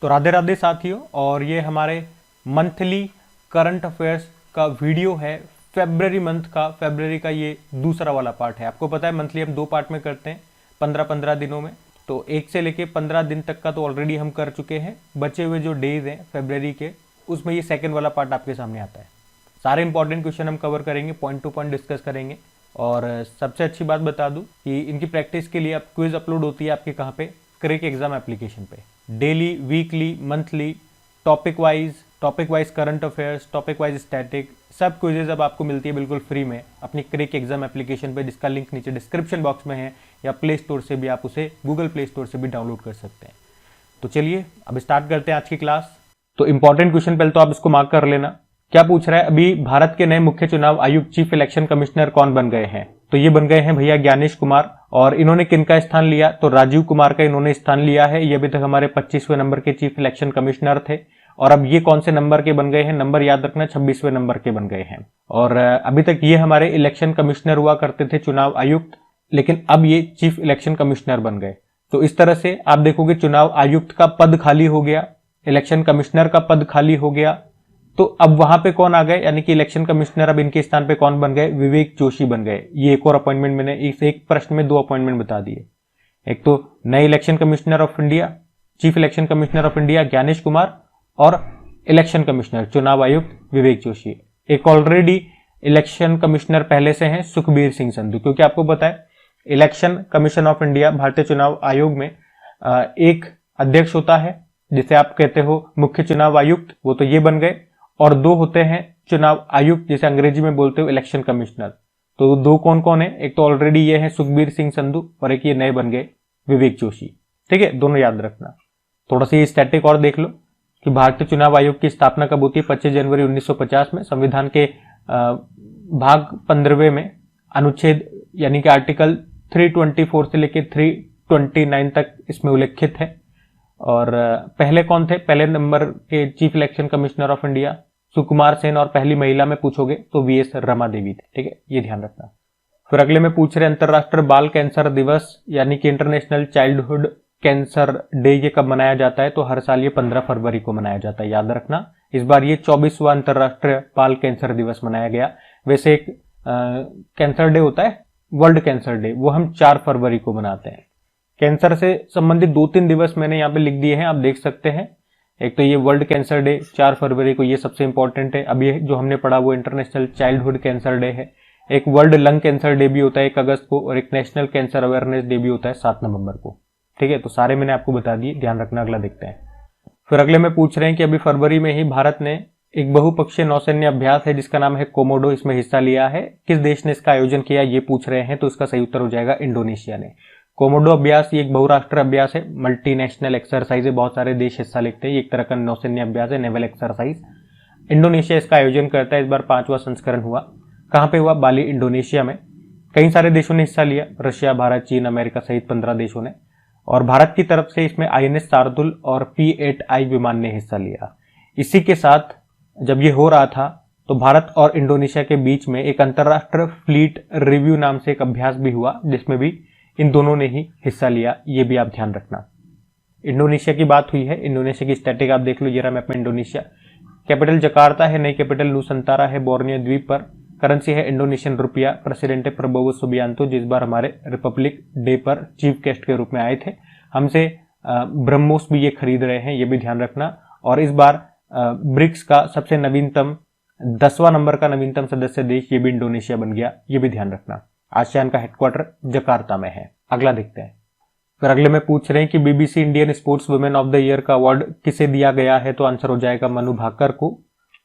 तो राधे राधे साथियों, और ये हमारे मंथली करंट अफेयर्स का वीडियो है फेब्रवरी मंथ का। फेब्रवरी का ये दूसरा वाला पार्ट है। आपको पता है मंथली हम 2 पार्ट में करते हैं 15-15 दिनों में, तो 1 से लेके 15 दिन तक का तो ऑलरेडी हम कर चुके हैं। बचे हुए जो डेज हैं फेब्रवरी के, उसमें ये सेकंड वाला पार्ट आपके सामने आता है। सारे इंपॉर्टेंट क्वेश्चन हम कवर करेंगे, पॉइंट टू पॉइंट डिस्कस करेंगे। और सबसे अच्छी बात बता दूं कि इनकी प्रैक्टिस के लिए अब क्विज अपलोड होती है आपके कहाँ पे, क्रेक एग्जाम एप्लीकेशन पे। Daily, weekly, monthly, topic wise current affairs, topic wise static, सब क्विजेज अब आपको मिलती है बिल्कुल फ्री में अपनी क्रेक एग्जाम एप्लीकेशन पे, जिसका लिंक नीचे डिस्क्रिप्शन बॉक्स में है, या प्ले स्टोर से भी आप उसे, गूगल प्ले स्टोर से भी डाउनलोड कर सकते हैं। तो चलिए अब स्टार्ट करते हैं आज की क्लास। तो इंपॉर्टेंट क्वेश्चन पहले तो आप इसको मार्क कर लेना। क्या पूछ रहा है, अभी भारत के नए मुख्य चुनाव आयुक्त चीफ इलेक्शन कमिश्नर कौन बन गए हैं? तो ये बन गए हैं भैया ज्ञानेश कुमार। और इन्होंने किनका स्थान लिया? तो राजीव कुमार का इन्होंने स्थान लिया है। ये अभी तक हमारे 25वें नंबर के चीफ इलेक्शन कमिश्नर थे। और अब ये कौन से नंबर के बन गए हैं? नंबर याद रखना, 26वें नंबर के बन गए हैं। और अभी तक ये हमारे इलेक्शन कमिश्नर हुआ करते थे, चुनाव आयुक्त, लेकिन अब ये चीफ इलेक्शन कमिश्नर बन गए। तो इस तरह से आप देखोगे चुनाव आयुक्त का पद खाली हो गया, इलेक्शन कमिश्नर का पद खाली हो गया। तो अब वहां पे कौन आ गए, यानी कि इलेक्शन कमिश्नर अब इनके स्थान पे कौन बन गए? विवेक जोशी बन गए। ये एक और अपॉइंटमेंट, मैंने इस एक प्रश्न में 2 अपॉइंटमेंट बता दिए। एक तो नए election commissioner of India, chief election commissioner of India Gyanesh Kumar, और इलेक्शन कमिश्नर चुनाव आयुक्त विवेक जोशी। एक ऑलरेडी इलेक्शन कमिश्नर पहले से हैं, सुखबीर सिंह संधू, क्योंकि आपको पता है इलेक्शन कमीशन ऑफ इंडिया, भारतीय चुनाव आयोग में एक अध्यक्ष होता है जिसे आप कहते हो मुख्य चुनाव आयुक्त, वो तो ये बन गए। और 2 होते हैं चुनाव आयुक्त, जिसे अंग्रेजी में बोलते हो इलेक्शन कमिश्नर। तो 2 कौन कौन है? एक तो ऑलरेडी ये है सुखबीर सिंह संधू, और एक ये नए बन गए विवेक जोशी। ठीक है, दोनों याद रखना। थोड़ा सा ये स्टैटिक और देख लो कि भारतीय चुनाव आयोग की स्थापना कब होती है? 25 जनवरी 1950 में। संविधान के भाग 15वें में अनुच्छेद यानी कि आर्टिकल 324 से लेकर 329 तक इसमें उल्लेखित है। और पहले कौन थे? पहले नंबर के chief election commissioner of India Sukumar Sen, और पहली महिला में पूछोगे तो वीएस रमा देवी थे। ठीक है, ये ध्यान रखना। फिर अगले में पूछ रहे अंतरराष्ट्रीय बाल कैंसर दिवस यानी कि इंटरनेशनल चाइल्डहुड कैंसर डे, ये कब मनाया जाता है? तो हर साल ये 15 फरवरी को मनाया जाता है, याद रखना। इस बार ये 24वां अंतरराष्ट्रीय बाल कैंसर दिवस मनाया गया। वैसे एक कैंसर डे होता है, वर्ल्ड कैंसर डे, वो हम 4 फरवरी को मनाते हैं। कैंसर से संबंधित 2-3 दिवस मैंने यहाँ पे लिख दिए हैं, आप देख सकते हैं। एक तो ये वर्ल्ड कैंसर डे 4 फरवरी को, ये सबसे इंपॉर्टेंट है। अब ये जो हमने पढ़ा वो इंटरनेशनल चाइल्डहुड कैंसर डे है। एक वर्ल्ड लंग कैंसर डे भी होता है 1 अगस्त को, और एक नेशनल कैंसर अवेयरनेस डे भी होता है 7 नवंबर को। ठीक है, तो सारे मैंने आपको बता दिए, ध्यान रखना। अगला देखते हैं। फिर अगले में पूछ रहे हैं कि अभी फरवरी में ही भारत ने एक बहुपक्षीय नौसैन्य अभ्यास है जिसका नाम है कोमोडो, इसमें हिस्सा लिया है। किस देश ने इसका आयोजन किया, ये पूछ रहे हैं। तो इसका सही उत्तर हो जाएगा इंडोनेशिया ने। कोमोडो अभ्यास ये एक बहुराष्ट्रीय अभ्यास है, मल्टीनेशनल एक्सरसाइज है, बहुत सारे देश हिस्सा लेते हैं। ये एक तरह का नौसैन्य अभ्यास है, नेवल एक्सरसाइज। इंडोनेशिया इसका आयोजन करता है। इस बार 5वां संस्करण हुआ। कहां पे हुआ? बाली, इंडोनेशिया में। कई सारे देशों ने हिस्सा लिया, रशिया, भारत, चीन, अमेरिका सहित 15 देशों ने। और भारत की तरफ से इसमें INS शार्दुल और P-8I विमान ने हिस्सा लिया। इसी के साथ जब ये हो रहा था तो भारत और इंडोनेशिया के बीच में एक अंतरराष्ट्रीय फ्लीट रिव्यू नाम से एक अभ्यास भी हुआ, जिसमें भी इन दोनों ने ही हिस्सा लिया। ये भी आप ध्यान रखना। इंडोनेशिया की बात हुई है, इंडोनेशिया की स्टैटिक आप देख लो, ये रहा मैप में इंडोनेशिया। कैपिटल जकार्ता है, नई कैपिटल नुसंतारा है बोर्नियो द्वीप पर। करेंसी है इंडोनेशियन रुपया। प्रेसिडेंट है प्रबोवो सुबियांतो, जिस बार हमारे रिपब्लिक डे पर चीफ गेस्ट के रूप में आए थे। हमसे ब्रह्मोस भी ये खरीद रहे हैं, ये भी ध्यान रखना। और इस बार ब्रिक्स का सबसे नवीनतम 10वां नंबर का नवीनतम सदस्य देश ये भी इंडोनेशिया बन गया, ये भी ध्यान रखना। आसियान का हेडक्वार्टर जकार्ता में है। अगला देखते हैं। फिर अगले में पूछ रहे हैं कि BBC Indian sports women of the year का अवार्ड किसे दिया गया है? तो आंसर हो जाएगा मनु भाकर को।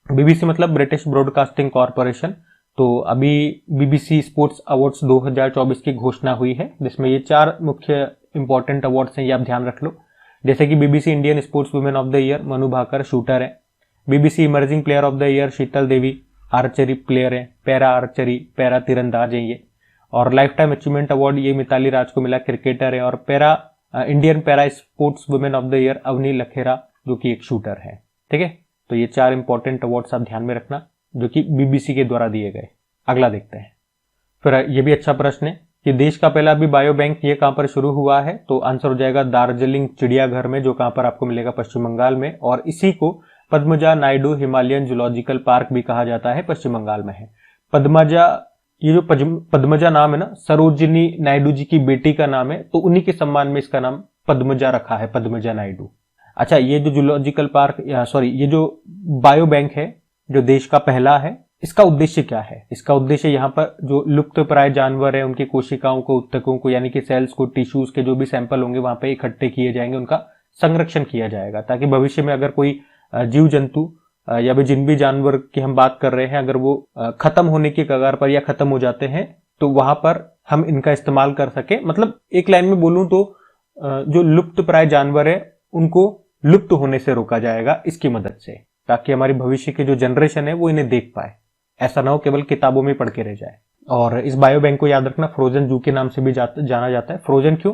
बीबीसी मतलब ब्रिटिश ब्रॉडकास्टिंग कॉर्पोरेशन। तो अभी बीबीसी स्पोर्ट्स अवार्ड्स 2024 की घोषणा हुई है, जिसमें ये 4 मुख्य इंपॉर्टेंट अवार्ड्स हैं, ये आप ध्यान रख लो। जैसे कि BBC Indian sports women of the year Manu Bhaker shooter है। BBC emerging player of the year Sheetal Devi archery player है, पैरा आर्चरी, पैरा तीरंदाज है ये। और लाइफ टाइम अचीवमेंट अवार्ड ये मिताली राज को मिला, क्रिकेटर है। और para Indian para sports women of the year Avani Lekhara, जो कि एक शूटर है। ठीक है, तो ये 4 इंपॉर्टेंट अवार्ड्स आप ध्यान में रखना, जो कि बीबीसी के द्वारा दिए गए। अगला देखते हैं। फिर ये भी अच्छा प्रश्न है कि देश का पहला अभी बायो बैंक ये कहां पर शुरू हुआ है, तो आंसर हो जाएगा दार्जिलिंग चिड़ियाघर में, जो कहां पर आपको मिलेगा पश्चिम बंगाल में, और इसी को Padmaja Naidu Himalayan zoological park भी कहा जाता है, पश्चिम बंगाल में है। पद्मजा, ये जो पद्मजा नाम है ना, सरोजिनी नायडू जी की बेटी का नाम है, तो उन्हीं के सम्मान में इसका नाम पद्मजा रखा है, पद्मजा नायडू। अच्छा, ये जो जूलॉजिकल पार्क, सॉरी, ये जो बायो बैंक है जो देश का पहला है, इसका उद्देश्य क्या है? इसका उद्देश्य यहाँ पर जो लुप्त प्राय जानवर है उनकी कोशिकाओं को, उत्तकों को, यानी कि सेल्स को, टिश्यूज के जो भी सैंपल होंगे वहां पे इकट्ठे किए जाएंगे, उनका संरक्षण किया जाएगा, ताकि भविष्य में अगर कोई जीव जंतु या भी जिन भी जानवर की हम बात कर रहे हैं, अगर वो खत्म होने की कगार पर या खत्म हो जाते हैं, तो वहां पर हम इनका इस्तेमाल कर सके। मतलब एक लाइन में बोलूं तो जो लुप्त प्राय जानवर है उनको लुप्त होने से रोका जाएगा इसकी मदद से, ताकि हमारी भविष्य की जो जनरेशन है वो इन्हें देख पाए, ऐसा ना हो केवल किताबों में पढ़ के रह जाए। और इस बायो बैंक को याद रखना फ्रोजन जू के नाम से भी जाना जाता है। फ्रोजन क्यों?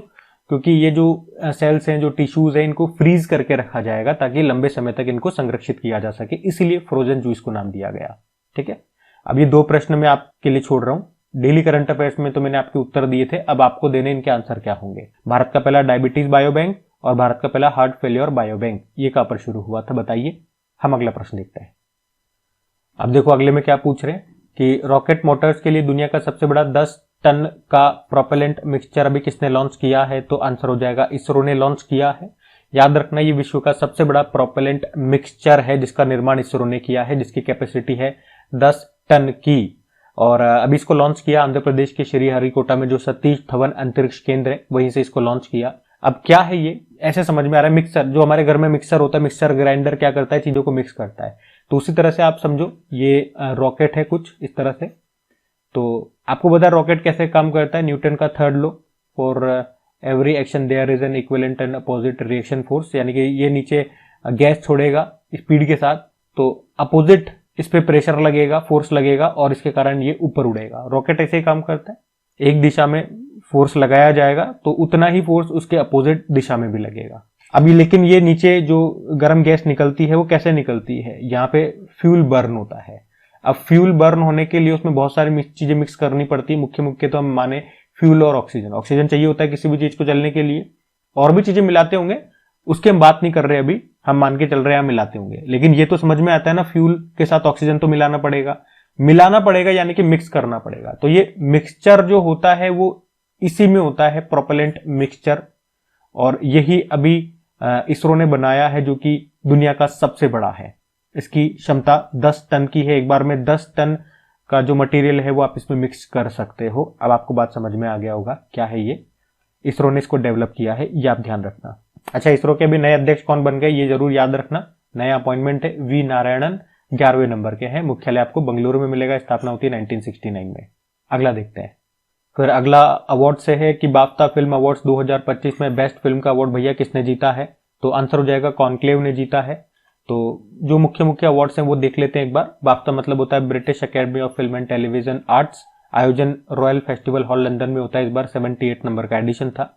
क्योंकि ये जो सेल्स हैं, जो टिश्यूज हैं, इनको फ्रीज करके रखा जाएगा ताकि लंबे समय तक इनको संरक्षित किया जा सके, इसीलिए फ्रोजन जू इसको नाम दिया गया। ठीक है, अब ये 2 प्रश्न मैं आपके लिए छोड़ रहा हूं। डेली करंट अफेयर्स में तो मैंने आपके उत्तर दिए थे, अब आपको देने इनके आंसर क्या होंगे। भारत का पहला डायबिटीज बायो बैंक और भारत का पहला हार्ट फेलियर बायो बैंक, ये कहां पर शुरू हुआ था बताइए। हम अगला प्रश्न देखते हैं। अब देखो अगले में क्या पूछ रहे हैं कि रॉकेट मोटर्स के लिए दुनिया का सबसे बड़ा 10 टन का प्रोपेलेंट मिक्सचर अभी किसने लॉन्च किया है, तो आंसर हो जाएगा इसरो ने लॉन्च किया है। याद रखना ये विश्व का सबसे बड़ा प्रोपेलेंट मिक्सचर है जिसका निर्माण इसरो ने किया है, जिसकी कैपेसिटी है 10 टन की। और अभी इसको लॉन्च किया आंध्र प्रदेश के श्रीहरिकोटा में, जो सतीश धवन अंतरिक्ष केंद्र है, वहीं से इसको लॉन्च किया। अब क्या है ये, ऐसे समझ में आ रहा है मिक्सर, जो हमारे घर में मिक्सर होता है, मिक्सर ग्राइंडर क्या करता है, चीजों को मिक्स करता है, तो उसी तरह से आप समझो ये रॉकेट है कुछ इस तरह से। तो आपको पता है रॉकेट कैसे काम करता है, न्यूटन का 3rd law, for every action there is an equivalent and opposite reaction force, यानी कि ये नीचे गैस छोड़ेगा स्पीड के साथ, तो अपोजिट इस पे प्रेशर लगेगा, फोर्स लगेगा, और इसके कारण ये ऊपर उड़ेगा। रॉकेट ऐसे ही काम करता है, एक दिशा में फोर्स लगाया जाएगा तो उतना ही फोर्स उसके अपोजिट दिशा में भी लगेगा। अभी लेकिन ये नीचे जो गर्म गैस निकलती है वो कैसे निकलती है, यहाँ पे फ्यूल बर्न होता है। अब फ्यूल बर्न होने के लिए उसमें बहुत सारी चीजें मिक्स करनी पड़ती है, मुख्य तो हम माने फ्यूल और ऑक्सीजन। ऑक्सीजन चाहिए होता है किसी भी चीज को चलने के लिए, और भी चीजें मिलाते होंगे, उसकी हम बात नहीं कर रहे अभी, हम मान के चल रहे हैं मिलाते होंगे, लेकिन ये तो समझ में आता है ना, फ्यूल के साथ ऑक्सीजन तो मिलाना पड़ेगा यानी कि मिक्स करना पड़ेगा। तो ये मिक्सचर जो होता है वो इसी में होता है, प्रोपेलेंट मिक्सचर, और यही अभी इसरो ने बनाया है, जो कि दुनिया का सबसे बड़ा है। इसकी क्षमता 10 टन की है, एक बार में 10 टन का जो मटेरियल है वो आप इसमें मिक्स कर सकते हो। अब आपको बात समझ में आ गया होगा क्या है ये, इसरो ने इसको डेवलप किया है, ये आप ध्यान रखना। अच्छा, इसरो के अभी नए अध्यक्ष कौन बन गए ये जरूर याद रखना, नया अपॉइंटमेंट है वी नारायणन, 11वें नंबर के हैं, मुख्यालय आपको बेंगलुरु में मिलेगा, स्थापना होती है 1969 में। अगला देखते हैं। फिर अगला अवार्ड से है कि बाफ्ता फिल्म अवार्ड्स 2025 में बेस्ट फिल्म का अवार्ड भैया किसने जीता है, तो आंसर हो जाएगा कॉन्क्लेव ने जीता है। तो जो मुख्य अवार्ड्स हैं वो देख लेते हैं एक बार। बाफ्ता मतलब होता है British academy of film and television arts, आयोजन रॉयल फेस्टिवल हॉल लंदन में होता है, इस बार 78 नंबर का एडिशन था।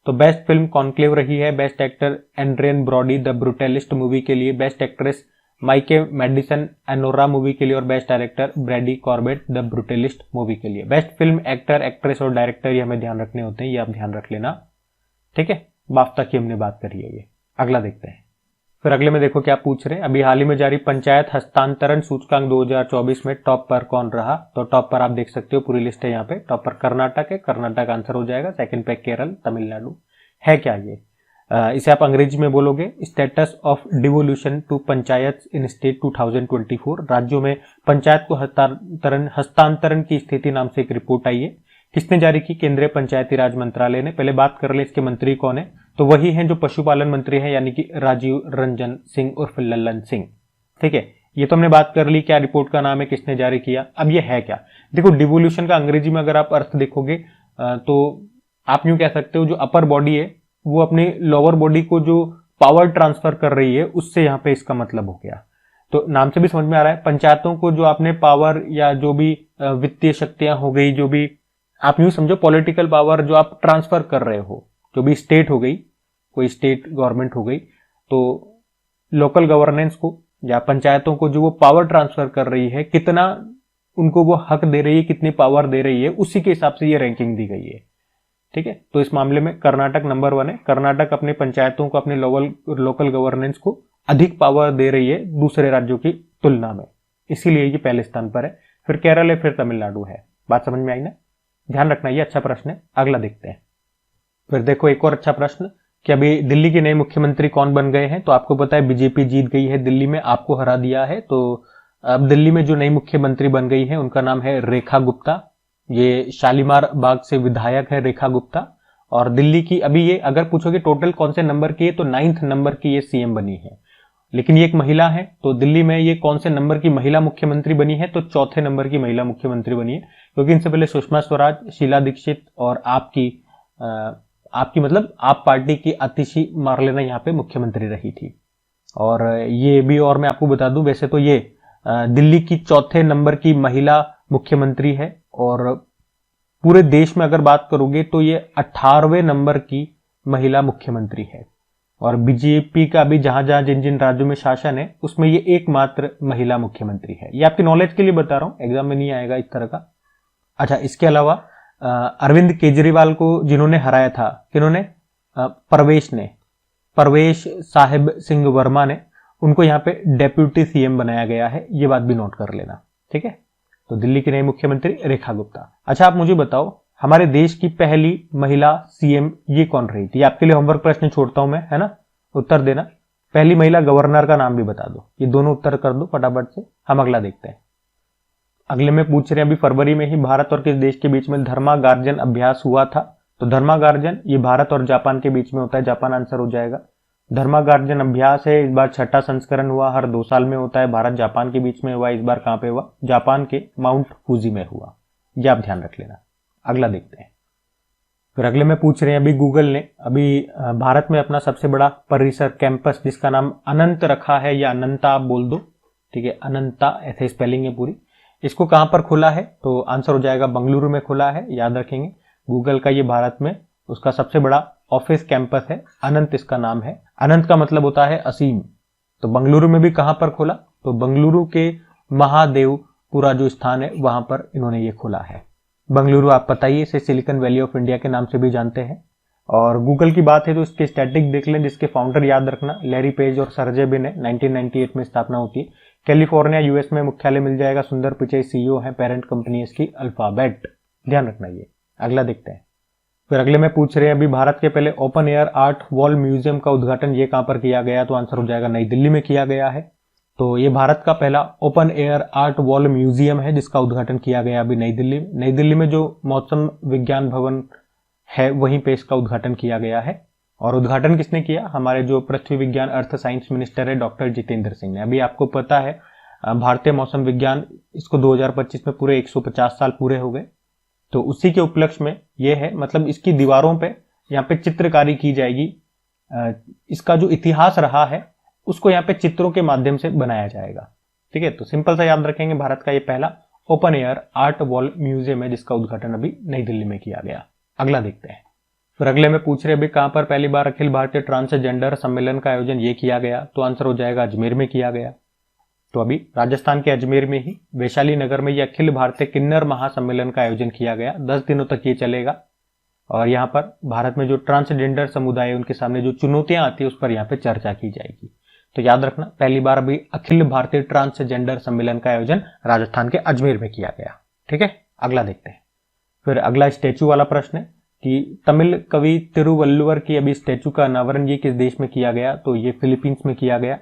तो बेस्ट फिल्म कॉन्क्लेव रही है, best actor Adrien Brody the Brutalist movie के लिए, best actress Mikey Madison Anora movie के लिए, और best director Brady Corbet the Brutalist movie के लिए। बेस्ट फिल्म एक्टर, एक्ट्रेस और डायरेक्टर ये हमें ध्यान रखने होते हैं, ये आप ध्यान रख लेना, ठीक है। बाफ्ता की हमने बात करी है ये। अगला देखते हैं। फिर अगले में देखो क्या पूछ रहे हैं, अभी हाल ही में जारी पंचायत हस्तांतरण सूचकांक 2024 में टॉप पर कौन रहा, तो टॉप पर आप देख सकते हो, पूरी लिस्ट है यहाँ पे। टॉप पर कर्नाटक है, कर्नाटक आंसर हो जाएगा। सेकंड पे केरल, तमिलनाडु। है क्या ये, इसे आप अंग्रेजी में बोलोगे status of devolution to panchayat in state 2024, राज्यों में पंचायत को हस्तांतरण की स्थिति नाम से एक रिपोर्ट आई है। किसने जारी की, केंद्रीय पंचायती राज मंत्रालय ने। पहले बात कर ले इसके मंत्री कौन है, तो वही हैं जो पशुपालन मंत्री हैं, यानी कि राजीव रंजन सिंह उर्फ लल्लन सिंह, ठीक है। ये तो हमने बात कर ली क्या रिपोर्ट का नाम है, किसने जारी किया। अब ये है क्या, देखो डिवोल्यूशन का अंग्रेजी में अगर आप अर्थ देखोगे तो आप यूं कह सकते हो, जो अपर बॉडी है वो अपने लोअर बॉडी को जो पावर ट्रांसफर कर रही है, उससे यहाँ पे इसका मतलब हो गया। तो नाम से भी समझ में आ रहा है, पंचायतों को जो आपने पावर या जो भी वित्तीय शक्तियां हो गई, जो भी आप यूं समझो पॉलिटिकल पावर जो आप ट्रांसफर कर रहे हो, जो भी स्टेट हो गई, कोई स्टेट गवर्नमेंट हो गई, तो लोकल गवर्नेंस को या पंचायतों को जो वो पावर ट्रांसफर कर रही है, कितना उनको वो हक दे रही है, कितनी पावर दे रही है, उसी के हिसाब से ये रैंकिंग दी गई है। ठीक है, तो इस मामले में कर्नाटक नंबर 1 है। कर्नाटक अपने पंचायतों को, अपने लोकल गवर्नेंस को अधिक पावर दे रही है दूसरे राज्यों की तुलना में, इसीलिए ये पहले स्थान पर है। फिर केरल है, फिर तमिलनाडु है। बात समझ में आई ना? ध्यान रखना, ये अच्छा प्रश्न है। अगला देखते हैं। फिर देखो एक और अच्छा प्रश्न कि अभी दिल्ली के नए मुख्यमंत्री कौन बन गए हैं। तो आपको पता है बीजेपी जीत गई है दिल्ली में, आपको हरा दिया है। तो अब दिल्ली में जो नई मुख्यमंत्री बन गई है उनका नाम है रेखा गुप्ता। ये शालीमार बाग से विधायक है रेखा गुप्ता। और दिल्ली की अभी ये अगर पूछोगे टोटल कौन से नंबर की है, तो 9th नंबर की ये सीएम बनी है। लेकिन ये एक महिला है, तो दिल्ली में ये कौन से नंबर की महिला मुख्यमंत्री बनी है, तो 4थे नंबर की महिला मुख्यमंत्री बनी है। क्योंकि इनसे पहले सुषमा स्वराज, शीला दीक्षित और आपकी मतलब आप पार्टी की आतिशी मार्लेना यहाँ पे मुख्यमंत्री रही थी। और ये भी और मैं आपको बता दूं, वैसे तो ये दिल्ली की 4थे नंबर की महिला मुख्यमंत्री है। और पूरे देश में अगर बात करोगे तो ये 18वें नंबर की महिला मुख्यमंत्री है। और बीजेपी का भी जहां जहां जिन जिन राज्यों में शासन है उसमें ये एकमात्र महिला मुख्यमंत्री है। ये आपकी नॉलेज के लिए बता रहा हूं, एग्जाम में नहीं आएगा इस तरह का। अच्छा, इसके अलावा अरविंद केजरीवाल को जिन्होंने हराया था, किन्होंने? परवेश साहिब सिंह वर्मा ने उनको यहाँ पे डेप्यूटी सीएम बनाया गया है। ये बात भी नोट कर लेना, ठीक है। तो दिल्ली की नई मुख्यमंत्री रेखा गुप्ता। अच्छा, आप मुझे बताओ हमारे देश की पहली महिला सीएम ये कौन रही थी? आपके लिए होमवर्क प्रश्न छोड़ता हूं मैं, है ना, उत्तर देना। पहली महिला गवर्नर का नाम भी बता दो। ये दोनों उत्तर कर दो फटाफट से। हम अगला देखते हैं। अगले में पूछ रहे हैं अभी फरवरी में ही भारत और किस देश के बीच में धर्मागार्जन अभ्यास हुआ था। तो धर्मागार्जन ये भारत और जापान के बीच में होता है, जापान आंसर हो जाएगा। धर्मागार्जन अभ्यास है, इस बार 6ठा संस्करण हुआ, हर 2 साल में होता है। भारत जापान के बीच में हुआ, इस बार कहां पे हुआ? जापान के माउंट फूजी में हुआ। यह आप ध्यान रख लेना। अगला देखते हैं। फिर अगले में पूछ रहे हैं अभी गूगल ने अभी भारत में अपना सबसे बड़ा परिसर कैंपस जिसका नाम अनंत रखा है, या अनंता आप बोल दो, ठीक है, अनंता ऐसे स्पेलिंग है पूरी। इसको कहां पर खुला है? तो आंसर हो जाएगा बेंगलुरु में खुला है। याद रखेंगे गूगल का ये भारत में उसका सबसे बड़ा ऑफिस कैंपस है, अनंत इसका नाम है। अनंत का मतलब होता है असीम। तो बेंगलुरु में भी कहां पर खोला? तो बेंगलुरु के महादेवपुरा जो स्थान है वहां पर इन्होंने ये खोला है। बेंगलुरु आप पता ही इसे सिलिकॉन वैली ऑफ इंडिया के नाम से भी जानते हैं। और गूगल की बात है तो इसके स्टैटिक देख लें, जिसके फाउंडर याद रखना लैरी पेज और सर्जे बिन है। 1998 में स्थापना होती है। कैलिफोर्निया यूएस में मुख्यालय मिल जाएगा। सुंदर पिचाई सीईओ है, पेरेंट कंपनी इसकी अल्फाबेट। ध्यान रखना ये। अगला देखते हैं। फिर अगले में पूछ रहे हैं अभी भारत के पहले open air art wall museum का उद्घाटन ये कहां पर किया गया? तो आंसर हो जाएगा नई दिल्ली में किया गया है। तो ये भारत का पहला open air art wall museum है जिसका उद्घाटन किया गया अभी नई दिल्ली में। नई दिल्ली में जो मौसम विज्ञान भवन है वहीं पे इसका उद्घाटन किया गया है। और उद्घाटन किसने किया? हमारे जो पृथ्वी विज्ञान अर्थ साइंस मिनिस्टर है डॉक्टर जितेंद्र सिंह ने। अभी आपको पता है भारतीय मौसम विज्ञान, इसको 2025 में पूरे 150 साल पूरे हो गए। तो उसी के उपलक्ष्य में यह है, मतलब इसकी दीवारों पे यहाँ पे चित्रकारी की जाएगी। इसका जो इतिहास रहा है उसको यहाँ पे चित्रों के माध्यम से बनाया जाएगा, ठीक है। तो सिंपल सा याद रखेंगे, भारत का ये पहला open air art wall museum है जिसका उद्घाटन अभी नई दिल्ली में किया गया। अगला देखते हैं। फिर अगले में पूछ रहे अभी कहां पर पहली बार अखिल भारतीय ट्रांसजेंडर सम्मेलन का आयोजन ये किया गया? तो आंसर हो जाएगा अजमेर में किया गया। तो अभी राजस्थान के अजमेर में ही वैशाली नगर में यह अखिल भारतीय किन्नर महासम्मेलन का आयोजन किया गया। 10 दिनों तक ये चलेगा। और यहाँ पर भारत में जो ट्रांसजेंडर समुदाय है उनके सामने जो चुनौतियां आती है उस पर यहाँ पे चर्चा की जाएगी। तो याद रखना पहली बार अभी अखिल भारतीय ट्रांसजेंडर सम्मेलन का आयोजन राजस्थान के अजमेर में किया गया, ठीक है। अगला देखते हैं। फिर अगला स्टैचू वाला प्रश्न है कि तमिल कवि तिरुवल्लुवर की अभी स्टैचू का अनावरण ये किस देश में किया गया? तो ये फिलीपींस में किया गया।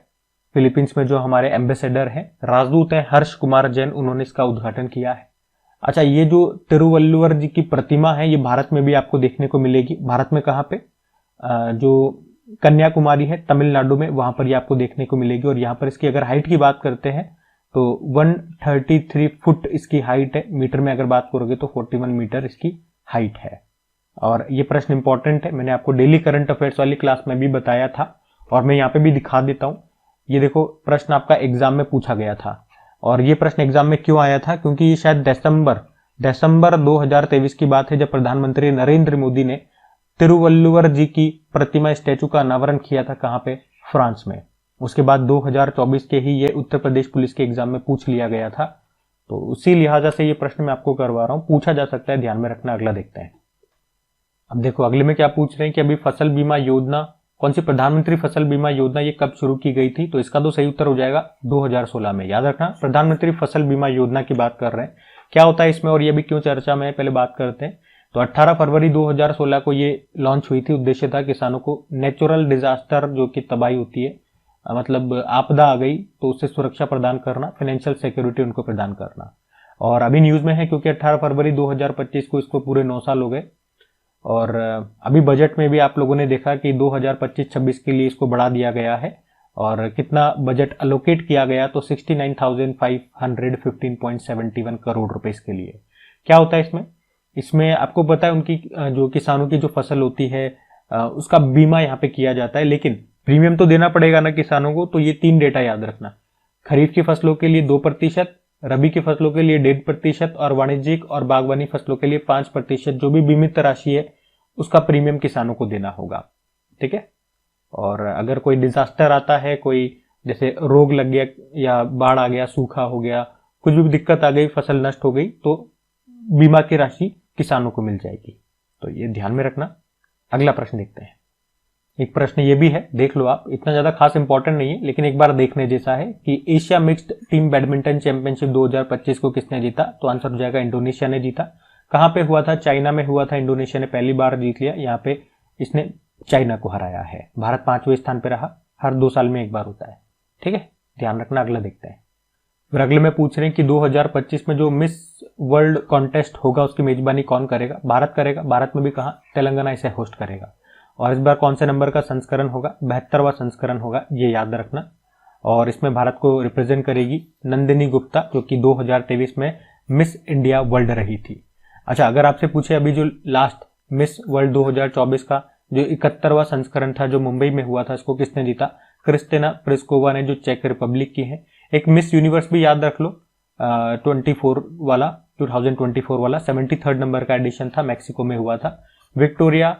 फिलीपींस में जो हमारे एम्बेसडर हैं, राजदूत हैं हर्ष कुमार जैन, उन्होंने इसका उद्घाटन किया है। अच्छा, ये जो तिरुवल्लुवर जी की प्रतिमा है ये भारत में भी आपको देखने को मिलेगी। भारत में कहाँ पे? जो कन्याकुमारी है तमिलनाडु में, वहां पर ये आपको देखने को मिलेगी। और यहाँ पर इसकी अगर हाइट की बात करते हैं तो 133 फुट इसकी हाइट है। मीटर में अगर बात करोगे तो 41 मीटर इसकी हाइट है। और ये प्रश्न इंपॉर्टेंट है, मैंने आपको डेली करंट अफेयर्स वाली क्लास में भी बताया था और मैं यहाँ पे भी दिखा देता हूँ। ये देखो, प्रश्न आपका एग्जाम में पूछा गया था। और ये प्रश्न एग्जाम में क्यों आया था? क्योंकि ये शायद दिसंबर 2023 की बात है जब प्रधानमंत्री नरेंद्र मोदी ने तिरुवल्लुवर जी की प्रतिमा स्टैचू का अनावरण किया था। कहां पे? फ्रांस में। उसके बाद 2024 के ही ये उत्तर प्रदेश पुलिस के एग्जाम में पूछ लिया गया था। तो उसी लिहाजा से ये प्रश्न मैं आपको करवा रहा हूं, पूछा जा सकता है, ध्यान में रखना। अगला देखते हैं। अब देखो अगले में क्या पूछ रहे हैं कि अभी फसल बीमा योजना कौन सी, प्रधानमंत्री फसल बीमा योजना ये कब शुरू की गई थी? तो इसका तो सही उत्तर हो जाएगा 2016 में। याद रखना, प्रधानमंत्री फसल बीमा योजना की बात कर रहे हैं। क्या होता है इसमें और ये भी क्यों चर्चा में है, पहले बात करते हैं। तो 18 फरवरी 2016 को ये लॉन्च हुई थी। उद्देश्य था किसानों को नेचुरल डिजास्टर, जो कि तबाही होती है, मतलब आपदा आ गई तो उससे सुरक्षा प्रदान करना, फाइनेंशियल सिक्योरिटी उनको प्रदान करना। और अभी न्यूज में है क्योंकि 18 फरवरी 2025 को इसको पूरे 9 साल हो गए। और अभी बजट में भी आप लोगों ने देखा कि 2025-26 के लिए इसको बढ़ा दिया गया है। और कितना बजट अलोकेट किया गया, तो 69,515.71 करोड़ रुपए इसके लिए। क्या होता है इसमें? इसमें आपको पता है उनकी जो किसानों की जो फसल होती है उसका बीमा यहाँ पे किया जाता है, लेकिन प्रीमियम तो देना पड़ेगा ना किसानों को। तो ये 3 डेटा याद रखना, खरीफ की फसलों के लिए 2%, रबी की फसलों के लिए 1.5% और वाणिज्यिक और बागवानी फसलों के लिए 5%, जो भी बीमित राशि है उसका प्रीमियम किसानों को देना होगा। ठीक है। और अगर कोई डिजास्टर आता है, कोई जैसे रोग लग गया या बाढ़ आ गया, सूखा हो गया, कुछ भी दिक्कत आ गई, फसल नष्ट हो गई, तो बीमा की राशि किसानों को मिल जाएगी। तो ये ध्यान में रखना। अगला प्रश्न देखते हैं। एक प्रश्न ये भी है, देख लो आप, इतना ज्यादा खास इंपॉर्टेंट नहीं है लेकिन एक बार देखने जैसा है कि Asia mixed team badminton championship 2025 को किसने जीता? तो आंसर हो जाएगा इंडोनेशिया ने जीता। कहां पे हुआ था? चाइना में हुआ था। इंडोनेशिया ने पहली बार जीत लिया, यहाँ पे इसने चाइना को हराया है। भारत 5वें स्थान पे रहा। हर 2 साल में एक बार होता है। ठीक है, ध्यान रखना। अगला देखते हैं। फिर अगले में पूछ रहे हैं कि 2025 में जो मिस वर्ल्ड कॉन्टेस्ट होगा उसकी मेजबानी कौन करेगा? भारत करेगा। भारत में भी कहा? तेलंगाना इसे होस्ट करेगा। और इस बार कौन से नंबर का संस्करण होगा? 72वां संस्करण होगा, ये याद रखना। और इसमें भारत को रिप्रेजेंट करेगी नंदिनी गुप्ता, जो कि 2023 में मिस इंडिया वर्ल्ड रही थी। अच्छा, अगर आपसे पूछे अभी जो लास्ट मिस वर्ल्ड 2024 का जो 71वां संस्करण था, जो मुंबई में हुआ था, इसको किसने जीता? क्रिस्टिना प्लिस्कोवा ने, जो चेक रिपब्लिक की है। एक मिस यूनिवर्स भी याद रख लो, 2024 वाला 73rd नंबर का एडिशन था, मैक्सिको में हुआ था। विक्टोरिया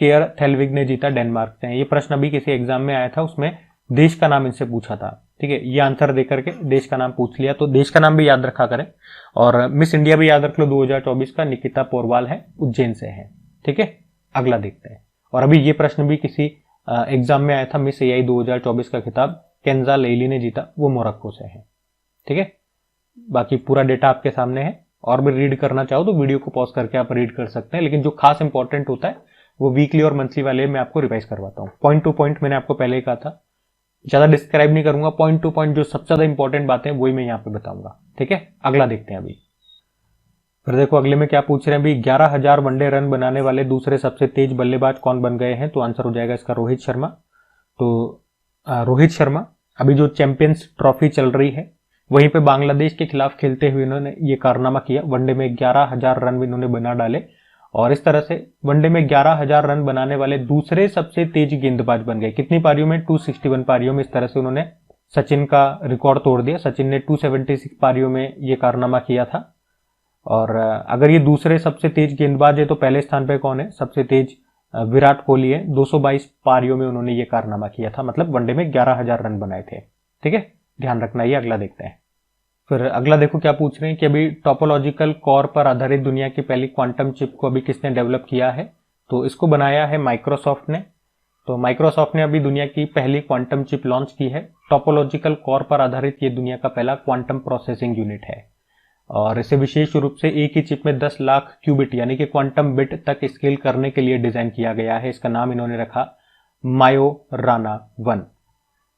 केयर थेलविग ने जीता, डेनमार्क से। ये प्रश्न अभी किसी एग्जाम में आया था, उसमें देश का नाम इनसे पूछा था। ठीक है, ये आंसर देकर के देश का नाम पूछ लिया, तो देश का नाम भी याद रखा करें। और मिस इंडिया भी याद रख लो 2024 का, निकिता पोरवाल है, उज्जैन से है। ठीक है, अगला देखते हैं। और अभी ये प्रश्न भी किसी एग्जाम में आया था, मिस एआई 2024 का खिताब केंजा लेली ने जीता, वो मोरक्को से है। ठीक है, बाकी पूरा डेटा आपके सामने है। और भी रीड करना चाहो तो वीडियो को पॉज करके आप रीड कर सकते हैं, लेकिन जो खास इंपॉर्टेंट होता है वो वीकली और मंथली वाले मैं आपको रिवाइज करवाता हूँ। पॉइंट टू पॉइंट मैंने आपको पहले ही कहा था, ज्यादा डिस्क्राइब नहीं करूंगा, पॉइंट टू पॉइंट जो सबसे ज्यादा इंपॉर्टेंट बातें वही मैं यहाँ पे बताऊंगा। ठीक है, अगला देखते हैं। अभी फिर देखो अगले में क्या पूछ रहे हैं। अभी 11,000 वनडे रन बनाने वाले दूसरे सबसे तेज बल्लेबाज कौन बन गए हैं? तो आंसर हो जाएगा इसका रोहित शर्मा। तो रोहित शर्मा अभी जो चैंपियंस ट्रॉफी चल रही है वहीं पे बांग्लादेश के खिलाफ खेलते हुए इन्होंने ये कारनामा किया। वनडे में 11,000 रन इन्होंने बना डाले और इस तरह से वनडे में 11,000 रन बनाने वाले दूसरे सबसे तेज गेंदबाज बन गए। कितनी पारियों में? 261 पारियों में। इस तरह से उन्होंने सचिन का रिकॉर्ड तोड़ दिया। सचिन ने 276 पारियों में ये कारनामा किया था। और अगर ये दूसरे सबसे तेज गेंदबाज है तो पहले स्थान पे कौन है? सबसे तेज विराट कोहली है। 222 पारियों में उन्होंने ये कारनामा किया था, मतलब वनडे में 11,000 रन बनाए थे। ठीक है, ध्यान रखना। ये अगला देखते हैं। फिर अगला देखो क्या पूछ रहे हैं कि अभी टोपोलॉजिकल कोर पर आधारित दुनिया की पहली क्वांटम चिप को अभी किसने डेवलप किया है? तो इसको बनाया है माइक्रोसॉफ्ट ने। तो माइक्रोसॉफ्ट ने अभी दुनिया की पहली क्वांटम चिप लॉन्च की है। टोपोलॉजिकल कोर पर आधारित ये दुनिया का पहला क्वांटम प्रोसेसिंग यूनिट है और इसे विशेष रूप से एक ही चिप में 10 लाख क्यूबिट यानी कि क्वांटम बिट तक स्केल करने के लिए डिजाइन किया गया है। इसका नाम इन्होंने रखा मायोराना 1।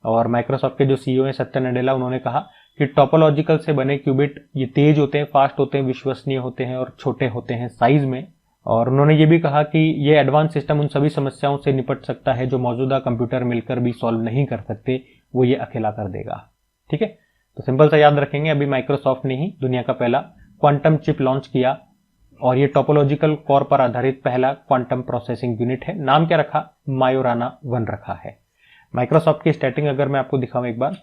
और माइक्रोसॉफ्ट के जो सीईओ हैं सत्या नडेला, उन्होंने कहा कि टोपोलॉजिकल से बने क्यूबिट ये तेज होते हैं, फास्ट होते हैं, विश्वसनीय होते हैं और छोटे होते हैं साइज में। और उन्होंने ये भी कहा कि ये एडवांस सिस्टम उन सभी समस्याओं से निपट सकता है जो मौजूदा कंप्यूटर मिलकर भी सॉल्व नहीं कर सकते, वो ये अकेला कर देगा। ठीक है, तो सिंपल सा याद रखेंगे, अभी माइक्रोसॉफ्ट ने ही दुनिया का पहला क्वांटम चिप लॉन्च किया और ये टोपोलॉजिकल कोर पर आधारित पहला क्वांटम प्रोसेसिंग यूनिट है। नाम क्या रखा? मायोराना 1 रखा है। माइक्रोसॉफ्ट की स्टार्टिंग अगर मैं आपको दिखाऊं एक बार,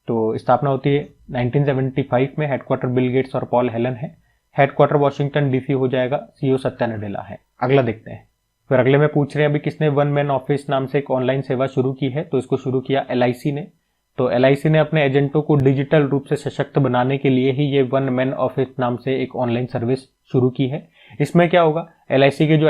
तो स्थापना होती है 1975 में। हेडक्वार्टर बिल गेट्स और पॉल हेलन है। हेडक्वार्टर वॉशिंगटन डीसी हो जाएगा। सीईओ सत्या नडेला है। अगला देखते हैं। फिर अगले में पूछ रहे हैं अभी किसने वन मैन ऑफिस नाम से एक ऑनलाइन सेवा शुरू की है? तो इसको शुरू किया एलआईसी ने। तो LIC ने अपने एजेंटों को डिजिटल रूप से सशक्त बनाने के लिए ही ये वन मैन ऑफिस नाम से एक ऑनलाइन सर्विस शुरू की है। इसमें क्या होगा, LIC के जो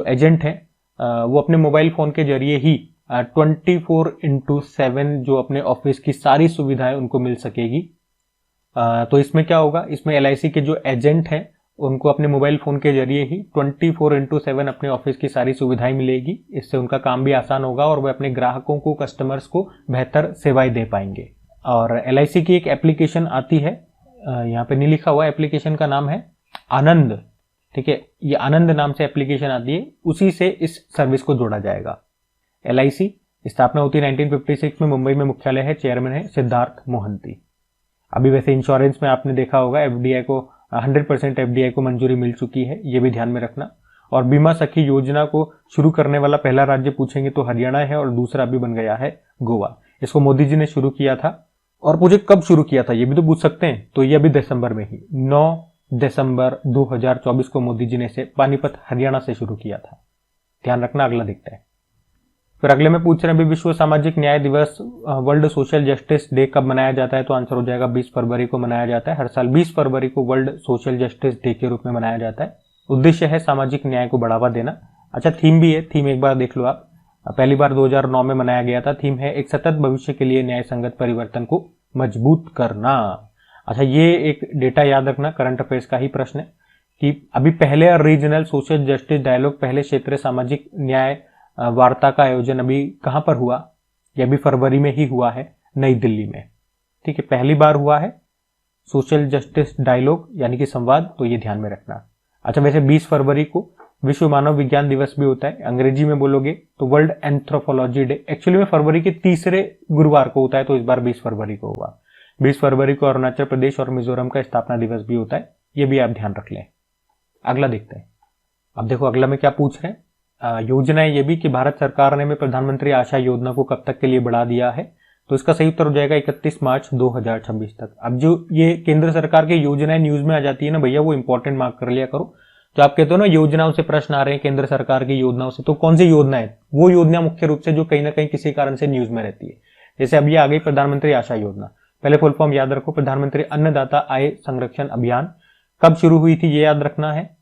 एजेंट हैं वो अपने मोबाइल फोन के जरिए ही 24/7 जो अपने ऑफिस की सारी सुविधाएं उनको मिल सकेगी। तो इसमें क्या होगा, इसमें LIC के जो एजेंट हैं उनको अपने मोबाइल फोन के जरिए ही 24/7 अपने ऑफिस की सारी सुविधाएं मिलेगी। इससे उनका काम भी आसान होगा और वे अपने ग्राहकों को, कस्टमर्स को बेहतर सेवाएं दे पाएंगे। और LIC की एक एप्लीकेशन आती है, यहाँ पे नहीं लिखा हुआ, एप्लीकेशन का नाम है आनंद। ठीक है, ये आनंद नाम से एप्लीकेशन आती है, उसी से इस सर्विस को जोड़ा जाएगा। LIC स्थापना होती है 1956 में, मुंबई में मुख्यालय है, चेयरमैन है सिद्धार्थ मोहंती। अभी वैसे इंश्योरेंस में आपने देखा होगा FDI को 100% FDI को मंजूरी मिल चुकी है, ये भी ध्यान में रखना। और बीमा सखी योजना को शुरू करने वाला पहला राज्य पूछेंगे तो हरियाणा है और दूसरा अभी बन गया है गोवा। इसको मोदी जी ने शुरू किया था। और मुझे कब शुरू किया था ये भी तो पूछ सकते हैं, तो ये अभी दिसंबर में ही 9 दिसंबर 2024 को मोदी जी ने इसे पानीपत हरियाणा से शुरू किया था। ध्यान रखना। अगला देखते हैं। फिर अगले में पूछ रहे हैं विश्व सामाजिक न्याय दिवस, वर्ल्ड सोशल जस्टिस डे कब मनाया जाता है, तो आंसर हो जाएगा 20 फरवरी को मनाया जाता है। हर साल 20 फरवरी को वर्ल्ड सोशल जस्टिस डे के रूप में मनाया जाता है। उद्देश्य है सामाजिक न्याय को बढ़ावा देना। अच्छा, थीम भी है, थीम एक बार देख लो आप। पहली बार 2009 में मनाया गया था। थीम है एक सतत भविष्य के लिए न्याय संगत परिवर्तन को मजबूत करना। अच्छा, ये एक डेटा याद रखना, करंट अफेयर्स का ही प्रश्न है कि अभी पहले रीजनल सोशल जस्टिस डायलॉग, पहले क्षेत्रीय सामाजिक न्याय वार्ता का आयोजन अभी कहां पर हुआ, यह भी फरवरी में ही हुआ है, नई दिल्ली में। ठीक है, पहली बार हुआ है सोशल जस्टिस डायलॉग यानी कि संवाद, तो ये ध्यान में रखना। अच्छा, वैसे 20 फरवरी को विश्व मानव विज्ञान दिवस भी होता है। अंग्रेजी में बोलोगे तो वर्ल्ड एंथ्रोपोलॉजी डे। एक्चुअली में फरवरी के तीसरे गुरुवार को होता है, तो इस बार 20 फरवरी को हुआ। 20 फरवरी को अरुणाचल प्रदेश और मिजोरम का स्थापना दिवस भी होता है, ये भी आप ध्यान रख लें। अगला देखते हैं। अब देखो अगला में क्या पूछ रहे हैं, योजना है ये भी कि भारत सरकार ने प्रधानमंत्री आशा योजना को कब तक के लिए बढ़ा दिया है, तो इसका सही उत्तर हो जाएगा 31 मार्च 2026 तक। अब जो ये केंद्र सरकार की योजनाएं न्यूज में आ जाती है ना भैया, वो इंपॉर्टेंट मार्क कर लिया करो। तो आप कहते हो ना योजनाओं से प्रश्न आ रहे हैं, केंद्र सरकार की योजनाओं से, तो कौन सी योजना है, वो योजना मुख्य रूप से जो कहीं ना कहीं किसी कारण से न्यूज में रहती है। जैसे अब ये आ गई प्रधानमंत्री आशा योजना, पहले फुल फॉर्म याद रखो, प्रधानमंत्री अन्नदाता आय संरक्षण अभियान। कब शुरू हुई थी ये याद रखना है,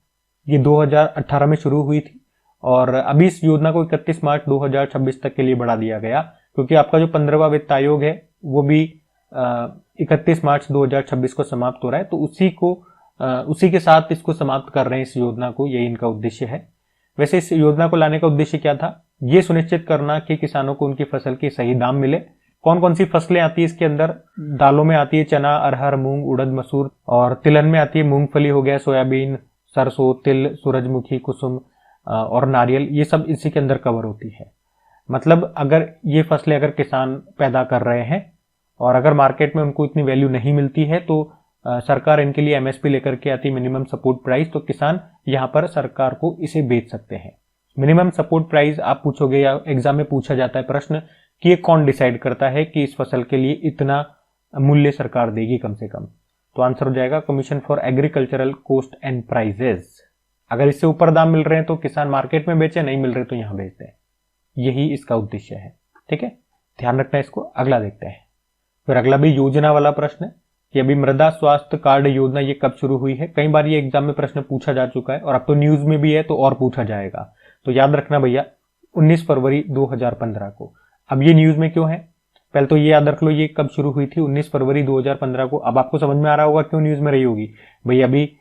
ये 2018 में शुरू हुई थी और अभी इस योजना को 31 मार्च 2026 तक के लिए बढ़ा दिया गया, क्योंकि आपका जो 15वां वित्त आयोग है वो भी 31 मार्च 2026 को समाप्त हो रहा है, तो उसी के साथ इसको समाप्त कर रहे हैं इस योजना को, यही इनका उद्देश्य है। वैसे इस योजना को लाने का उद्देश्य क्या था, ये सुनिश्चित करना कि किसानों को उनकी फसल के सही दाम मिले। कौन कौन सी फसलें आती है इसके अंदर, दालों में आती है चना, अरहर, मूंग, उड़द, मसूर, और तिलहन में आती है मूंगफली हो गया, सोयाबीन, सरसों, तिल, सूरजमुखी, कुसुम और नारियल, ये सब इसी के अंदर कवर होती है। मतलब अगर ये फसलें अगर किसान पैदा कर रहे हैं और अगर मार्केट में उनको इतनी वैल्यू नहीं मिलती है, तो सरकार इनके लिए MSP लेकर के आती है, मिनिमम सपोर्ट प्राइस, तो किसान यहाँ पर सरकार को इसे बेच सकते हैं। मिनिमम सपोर्ट प्राइस आप पूछोगे या एग्जाम में पूछा जाता है प्रश्न कि ये कौन डिसाइड करता है कि इस फसल के लिए इतना मूल्य सरकार देगी कम से कम, तो आंसर हो जाएगा commission for agricultural cost and prices. अगर इससे ऊपर दाम मिल रहे हैं तो किसान मार्केट में बेचे, नहीं मिल रहे तो यहां बेचते हैं, यही इसका उद्देश्य है। ठीक है, ध्यान रखना इसको। अगला देखते हैं। फिर अगला भी योजना वाला प्रश्न है कि अभी मृदा स्वास्थ्य कार्ड योजना ये कब शुरू हुई है। कई बार ये एग्जाम में प्रश्न पूछा जा चुका है और अब तो न्यूज में भी है तो और पूछा जाएगा, तो याद रखना भैया 19 फरवरी 2015 को। अब ये न्यूज में क्यों है, पहले तो ये याद रख लो ये कब शुरू हुई थी, 19 फरवरी 2015 को। अब आपको समझ में आ रहा होगा क्यों न्यूज में रही होगी भैया। अभी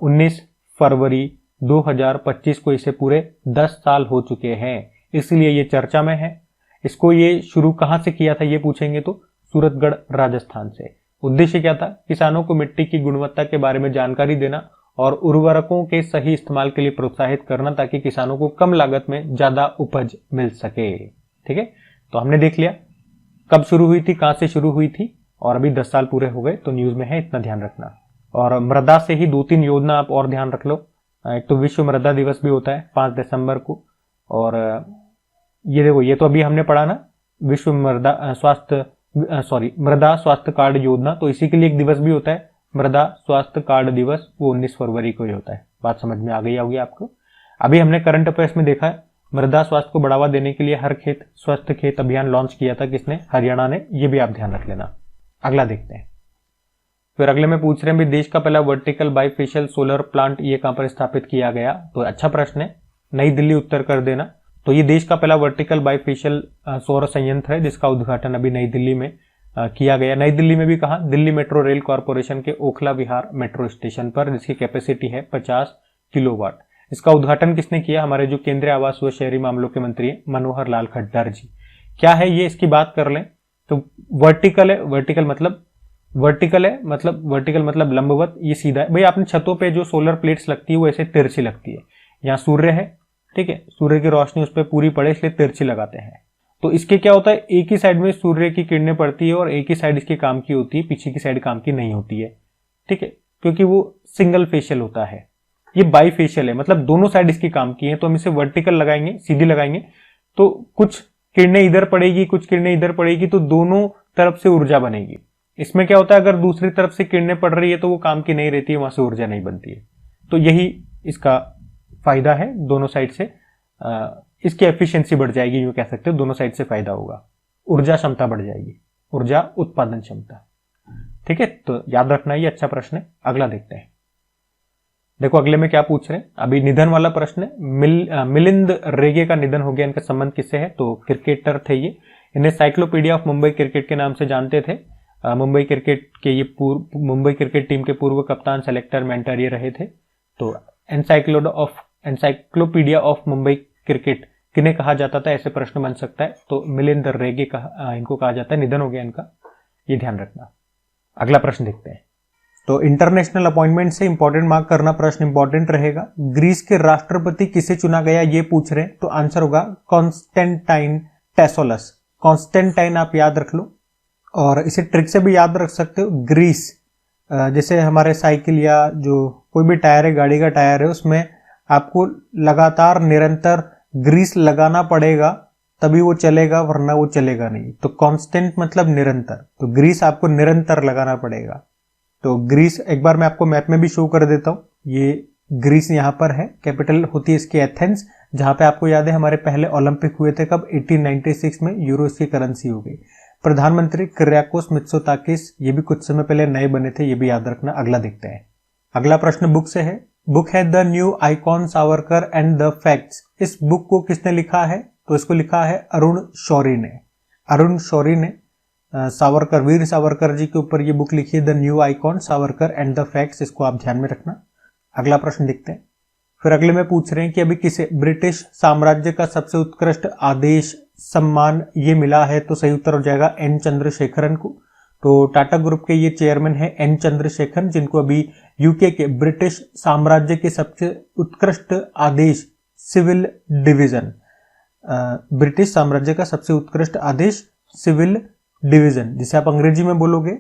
19 फरवरी 2025 को इसे पूरे 10 साल हो चुके हैं, इसलिए ये चर्चा में है। इसको ये शुरू कहां से किया था ये पूछेंगे तो सूरतगढ़ राजस्थान से। उद्देश्य क्या था, किसानों को मिट्टी की गुणवत्ता के बारे में जानकारी देना और उर्वरकों के सही इस्तेमाल के लिए प्रोत्साहित करना, ताकि किसानों को कम लागत में ज्यादा उपज मिल सके। ठीक है, तो हमने देख लिया कब शुरू हुई थी, कहां से शुरू हुई थी, और अभी 10 साल पूरे हो गए, तो न्यूज में है, इतना ध्यान रखना। और मृदा से ही 2-3 योजना आप और ध्यान रख लो। एक तो विश्व मृदा दिवस भी होता है 5 दिसंबर को, और ये देखो ये तो अभी हमने पढ़ा ना, विश्व मृदा स्वास्थ्य कार्ड योजना, तो इसी के लिए एक दिवस भी होता है मृदा स्वास्थ्य कार्ड दिवस, वो 19 फरवरी को ही होता है। बात समझ में आ गई होगी आपको। अभी हमने करंट अफेयर्स में देखा है मृदा स्वास्थ्य को बढ़ावा देने के लिए हर खेत स्वस्थ खेत अभियान लॉन्च किया था किसने? हरियाणा ने। ये भी आप ध्यान रख लेना। अगला देखते हैं। फिर अगले में पूछ रहे हैं भी देश का पहला वर्टिकल बाइफेशियल सोलर प्लांट ये कहां पर स्थापित किया गया? तो अच्छा प्रश्न है, नई दिल्ली उत्तर कर देना। तो ये देश का पहला वर्टिकल बाइफेशियल सौर संयंत्र है जिसका उद्घाटन अभी नई दिल्ली में किया गया। नई दिल्ली में भी कहा? दिल्ली मेट्रो रेल कॉर्पोरेशन के ओखला विहार मेट्रो स्टेशन पर, जिसकी कैपेसिटी है 50 किलोवाट। इसका उद्घाटन किसने किया? हमारे जो केंद्रीय आवास व शहरी मामलों के मंत्री हैं मनोहर लाल खट्टर जी। क्या है ये, इसकी बात कर लें तो वर्टिकल है। वर्टिकल मतलब लंबवत, ये सीधा है। भाई आपने छतों पे जो सोलर प्लेट्स लगती है वो ऐसे तिरछी लगती है। यहाँ सूर्य है, ठीक है, सूर्य की रोशनी उस पर पूरी पड़े इसलिए तिरछी लगाते हैं। तो इसके क्या होता है, एक ही साइड में सूर्य की किरणें पड़ती है और एक ही साइड इसके काम की होती है, पीछे की साइड काम की नहीं होती है, ठीक है, क्योंकि वो सिंगल फेशियल होता है। ये बाईफेशियल है, मतलब दोनों साइड इसकी काम की है। तो हम इसे वर्टिकल लगाएंगे, सीधी लगाएंगे, तो कुछ किरणें इधर पड़ेगी, कुछ किरणें इधर पड़ेगी, तो दोनों तरफ से ऊर्जा बनेगी। इसमें क्या होता है, अगर दूसरी तरफ से किरणें पड़ रही है तो वो काम की नहीं रहती है, वहां से ऊर्जा नहीं बनती है। तो यही इसका फायदा है, दोनों साइड से इसकी एफिशिएंसी बढ़ जाएगी, यूं कह सकते हो, दोनों साइड से फायदा होगा, ऊर्जा क्षमता बढ़ जाएगी, ऊर्जा उत्पादन क्षमता। ठीक है, तो याद रखना, ये अच्छा प्रश्न है। अगला देखते हैं। देखो अगले में क्या पूछ रहे हैं, अभी निधन वाला प्रश्न है। मिलिंद रेगे का निधन हो गया। इनका संबंध किससे है? तो क्रिकेटर थे ये। इन्हें साइक्लोपीडिया ऑफ मुंबई क्रिकेट के नाम से जानते थे। मुंबई क्रिकेट के ये मुंबई क्रिकेट टीम के पूर्व कप्तान, सेलेक्टर, मेंटर ये रहे थे। तो एनसाइक्लोपीडिया ऑफ मुंबई क्रिकेट किन्हें कहा जाता था, ऐसे प्रश्न बन सकता है। तो मिलिंद रेगे इनको कहा जाता है। निधन हो गया इनका, ये ध्यान रखना। अगला प्रश्न देखते हैं। तो इंटरनेशनल अपॉइंटमेंट से इंपॉर्टेंट मार्क करना प्रश्न इंपॉर्टेंट रहेगा। ग्रीस के राष्ट्रपति किसे चुना गया ये पूछ रहे हैं, तो आंसर होगा कॉन्स्टेंटाइन टेसोलस। कॉन्स्टेंटाइन आप याद रख लो, और इसे ट्रिक से भी याद रख सकते हो। ग्रीस जैसे हमारे साइकिल या जो कोई भी टायर है, गाड़ी का टायर है, उसमें आपको लगातार निरंतर ग्रीस लगाना पड़ेगा तभी वो चलेगा, वरना वो चलेगा नहीं। तो कांस्टेंट मतलब निरंतर, तो ग्रीस आपको निरंतर लगाना पड़ेगा। तो ग्रीस एक बार मैं आपको मैप में भी शो कर देता हूं। ये ग्रीस यहां पर है, कैपिटल होती है इसकी एथेंस, जहां पे आपको याद है हमारे पहले ओलंपिक हुए थे कब, 1896 में। यूरो इसकी करेंसी हो गई। प्रधानमंत्री किर्याकोस मित्सोताकिस, ये भी कुछ समय पहले नए बने थे, ये भी याद रखना। अगला देखते हैं। अगला प्रश्न बुक से है। बुक है the new icon Savarkar and the facts. इस बुक को किसने लिखा है? तो इसको लिखा है अरुण शौरी ने। अरुण शौरी ने सावरकर, वीर सावरकर जी के ऊपर ये बुक लिखी है, the new icon Savarkar and the facts. इसको आप ध्यान में रखना। अगला प्रश्न देखते हैं। फिर अगले में पूछ रहे हैं कि अभी किसे ब्रिटिश साम्राज्य का सबसे उत्कृष्ट आदेश सम्मान ये मिला है, तो सही उत्तर हो जाएगा एन चंद्रशेखरन को। तो टाटा ग्रुप के ये चेयरमैन है एन चंद्रशेखरन, जिनको अभी यूके के ब्रिटिश साम्राज्य के सबसे उत्कृष्ट आदेश सिविल डिवीजन, ब्रिटिश साम्राज्य का सबसे उत्कृष्ट आदेश सिविल डिवीजन, जिसे आप अंग्रेजी में बोलोगे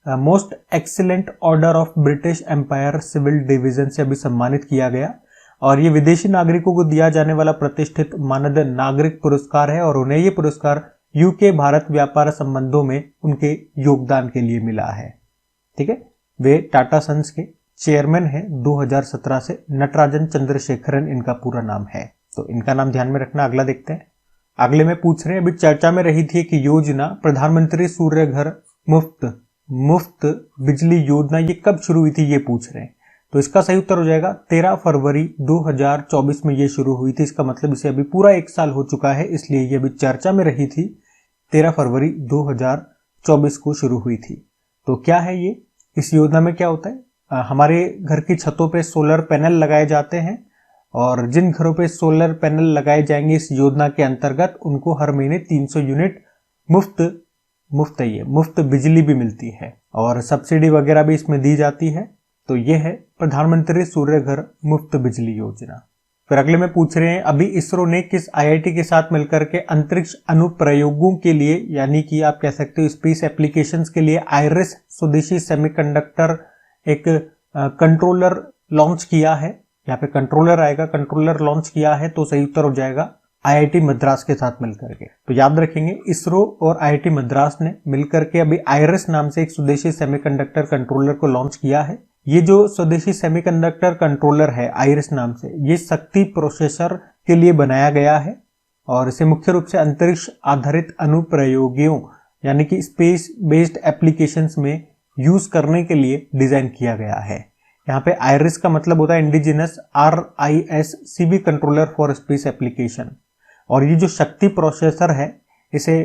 most excellent order of British empire civil division से अभी सम्मानित किया गया। और ये विदेशी नागरिकों को दिया जाने वाला प्रतिष्ठित मानद नागरिक पुरस्कार है, और उन्हें ये पुरस्कार यूके भारत व्यापार संबंधों में उनके योगदान के लिए मिला है। ठीक है, वे टाटा सन्स के चेयरमैन हैं 2017 से। नटराजन चंद्रशेखरन इनका पूरा नाम है, तो इनका नाम ध्यान में रखना। अगला देखते हैं। अगले में पूछ रहे हैं, अभी चर्चा में रही थी कि योजना प्रधानमंत्री सूर्य घर मुफ्त बिजली योजना, ये कब शुरू हुई थी ये पूछ रहे हैं। तो इसका सही उत्तर हो जाएगा 13 फरवरी 2024 में ये शुरू हुई थी। इसका मतलब इसे अभी पूरा 1 साल हो चुका है, इसलिए ये अभी चर्चा में रही थी। 13 फरवरी 2024 को शुरू हुई थी। तो क्या है ये, इस योजना में क्या होता है, हमारे घर की छतों पे सोलर पैनल लगाए जाते हैं, और जिन घरों पे सोलर पैनल लगाए जाएंगे इस योजना के अंतर्गत, उनको हर महीने 300 यूनिट मुफ्त बिजली भी मिलती है, और सब्सिडी वगैरह भी इसमें दी जाती है। तो ये है प्रधानमंत्री सूर्य घर मुफ्त बिजली योजना। फिर अगले में पूछ रहे हैं, अभी इसरो ने किस आईआईटी के साथ मिलकर के अंतरिक्ष अनुप्रयोगों के लिए, यानी कि आप कह सकते हो स्पेस एप्लीकेशंस के लिए, आइरिस स्वदेशी सेमीकंडक्टर एक कंट्रोलर लॉन्च किया है। यहाँ पे कंट्रोलर आएगा, कंट्रोलर लॉन्च किया है, तो सही उत्तर हो जाएगा आईआईटी मद्रास के साथ मिलकर के। तो याद रखेंगे, इसरो और आईआईटी मद्रास ने मिलकर के अभी आइरिस नाम से एक स्वदेशी सेमीकंडक्टर कंट्रोलर को लॉन्च किया है। ये जो स्वदेशी सेमीकंडक्टर कंट्रोलर है आइरिस नाम से, ये शक्ति प्रोसेसर के लिए बनाया गया है और इसे मुख्य रूप से अंतरिक्ष आधारित अनुप्रयोगों यानी कि स्पेस बेस्ड एप्लीकेशंस में यूज करने के लिए डिजाइन किया गया है। यहाँ पे आईरिस का मतलब होता है indigenous RIS CB controller for space application. और ये जो शक्ति प्रोसेसर है इसे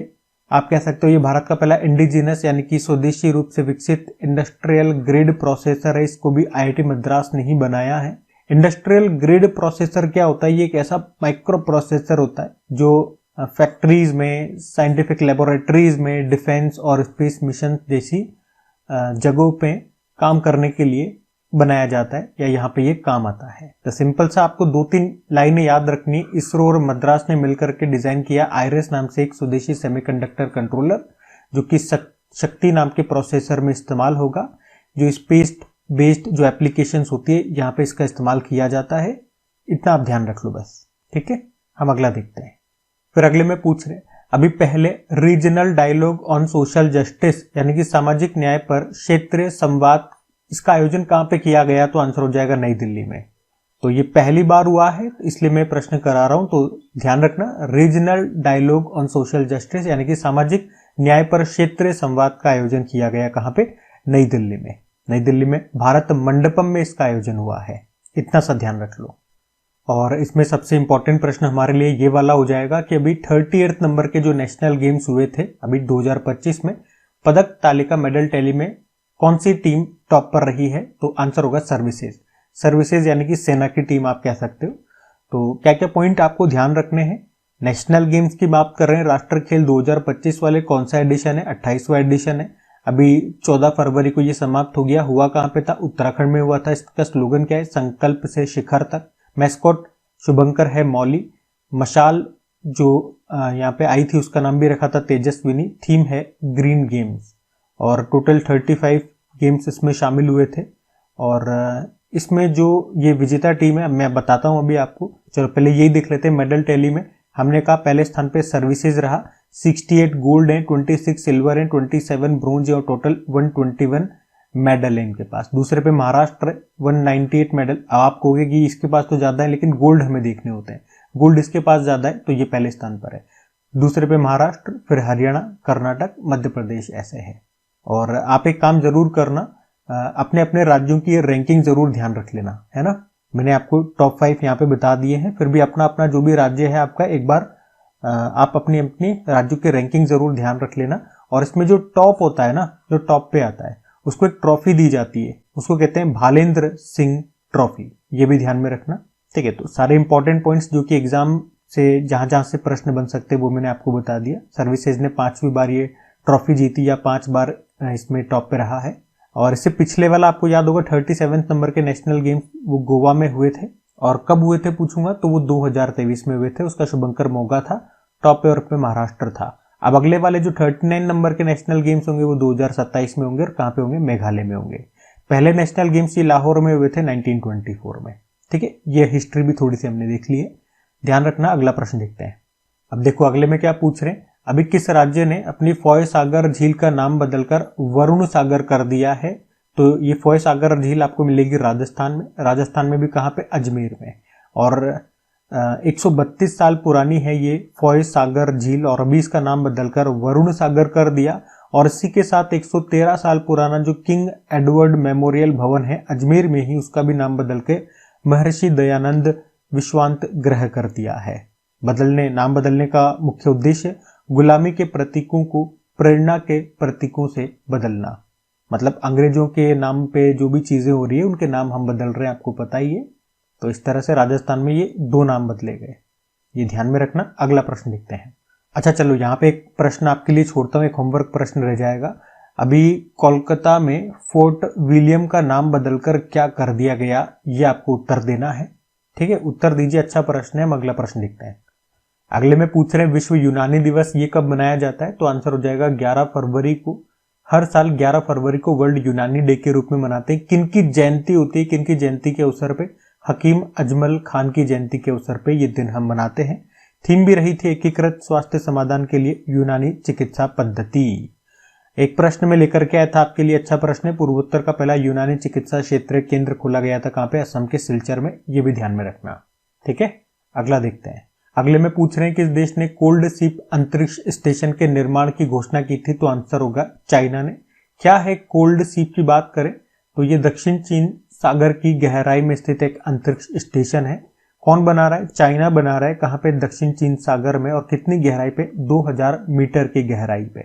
आप कह सकते हो ये भारत का पहला इंडिजिनस यानी कि स्वदेशी रूप से विकसित इंडस्ट्रियल ग्रेड प्रोसेसर है। इसको भी IIT मद्रास ने ही बनाया है। इंडस्ट्रियल ग्रेड प्रोसेसर क्या होता है? ये एक ऐसा माइक्रो प्रोसेसर होता है जो फैक्ट्रीज में, साइंटिफिक लेबोरेटरीज में, डिफेंस और स्पेस मिशन जैसी जगहों पे काम करने के लिए बनाया जाता है या यहाँ पे ये काम आता है। तो सिंपल सा आपको 2-3 लाइनें याद रखनी। इसरो और मद्रास ने मिलकर के डिजाइन किया आईरिस नाम से एक स्वदेशी सेमीकंडक्टर कंट्रोलर जो कि शक्ति नाम के प्रोसेसर में इस्तेमाल होगा, जो स्पेस बेस्ड जो एप्लीकेशंस होती है यहाँ पे इसका इस्तेमाल किया जाता है। इतना आप ध्यान रख लो बस, ठीक है। हम अगला देखते हैं। फिर अगले में पूछ रहे अभी पहले regional dialogue on social justice यानी कि सामाजिक न्याय पर क्षेत्रीय संवाद, इसका आयोजन कहाँ पे किया गया? तो आंसर हो जाएगा नई दिल्ली में। तो ये पहली बार हुआ है इसलिए मैं प्रश्न करा रहा हूं, तो ध्यान रखना। Regional dialogue on social justice यानी कि सामाजिक न्याय पर क्षेत्रीय संवाद का आयोजन किया गया कहाँ पे? नई दिल्ली में। नई दिल्ली में भारत मंडपम में इसका आयोजन हुआ है। इतना सा ध्यान रख लो। और इसमें सबसे इंपॉर्टेंट प्रश्न हमारे लिए ये वाला हो जाएगा कि अभी 38 नंबर के जो नेशनल गेम्स हुए थे अभी 2025 में, पदक तालिका मेडल टैली में कौन सी टीम टॉप पर रही है? तो आंसर होगा सर्विसेज। सर्विसेज यानी कि सेना की टीम आप कह सकते हो। तो क्या क्या पॉइंट आपको ध्यान रखने हैं? नेशनल गेम्स की बात कर रहे हैं, राष्ट्र खेल 2025 वाले कौन सा एडिशन है? 28वां एडिशन है। अभी 14 फरवरी को ये समाप्त हो गया। हुआ कहाँ पे था? उत्तराखंड में हुआ था। इसका स्लोगन क्या है? संकल्प से शिखर तक। मैस्कॉट शुभंकर है मौली। मशाल जो यहाँ पे आई थी उसका नाम भी रखा था तेजस्विनी। थीम है ग्रीन गेम्स। और टोटल 35 गेम्स इसमें शामिल हुए थे। और इसमें जो ये विजेता टीम है मैं बताता हूं अभी आपको। चलो पहले यही देख लेते हैं। मेडल टैली में हमने कहा पहले स्थान पे सर्विसेज रहा, 68 गोल्ड है, 26 सिल्वर है, 27 ब्रोंज है और टोटल 121 मेडल है इनके पास। दूसरे पे महाराष्ट्र 198 मेडल। अब आप कहोगे कि इसके पास तो ज्यादा है लेकिन गोल्ड हमें देखने होते हैं, गोल्ड इसके पास ज्यादा है तो ये पहले स्थान पर है। दूसरे पे महाराष्ट्र, फिर हरियाणा, कर्नाटक, मध्य प्रदेश ऐसे है। और आप एक काम जरूर करना, अपने अपने राज्यों की रैंकिंग जरूर ध्यान रख लेना, है ना। मैंने आपको टॉप 5 यहाँ पे बता दिए हैं, फिर भी अपना अपना जो भी राज्य है आपका एक बार आप अपनी अपनी राज्यों की रैंकिंग जरूर ध्यान रख लेना। और इसमें जो टॉप होता है ना, जो टॉप पे आता है उसको एक ट्रॉफी दी जाती है, उसको कहते हैं भालेंद्र सिंह ट्रॉफी। ये भी ध्यान में रखना, ठीक है। तो सारे इंपॉर्टेंट पॉइंट्स जो कि एग्जाम से जहां जहां से प्रश्न बन सकते हैं वो मैंने आपको बता दिया। सर्विसेज ने 5वीं बार ये ट्रॉफी जीती या 5 बार इसमें टॉप पे रहा है। और इससे पिछले वाला आपको याद होगा 37 नंबर के नेशनल गेम्स वो गोवा में हुए थे। और कब हुए थे पूछूंगा तो वो 2023 में हुए थे। उसका शुभंकर मोगा था टॉप पे और पे महाराष्ट्र था। अब अगले वाले जो 39 नंबर के नेशनल गेम्स होंगे वो 2027 में होंगे और कहाँ पे होंगे? मेघालय में होंगे। पहले नेशनल गेम्स ये लाहौर में हुए थे 1924 में, ठीक है। ये हिस्ट्री भी थोड़ी सी हमने देख ली है, ध्यान रखना। अगला प्रश्न देखते हैं। अब देखो अगले में क्या पूछ रहे हैं। अभी किस राज्य ने अपनी फॉय सागर झील का नाम बदलकर वरुण सागर कर दिया है? तो ये फॉय सागर झील आपको मिलेगी राजस्थान में। राजस्थान में भी कहाँ पे? अजमेर में। और 132 साल पुरानी है ये फॉय सागर झील और अभी इसका नाम बदलकर वरुण सागर कर दिया। और इसी के साथ 113 साल पुराना जो किंग एडवर्ड मेमोरियल भवन है अजमेर में ही, उसका भी नाम बदल के महर्षि दयानंद विश्वांत गृह कर दिया है। नाम बदलने का मुख्य उद्देश्य गुलामी के प्रतीकों को प्रेरणा के प्रतीकों से बदलना। मतलब अंग्रेजों के नाम पे जो भी चीजें हो रही है उनके नाम हम बदल रहे हैं, आपको पता ही है। तो इस तरह से राजस्थान में ये 2 नाम बदले गए, ये ध्यान में रखना। अगला प्रश्न देखते हैं। अच्छा चलो यहाँ पे एक प्रश्न आपके लिए छोड़ता हूँ, एक होमवर्क प्रश्न रह जाएगा। अभी कोलकाता में फोर्ट विलियम का नाम बदलकर क्या कर दिया गया, ये आपको उत्तर देना है, ठीक है। उत्तर दीजिए, अच्छा प्रश्न है। हम अगला प्रश्न देखते हैं। अगले में पूछ रहे हैं विश्व यूनानी दिवस ये कब मनाया जाता है? तो आंसर हो जाएगा 11 फरवरी को। हर साल 11 फरवरी को वर्ल्ड यूनानी डे के रूप में मनाते हैं। किनकी जयंती होती है? किनकी जयंती के अवसर पे? हकीम अजमल खान की जयंती के अवसर पे ये दिन हम मनाते हैं। थीम भी रही थी एकीकृत स्वास्थ्य समाधान के लिए यूनानी चिकित्सा पद्धति। एक प्रश्न में लेकर के आया था आपके लिए, अच्छा प्रश्न है। पूर्वोत्तर का पहला यूनानी चिकित्सा क्षेत्र केंद्र खोला गया था कहाँ पे? असम के सिलचर में। ये भी ध्यान में रखना, ठीक है। अगला देखते हैं। अगले में पूछ रहे हैं किस देश ने कोल्ड शिप अंतरिक्ष स्टेशन के निर्माण की घोषणा की थी, तो आंसर होगा चाइना ने। क्या है कोल्ड शिप की बात करें तो ये दक्षिण चीन सागर की गहराई में स्थित एक अंतरिक्ष स्टेशन है। कौन बना रहा है? चाइना बना रहा है। कहां पे? दक्षिण चीन सागर में। और कितनी गहराई पे? 2000 मीटर की गहराई पे।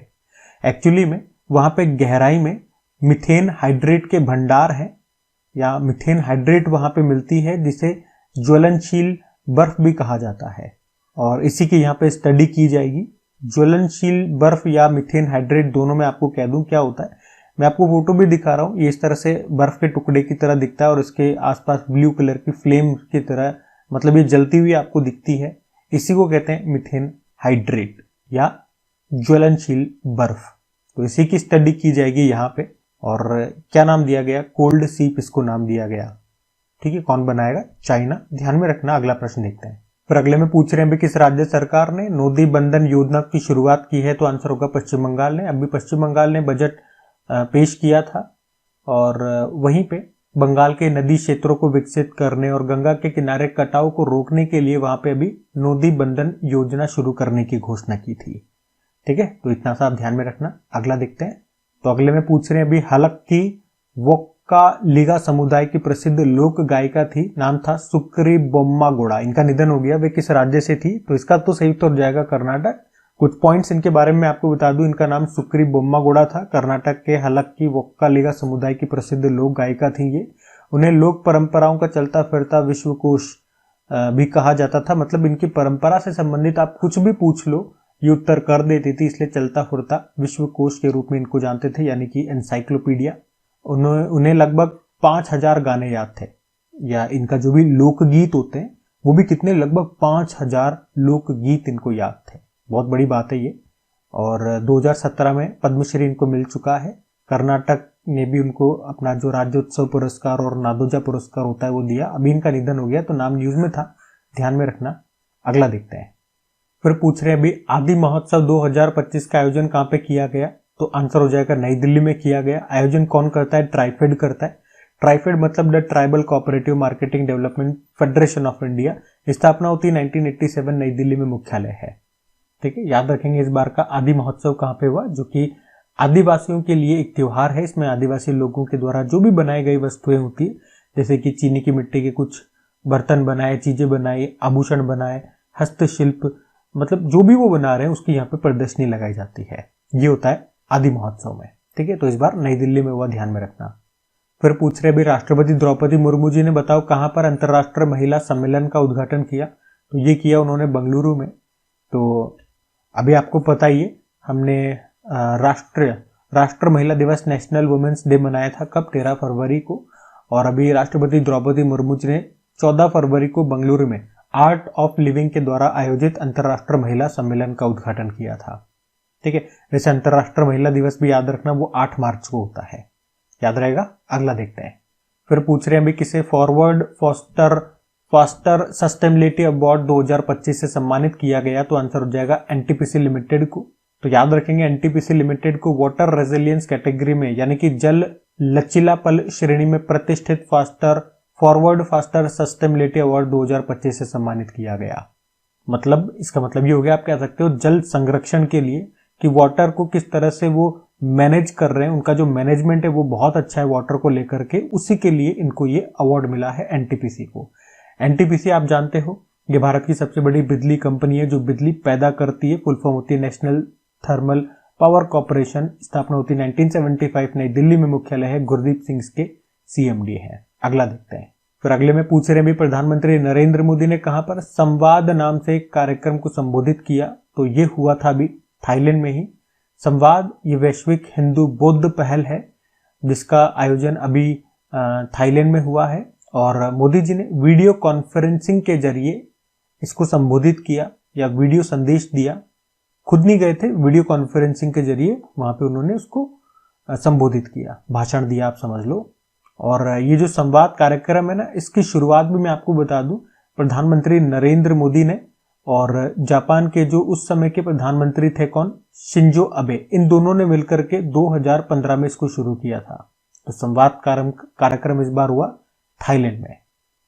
एक्चुअली में वहां पे गहराई में मीथेन हाइड्रेट के भंडार है, या मीथेन हाइड्रेट वहां पे मिलती है, जिसे ज्वलनशील बर्फ भी कहा जाता है। और इसी की यहाँ पे स्टडी की जाएगी। ज्वलनशील बर्फ या मीथेन हाइड्रेट दोनों में आपको कह दूं क्या होता है। मैं आपको फोटो भी दिखा रहा हूँ। ये इस तरह से बर्फ के टुकड़े की तरह दिखता है और इसके आसपास ब्लू कलर की फ्लेम की तरह, मतलब ये जलती हुई आपको दिखती है। इसी को कहते हैं मीथेन हाइड्रेट या ज्वलनशील बर्फ। तो इसी की स्टडी की जाएगी यहाँ पे। और क्या नाम दिया गया? कोल्ड सीप इसको नाम दिया गया। ठीक है, कौन बनाएगा? चाइना। ध्यान में रखना। अगला प्रश्न देखते हैं। फिर अगले में पूछ रहे हैं किस राज्य सरकार ने नोदी बंधन योजना की शुरुआत की है, तो आंसर होगा पश्चिम बंगाल ने। अभी पश्चिम बंगाल ने बजट पेश किया था और वहीं पे बंगाल के नदी क्षेत्रों को विकसित करने और गंगा के किनारे कटाव को रोकने के लिए वहां पे अभी नोदी बंधन योजना शुरू करने की घोषणा की थी। ठीक है, तो इतना सा आप ध्यान में रखना। अगला देखते हैं। तो अगले में पूछ रहे हैं अभी हलक की वोक्का लिगा समुदाय की प्रसिद्ध लोक गायिका थी, नाम था सुक्री बोम्मागोड़ा। इनका निधन हो गया। वे किस राज्य से थी? तो इसका तो सही उत्तर जाएगा कर्नाटक। कुछ पॉइंट्स इनके बारे में आपको बता दूं। इनका नाम सुक्री बोम्मागोड़ा था। कर्नाटक के हलक की वोक्का लिगा समुदाय की प्रसिद्ध लोक गायिका थी ये। उन्हें लोक परंपराओं का चलता फिरता विश्वकोश भी कहा जाता था। मतलब इनकी परंपरा से संबंधित आप कुछ भी पूछ लो ये उत्तर कर देती थी, इसलिए चलता फिरता विश्वकोश के रूप में इनको जानते थे, यानी कि एनसाइक्लोपीडिया। उन्हें लगभग 5000 गाने याद थे, या इनका जो भी लोकगीत होते हैं वो भी कितने, लगभग 5000 लोकगीत इनको याद थे। बहुत बड़ी बात है ये। और 2017 में पद्मश्री इनको मिल चुका है। कर्नाटक ने भी उनको अपना जो राज्योत्सव पुरस्कार और नादोजा पुरस्कार होता है वो दिया। अभी इनका निधन हो गया तो नाम न्यूज में था, ध्यान में रखना। अगला देखते हैं। फिर पूछ रहे हैं अभी आदि महोत्सव 2025 का आयोजन कहाँ पे किया गया, तो आंसर हो जाएगा नई दिल्ली में किया गया। आयोजन कौन करता है? ट्राइफेड करता है। ट्राइफेड मतलब the tribal cooperative marketing development federation of India. स्थापना होती है 1987, नई दिल्ली में मुख्यालय है। ठीक है, याद रखेंगे इस बार का आदि महोत्सव कहाँ पे हुआ, जो कि आदिवासियों के लिए एक त्योहार है। इसमें आदिवासी लोगों के द्वारा जो भी बनाई गई वस्तुएं होती है, जैसे कि चीनी की मिट्टी के कुछ बर्तन बनाए, चीजें बनाई, आभूषण बनाए, हस्तशिल्प, मतलब जो भी वो बना रहे हैं उसकी यहाँ पे प्रदर्शनी लगाई जाती है। ये होता है आदि महोत्सव में। ठीक है, तो इस बार नई दिल्ली में हुआ, ध्यान में रखना। फिर पूछ रहे भी राष्ट्रपति द्रौपदी मुर्मू जी ने बताओ कहां पर अंतर्राष्ट्रीय महिला सम्मेलन का उद्घाटन किया, तो ये किया उन्होंने बेंगलुरु में। तो अभी आपको पता ही है, हमने राष्ट्र महिला दिवस, नेशनल वुमेन्स डे मनाया था कब? 13 फरवरी को। और अभी राष्ट्रपति द्रौपदी मुर्मू जी ने 14 फरवरी को बेंगलुरु में आर्ट ऑफ लिविंग के द्वारा आयोजित अंतर्राष्ट्रीय महिला सम्मेलन का उद्घाटन किया था। ठीक है, वैसे अंतर्राष्ट्रीय महिला दिवस भी याद रखना, वो 8 मार्च को होता है, याद रहेगा। अगला देखते हैं। फिर पूछ रहे हैं अभी किसे फॉरवर्ड फास्टर सस्टेनेबिलिटी अवार्ड 2025 से सम्मानित किया गया, तो आंसर हो जाएगा एनटीपीसी लिमिटेड को। तो याद रखेंगे एनटीपीसी लिमिटेड को वाटर रेजिलियंस कैटेगरी में, यानी कि जल लचीलापन श्रेणी में प्रतिष्ठित फॉरवर्ड फास्टर सस्टेनेबिलिटी अवार्ड 2025 से सम्मानित किया गया। मतलब इसका मतलब ये हो गया, आप कह सकते हो जल संरक्षण के लिए कि वाटर को किस तरह से वो मैनेज कर रहे हैं, उनका जो मैनेजमेंट है वो बहुत अच्छा है वाटर को लेकर के, उसी के लिए इनको ये अवार्ड मिला है एनटीपीसी को। एनटीपीसी आप जानते हो ये भारत की सबसे बड़ी बिजली कंपनी है जो बिजली पैदा करती है। फुल फॉर्म होती है नेशनल थर्मल पावर कॉर्पोरेशन। स्थापना होती है 1975, नई दिल्ली में मुख्यालय है। गुरदीप सिंह के सीएमडी है। अगला देखते हैं। फिर अगले में पूछ रहे हैं भी प्रधानमंत्री नरेंद्र मोदी ने कहां पर संवाद नाम से एक कार्यक्रम को संबोधित किया, तो ये हुआ था अभी थाईलैंड में ही। संवाद ये वैश्विक हिंदू बौद्ध पहल है जिसका आयोजन अभी थाईलैंड में हुआ है। और मोदी जी ने वीडियो कॉन्फ्रेंसिंग के जरिए इसको संबोधित किया या वीडियो संदेश दिया। खुद नहीं गए थे, वीडियो कॉन्फ्रेंसिंग के जरिए वहां पे उन्होंने उसको संबोधित किया, भाषण दिया, आप समझ लो। और ये जो संवाद कार्यक्रम है ना, इसकी शुरुआत भी मैं आपको बता दूं, प्रधानमंत्री नरेंद्र मोदी ने और जापान के जो उस समय के प्रधानमंत्री थे कौन, शिंजो अबे, इन दोनों ने मिलकर के 2015 में इसको शुरू किया था। तो संवाद कार्यक्रम इस बार हुआ थाईलैंड में,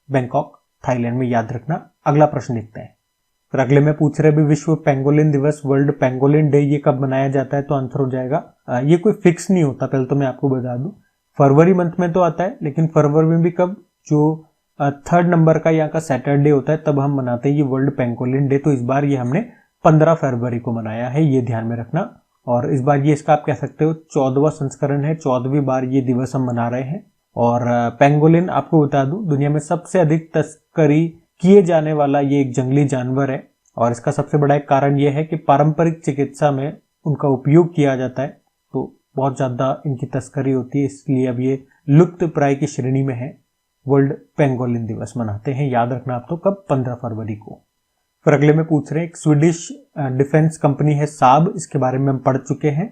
बैंकॉक थाईलैंड में, याद रखना। अगला प्रश्न देखते हैं। फिर अगले में पूछ रहे भी विश्व पेंगोलिन दिवस, वर्ल्ड पेंगोलिन डे, ये कब मनाया जाता है? तो आंसर हो जाएगा, ये कोई फिक्स नहीं होता, पहले तो मैं आपको बता दूं। फरवरी मंथ में तो आता है, लेकिन फरवरी में भी कब, जो 3rd नंबर का यहाँ का सैटरडे होता है तब हम मनाते हैं ये वर्ल्ड पेंगोलिन डे। तो इस बार ये हमने 15 फरवरी को मनाया है, ये ध्यान में रखना। और इस बार ये इसका आप कह सकते हो 14वां संस्करण है, 14वीं बार ये दिवस हम मना रहे हैं। और पेंगोलिन आपको बता दूं दुनिया में सबसे अधिक तस्करी किए जाने वाला ये एक जंगली जानवर है। और इसका सबसे बड़ा एक कारण ये है कि पारंपरिक चिकित्सा में उनका उपयोग किया जाता है, तो बहुत ज्यादा इनकी तस्करी होती है, इसलिए अब ये लुप्त प्राय की श्रेणी में है। वर्ल्ड पेंगोलिन दिवस मनाते हैं, याद रखना आप तो कब, 15 फरवरी को। फिर अगले में पूछ रहे हैं एक स्वीडिश डिफेंस कंपनी है साब, इसके बारे में हम पढ़ चुके हैं,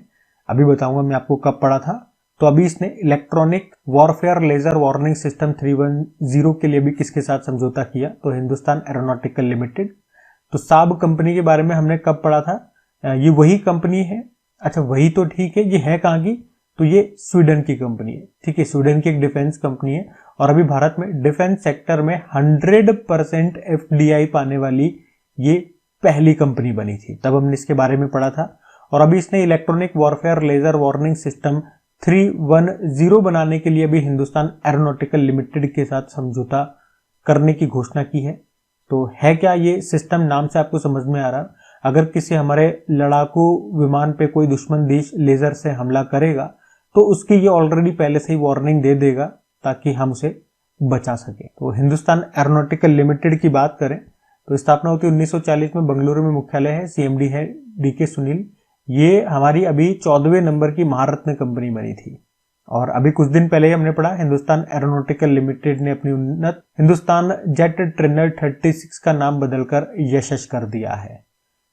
अभी बताऊंगा मैं आपको कब पढ़ा था। तो अभी इसने electronic warfare laser warning system 310 के लिए भी किसके साथ समझौता किया? तो हिंदुस्तान एरोनॉटिकल लिमिटेड। तो साब कंपनी के बारे में हमने कब पढ़ा था? ये वही कंपनी है, अच्छा वही तो ठीक है, ये है कहाँ की? तो ये स्वीडन की कंपनी है, ठीक है, स्वीडन की एक डिफेंस कंपनी है। और अभी भारत में डिफेंस सेक्टर में 100% FDI पाने वाली ये पहली कंपनी बनी थी, तब हमने इसके बारे में पढ़ा था। और अभी इसने electronic warfare laser warning system 310 बनाने के लिए भी हिंदुस्तान एरोनॉटिकल लिमिटेड के साथ समझौता करने की घोषणा की है। तो है क्या ये सिस्टम? नाम से आपको समझ में आ रहा, अगर किसी हमारे लड़ाकू विमान पे कोई दुश्मन देश लेजर से हमला करेगा तो उसकी ये ऑलरेडी पहले से ही वार्निंग दे देगा ताकि हम उसे बचा सके। तो हिंदुस्तान एरोनॉटिकल लिमिटेड की बात करें तो स्थापना होती है 1940 में, बेंगलुरु में मुख्यालय है, CMD है DK सुनील। ये हमारी अभी 14वें नंबर की महारत्न कंपनी बनी थी। और अभी कुछ दिन पहले ही हमने पढ़ा हिंदुस्तान एरोनॉटिकल लिमिटेड ने अपनी उन्नत हिंदुस्तान जेट ट्रेनर 36 का नाम बदलकर यशस कर दिया है।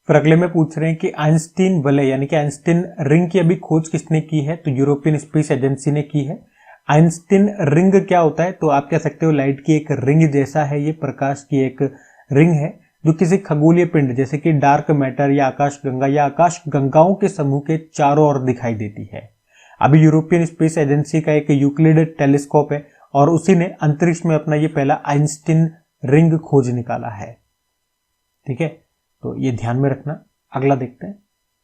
फिर अगले में पूछ रहे हैं कि आइंस्टीन वलय यानी कि आइंस्टीन रिंग की अभी खोज किसने की है? तो यूरोपियन स्पेस एजेंसी ने की है। आइंस्टीन रिंग क्या होता है? तो आप कह सकते हो लाइट की एक रिंग जैसा है, ये प्रकाश की एक रिंग है जो किसी खगोलीय पिंड जैसे कि डार्क मैटर या आकाश गंगा या आकाश गंगाओं के समूह के चारों ओर दिखाई देती है। अभी यूरोपियन स्पेस एजेंसी का एक यूक्लिड टेलीस्कोप है और उसी ने अंतरिक्ष में अपना ये पहला आइंस्टीन रिंग खोज निकाला है, ठीक है, तो ये ध्यान में रखना। अगला देखते हैं।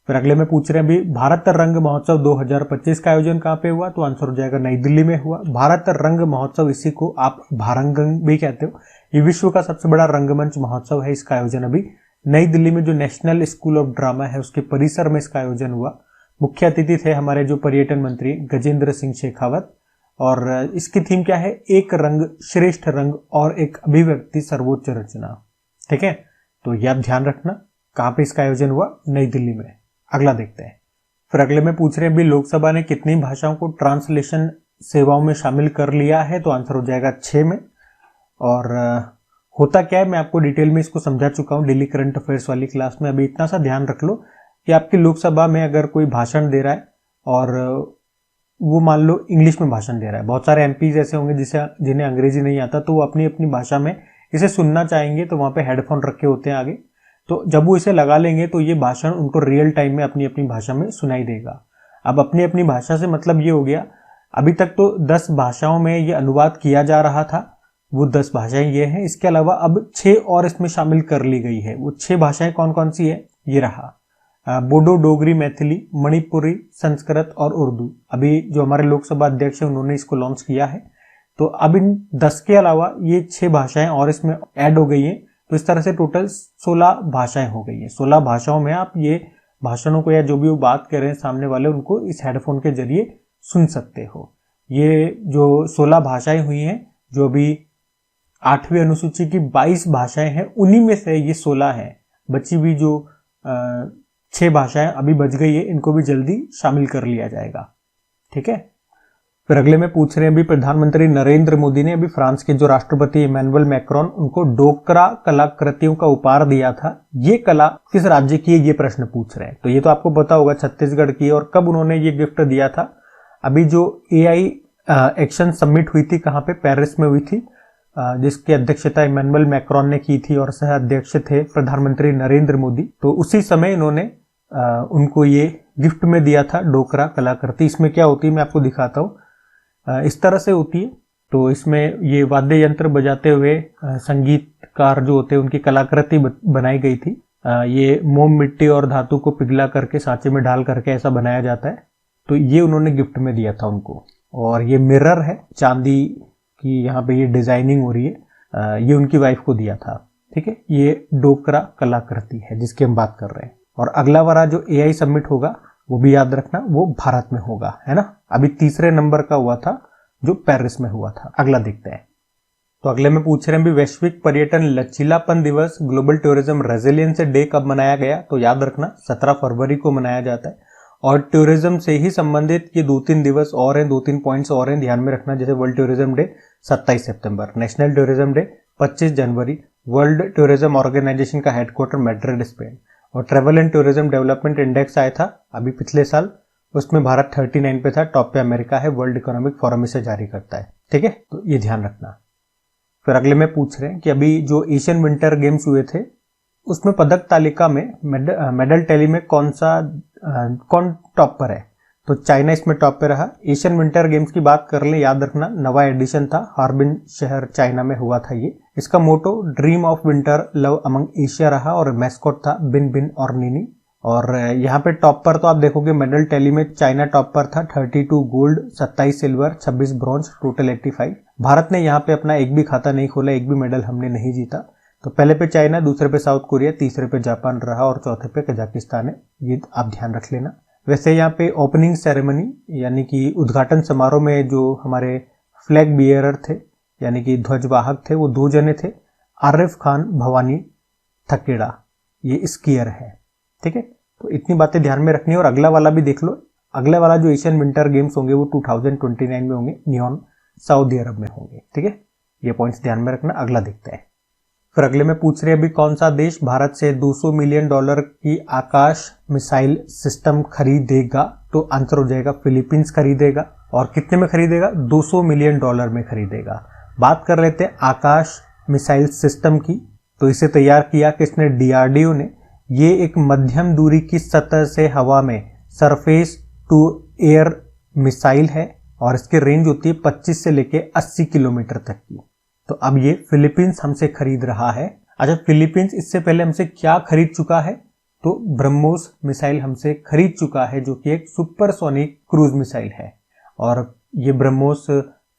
फिर अगले में पूछ रहे हैं अभी भारत रंग महोत्सव 2025 का आयोजन कहाँ पे हुआ? तो आंसर हो जाएगा नई दिल्ली में हुआ। भारत रंग महोत्सव, इसी को आप भारंगंग भी कहते हो, ये विश्व का सबसे बड़ा रंगमंच महोत्सव है। इसका आयोजन अभी नई दिल्ली में जो नेशनल स्कूल ऑफ ड्रामा है उसके परिसर में इसका आयोजन हुआ। मुख्य अतिथि थे हमारे जो पर्यटन मंत्री गजेंद्र सिंह शेखावत। और इसकी थीम क्या है? एक रंग श्रेष्ठ रंग और एक अभिव्यक्ति सर्वोच्च रचना, ठीक है, तो यह आप ध्यान रखना। कहाँ पे इसका आयोजन हुआ? नई दिल्ली में। अगला देखते हैं। फिर अगले में पूछ रहे हैं भी लोकसभा ने कितनी भाषाओं को ट्रांसलेशन सेवाओं में शामिल कर लिया है? तो आंसर हो जाएगा 6 में। और होता क्या है मैं आपको डिटेल में इसको समझा चुका हूँ डेली करंट अफेयर्स वाली क्लास में। अभी इतना सा ध्यान रख लो कि आपकी लोकसभा में अगर कोई भाषण दे रहा है और वो मान लो इंग्लिश में भाषण दे रहा है, बहुत सारे MPs ऐसे होंगे जिन्हें अंग्रेजी नहीं आता, तो वो अपनी अपनी भाषा में इसे सुनना चाहेंगे, तो वहां पे हेडफोन रखे होते हैं आगे, तो जब वो इसे लगा लेंगे तो ये भाषण उनको रियल टाइम में अपनी अपनी भाषा में सुनाई देगा। अब अपनी अपनी भाषा से मतलब ये हो गया, अभी तक तो 10 भाषाओं में ये अनुवाद किया जा रहा था, वो 10 भाषाएं ये हैं। इसके अलावा अब 6 और इसमें शामिल कर ली गई है। वो 6 भाषाएं कौन कौन सी है? ये रहा बोडो, डोगरी, मैथिली, मणिपुरी, संस्कृत और उर्दू। अभी जो हमारे लोकसभा अध्यक्ष है उन्होंने इसको लॉन्च किया है। तो अब इन 10 के अलावा ये 6 भाषाएं और इसमें ऐड हो गई हैं, तो इस तरह से टोटल 16 भाषाएं हो गई हैं। 16 भाषाओं में आप ये भाषणों को या जो भी वो बात कर रहे हैं सामने वाले, उनको इस हेडफोन के जरिए सुन सकते हो। ये जो 16 भाषाएं हुई हैं, जो अभी 8वीं अनुसूची की 22 भाषाएं हैं, उन्हीं में से ये 16 हैं। बची हुई जो 6 भाषाएं अभी बच गई है, इनको भी जल्दी शामिल कर लिया जाएगा, ठीक है। फिर अगले में पूछ रहे हैं अभी प्रधानमंत्री नरेंद्र मोदी ने अभी फ्रांस के जो राष्ट्रपति इमैनुअल मैक्रोन, उनको डोकरा कलाकृतियों का उपहार दिया था। ये कला किस राज्य की है, ये प्रश्न पूछ रहे हैं। तो ये तो आपको पता होगा छत्तीसगढ़ की है। और कब उन्होंने ये गिफ्ट दिया था? अभी जो AI एक्शन समिट हुई थी, कहाँ पे? पेरिस में हुई थी, जिसकी अध्यक्षता इमैनुअल मैक्रोन ने की थी और सह अध्यक्ष थे प्रधानमंत्री नरेंद्र मोदी। तो उसी समय इन्होंने उनको ये गिफ्ट में दिया था डोकरा कलाकृति। इसमें क्या होती है मैं आपको दिखाता हूँ। इस तरह से होती है, तो इसमें ये वाद्य यंत्र बजाते हुए संगीतकार जो होते हैं उनकी कलाकृति बनाई गई थी। ये मोम, मिट्टी और धातु को पिघला करके सांचे में डाल करके ऐसा बनाया जाता है। तो ये उन्होंने गिफ्ट में दिया था उनको। और ये मिरर है, चांदी की यहाँ पे ये डिजाइनिंग हो रही है, ये उनकी वाइफ को दिया था। ठीक है, ये डोकरा कलाकृति है जिसकी हम बात कर रहे हैं। और अगला वाला जो AI समिट होगा वो भी याद रखना, वो भारत में होगा, है ना। अभी तीसरे नंबर का हुआ था जो पेरिस में हुआ था। अगला देखते हैं। तो अगले में पूछ रहे हैं भी वैश्विक पर्यटन लचीलापन दिवस, ग्लोबल टूरिज्म रेजिलियंस डे कब मनाया गया। तो याद रखना 17 फरवरी को मनाया जाता है। और टूरिज्म से ही संबंधित ये 2-3 दिवस और हैं, 2-3 पॉइंट्स और हैं, ध्यान में रखना। जैसे वर्ल्ड टूरिज्म डे 27 सितंबर, नेशनल टूरिज्म डे 25 जनवरी, वर्ल्ड टूरिज्म ऑर्गेनाइजेशन का हेडक्वार्टर मैड्रिड स्पेन। और travel and tourism development index आया था अभी पिछले साल, उसमें भारत 39 पे था, टॉप पे अमेरिका है, वर्ल्ड इकोनॉमिक फोरम इसे जारी करता है। ठीक है, तो ये ध्यान रखना। फिर अगले में पूछ रहे हैं कि अभी जो एशियन विंटर गेम्स हुए थे उसमें पदक तालिका में मेडल टैली में कौन टॉप पर है। तो चाइना इसमें टॉप पे रहा। एशियन विंटर गेम्स की बात कर ले, याद रखना नवा एडिशन था, हार्बिन शहर चाइना में हुआ था ये। इसका motto dream of winter love among Asia रहा और मैस्कॉट था बिन बिन और नीनी। और यहाँ पे टॉप पर तो आप देखोगे मेडल टैली में चाइना टॉप पर था, 32 gold, 27 silver, 26 bronze, total 85। Bharat ने यहाँ पे अपना एक भी खाता नहीं खोला, एक भी मेडल हमने नहीं जीता। तो पहले पे चाइना, दूसरे पे साउथ कोरिया, तीसरे पे जापान रहा और चौथे पे कजाकिस्तान है। ये आप ध्यान रख लेना। वैसे यहाँ पे ओपनिंग सेरेमनी यानी कि उद्घाटन समारोह में जो हमारे फ्लैग बियरर थे यानी कि ध्वजवाहक थे वो 2 जने थे, आरिफ खान भवानी थकेड़ा, ये स्कीयर है। ठीक है, तो इतनी बातें ध्यान में रखनी है। और अगला वाला भी देख लो, अगला वाला जो एशियन विंटर गेम्स होंगे वो 2029 में होंगे, नियॉन सऊदी अरब में होंगे। ठीक है, ये पॉइंट्स ध्यान में रखना। अगला देखते हैं। फिर अगले में पूछ रहे हैं अभी कौन सा देश भारत से $200 मिलियन की आकाश मिसाइल सिस्टम खरीदेगा। तो आंसर हो जाएगा फिलीपींस खरीदेगा। और कितने में खरीदेगा? $200 मिलियन में खरीदेगा। बात कर लेते हैं आकाश मिसाइल सिस्टम की। तो इसे तैयार किया किसने? DRDO ने। ये एक मध्यम दूरी की सतह से हवा में सरफेस टू एयर मिसाइल है और इसकी रेंज होती है 25 से लेके 80 किलोमीटर तक की। तो अब ये फिलीपींस हमसे खरीद रहा है। अच्छा, फिलीपींस इससे पहले हमसे क्या खरीद चुका है? तो ब्रह्मोस मिसाइल हमसे खरीद चुका है, जो कि एक सुपरसोनिक क्रूज मिसाइल है। और ये ब्रह्मोस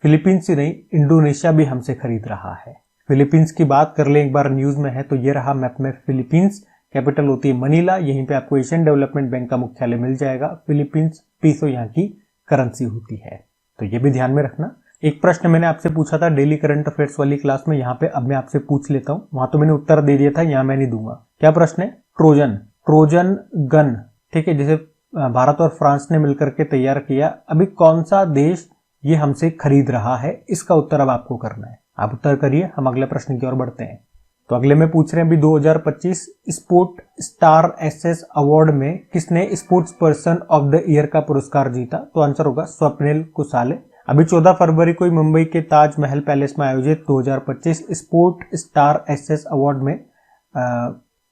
फिलीपींस ही नहीं, इंडोनेशिया भी हमसे खरीद रहा है। फिलीपींस की बात कर ले, एक बार न्यूज में है तो ये रहा मैप में फिलीपींस। कैपिटल होती है मनीला। यहीं पे आपको एशियन डेवलपमेंट बैंक का मुख्यालय मिल जाएगा। फिलीपींस पीसो यहाँ की करेंसी होती है, तो ये भी ध्यान में रखना। एक प्रश्न मैंने आपसे पूछा था डेली करंट अफेयर्स वाली क्लास में, यहाँ पे अब मैं आपसे पूछ लेता हूँ। वहां तो मैंने उत्तर दे दिया था, यहाँ मैं नहीं दूंगा। क्या प्रश्न है? ट्रोजन गन, ठीक है, जिसे भारत और फ्रांस ने मिलकर के तैयार किया। अभी कौन सा देश ये हमसे खरीद रहा है, इसका उत्तर अब आपको करना है। आप उत्तर करिए, हम अगले प्रश्न की ओर बढ़ते हैं। तो अगले में पूछ रहे हैं अभी 2025 स्पोर्ट स्टार एसएस अवार्ड में किसने sports person of the year का पुरस्कार जीता? तो आंसर होगा स्वप्निल कुसाले। अभी 14 फरवरी को मुंबई के ताजमहल पैलेस में आयोजित 2025 स्पोर्ट स्टार एसएस अवार्ड में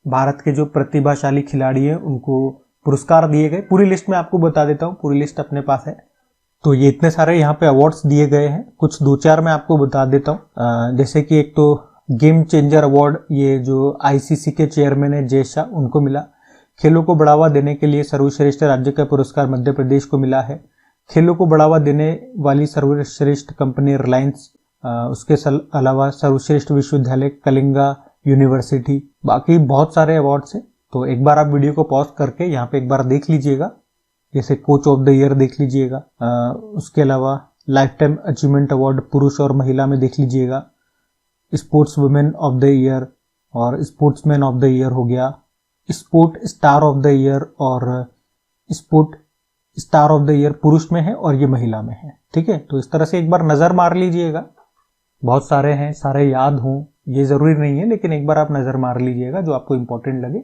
भारत के जो प्रतिभाशाली खिलाड़ी हैं उनको पुरस्कार दिए गए। पूरी लिस्ट में आपको बता देता हूँ, पूरी लिस्ट अपने पास है। तो ये इतने सारे यहाँ पे अवार्ड्स दिए गए हैं, कुछ 2-4 मैं आपको बता देता हूँ। जैसे कि एक तो गेम चेंजर अवार्ड, ये जो आईसीसी के चेयरमैन है जय शाह, उनको मिला। खेलों को बढ़ावा देने के लिए सर्वश्रेष्ठ राज्य का पुरस्कार मध्य प्रदेश को मिला है। खेलों को बढ़ावा देने वाली सर्वश्रेष्ठ कंपनी रिलायंस, उसके अलावा सर्वश्रेष्ठ विश्वविद्यालय कलिंगा यूनिवर्सिटी। बाकी बहुत सारे अवार्ड्स हैं, तो एक बार आप वीडियो को पॉज करके यहाँ पे एक बार देख लीजिएगा। जैसे कोच ऑफ द ईयर देख लीजिएगा, उसके अलावा लाइफ टाइम अचीवमेंट अवार्ड पुरुष और महिला में देख लीजिएगा। Sports women of the year और स्पोर्ट्समैन ऑफ द ईयर हो गया। Sport star of the year और sport star of the year पुरुष में है और ये महिला में है। ठीक है, तो इस तरह से एक बार नजर मार लीजिएगा। बहुत सारे हैं, सारे याद हों ये जरूरी नहीं है, लेकिन एक बार आप नजर मार लीजिएगा जो आपको इंपॉर्टेंट लगे,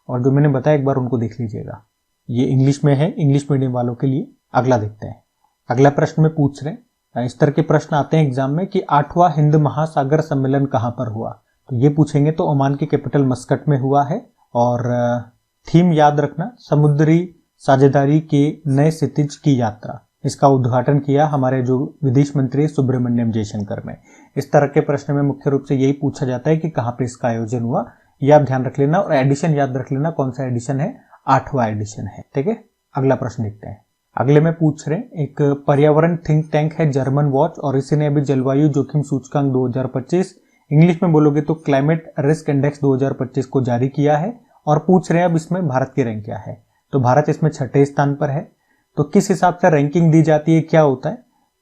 और जो मैंने बताया एक बार उनको देख लीजिएगा। ये इंग्लिश में है, इंग्लिश मीडियम वालों के लिए। अगला देखते हैं। अगला प्रश्न में पूछ रहे हैं, इस तरह के प्रश्न आते हैं एग्जाम में कि 8वां हिंद महासागर सम्मेलन कहां पर हुआ? तो ये पूछेंगे तो ओमान की कैपिटल मस्कट में हुआ है। और थीम याद रखना, समुद्री साझेदारी के नए क्षितिज की यात्रा। इसका उद्घाटन किया हमारे जो विदेश मंत्री सुब्रमण्यम जयशंकर ने। इस तरह के प्रश्न में मुख्य रूप से यही पूछा जाता है कि कहाँ पे इसका आयोजन हुआ, ये आप ध्यान रख लेना। और एडिशन याद रख लेना, कौन सा एडिशन है, 8वां एडिशन है। ठीक है, अगला प्रश्न देखते हैं। अगले में पूछ रहे हैं, एक पर्यावरण थिंक टैंक है जर्मन वॉच, और इसी ने अभी जलवायु जोखिम सूचकांक 2025, इंग्लिश में बोलोगे तो क्लाइमेट रिस्क इंडेक्स 2025 को जारी किया है। और पूछ रहे हैं अब इसमें भारत की रैंक क्या है। तो भारत इसमें 6ठे स्थान पर है। तो किस हिसाब से रैंकिंग दी जाती है, क्या होता है,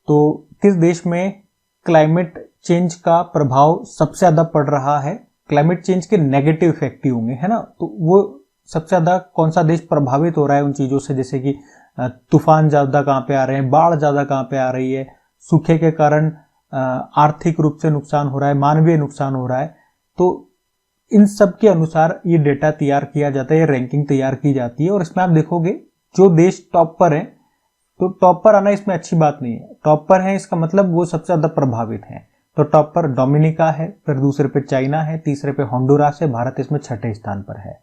तो किस देश में क्लाइमेट चेंज का प्रभाव सबसे ज्यादा पड़ रहा है, क्लाइमेट चेंज के नेगेटिव इफेक्ट होंगे, है ना, तो वो सबसे ज्यादा कौन सा देश प्रभावित हो रहा है उन चीजों से, जैसे कि तूफान ज्यादा कहाँ पे आ रहे हैं, बाढ़ ज्यादा कहाँ पे आ रही है, सूखे के कारण आर्थिक रूप से नुकसान हो रहा है, मानवीय नुकसान हो रहा है। तो इन सब के अनुसार ये डेटा तैयार किया जाता है, ये रैंकिंग तैयार की जाती है। और इसमें आप देखोगे जो देश टॉप पर है, तो टॉप पर आना इसमें अच्छी बात नहीं है, टॉप पर है इसका मतलब वो सबसे ज्यादा प्रभावित है। तो टॉप पर डोमिनिका है, फिर दूसरे पे चाइना है, तीसरे पे होंडुरास है, भारत इसमें 6ठे स्थान पर है।